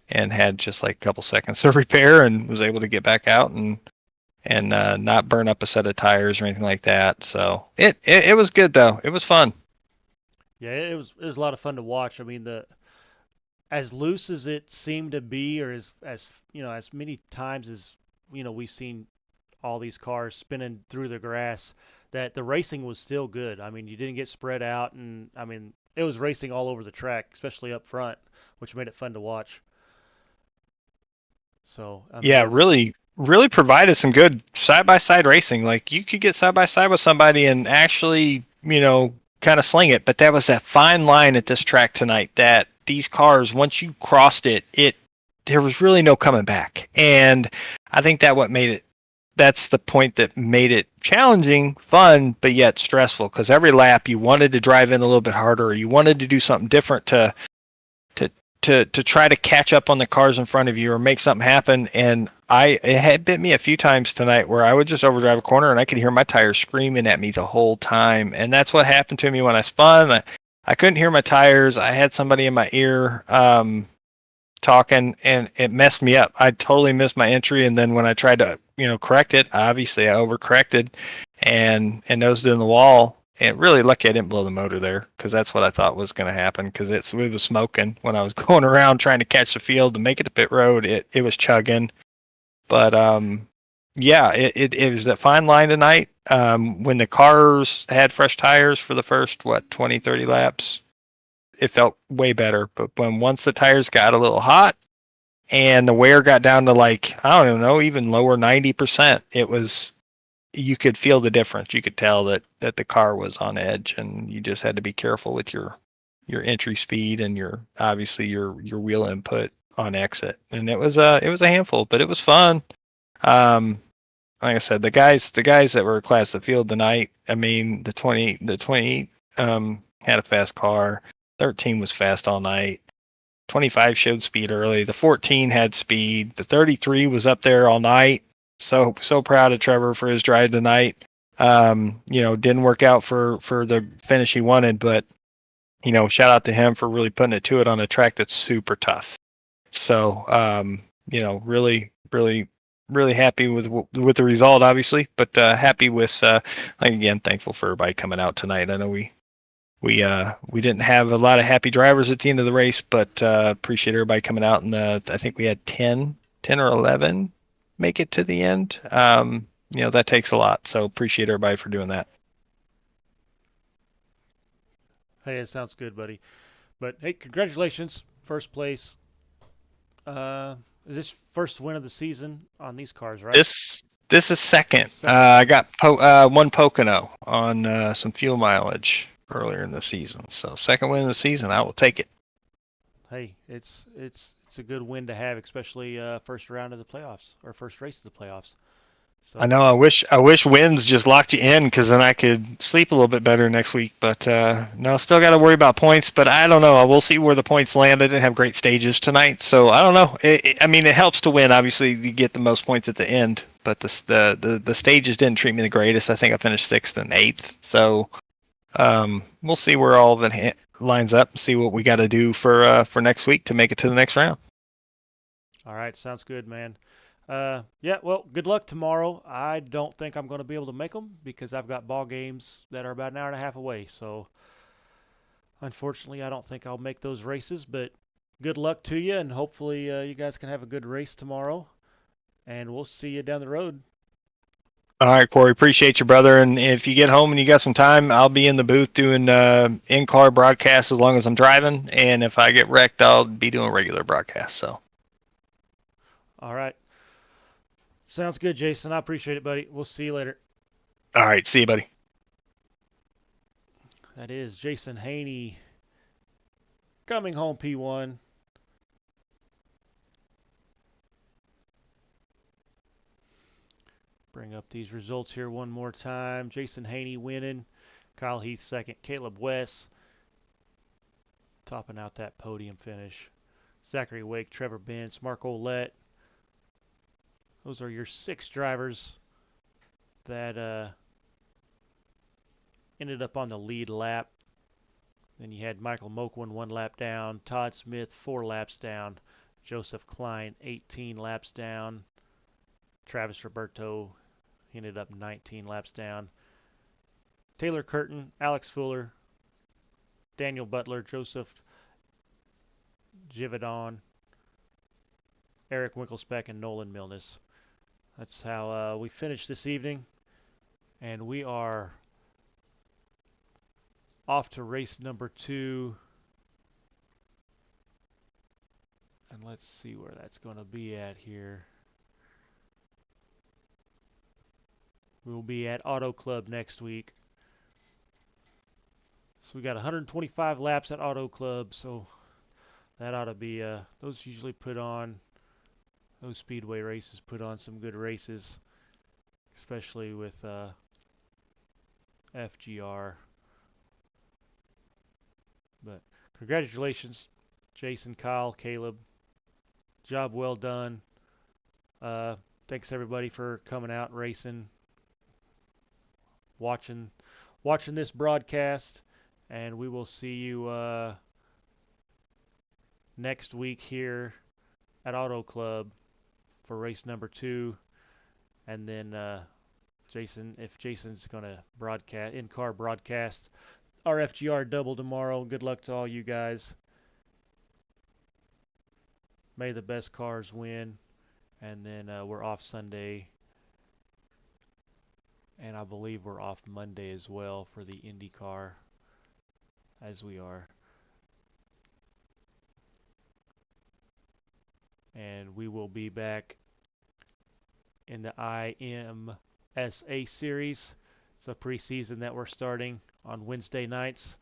had just like a couple seconds of repair, and was able to get back out and not burn up a set of tires or anything like that. So it was good though. It was fun. Yeah, it was a lot of fun to watch. I mean, the as loose as it seemed to be, or as as many times as we've seen all these cars spinning through the grass, that the racing was still good. I mean, you didn't get spread out, and I mean, it was racing all over the track, especially up front, which made it fun to watch. So, I mean, Yeah, it was. really provided some good side by side racing. Like you could get side by side with somebody and actually, kind of sling it. But that was that fine line at this track tonight that these cars, once you crossed it, there was really no coming back. And I think that's the point that made it challenging, fun, but yet stressful. Because every lap you wanted to drive in a little bit harder, or you wanted to do something different to to try to catch up on the cars in front of you or make something happen. And it had bit me a few times tonight where I would just overdrive a corner and I could hear my tires screaming at me the whole time. And that's what happened to me when I spun. I couldn't hear my tires. I had somebody in my ear talking, and it messed me up. I totally missed my entry. And then when I tried to correct it, obviously I overcorrected and nosed in the wall. And really lucky I didn't blow the motor there, because that's what I thought was going to happen, because it was smoking when I was going around trying to catch the field to make it to pit road. It was chugging. But yeah, it was that fine line tonight. When the cars had fresh tires for the first 20, 30 laps, it felt way better. But once the tires got a little hot and the wear got down to, like, I don't know, even lower 90%, you could feel the difference. You could tell that the car was on edge, and you just had to be careful with your entry speed and obviously your wheel input on exit. And it was a handful, but it was fun. Like I said, the guys that were class of field tonight, I mean, the 20 had a fast car. 13 was fast all night. 25 showed speed early. The 14 had speed. The 33 was up there all night. So proud of Trevor for his drive tonight. Didn't work out for the finish he wanted, but shout out to him for really putting it to it on a track that's super tough. So really, really, really happy with the result, obviously, but happy with again, thankful for everybody coming out tonight. I know we didn't have a lot of happy drivers at the end of the race, but appreciate everybody coming out. And I think we had 10 or 11 make it to the end. That takes a lot. So appreciate everybody for doing that. Hey, it sounds good, buddy. But hey, congratulations, first place. Is this first win of the season on these cars, right? This is second. I got one Pocono on some fuel mileage earlier in the season. So second win of the season, I will take it. Hey, it's a good win to have, especially first round of the playoffs, or first race of the playoffs. So I know. I wish wins just locked you in, because then I could sleep a little bit better next week. But no, still got to worry about points. But I don't know. We'll see where the points land. I didn't have great stages tonight, so I don't know. I mean, it helps to win. Obviously, you get the most points at the end. But the stages didn't treat me the greatest. I think I finished 6th and 8th. So we'll see where all of it lines up. See what we got to do for next week to make it to the next round. all right, sounds good, man. Yeah, well, good luck tomorrow. I don't think I'm going to be able to make them, because I've got ball games that are about an hour and a half away. So unfortunately, I don't think I'll make those races. But good luck to you, and hopefully you guys can have a good race tomorrow. And we'll see you down the road. All right, Corey, appreciate you, brother. And if you get home and you got some time, I'll be in the booth doing in-car broadcasts as long as I'm driving. And if I get wrecked, I'll be doing regular broadcasts. So. All right. Sounds good, Jason. I appreciate it, buddy. We'll see you later. All right, see you, buddy. That is Jason Haney coming home P1. Bring up these results here one more time. Jason Haney winning. Kyle Heath second. Caleb West topping out that podium finish. Zachary Wake, Trevor Bentz, Mark Olette. Those are your 6 drivers that ended up on the lead lap. Then you had Michael Moquin 1 lap down, Todd Smith 4 laps down, Joseph Klein 18 laps down, Travis Roberto ended up 19 laps down, Taylor Curtin, Alex Fuller, Daniel Butler, Joseph Givadon, Eric Winkelspeck, and Nolan Milnes. That's how we finished this evening, and we are off to race number 2. And let's see where that's going to be at here. We'll be at Auto Club next week. So we got 125 laps at Auto Club, so that ought to be, those usually put on, those Speedway races put on some good races, especially with FGR. But congratulations, Jason, Kyle, Caleb. Job well done. Thanks everybody for coming out and racing, watching this broadcast, and we will see you next week here at Auto Club for race number 2, and then Jason, if Jason's gonna broadcast in-car broadcast our FGR double tomorrow. Good luck to all you guys. May the best cars win. And then we're off Sunday. And I believe we're off Monday as well for the IndyCar, as we are. And we will be back in the IMSA series. It's a preseason that we're starting on Wednesday nights.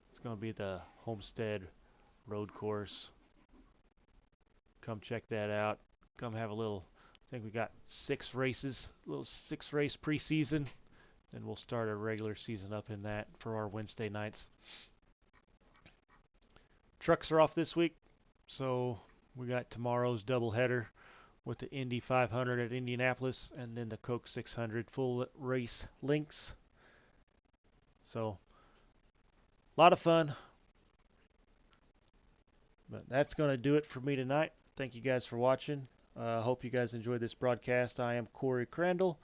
It's going to be the Homestead Road Course. Come check that out. Come have a little, I think we got 6 races, a little 6-race preseason. Then we'll start a regular season up in that for our Wednesday nights. Trucks are off this week, so we got tomorrow's doubleheader with the Indy 500 at Indianapolis and then the Coke 600 full race links. So, a lot of fun. But that's going to do it for me tonight. Thank you guys for watching. Hope you guys enjoyed this broadcast. I am Corey Crandall,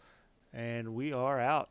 and we are out.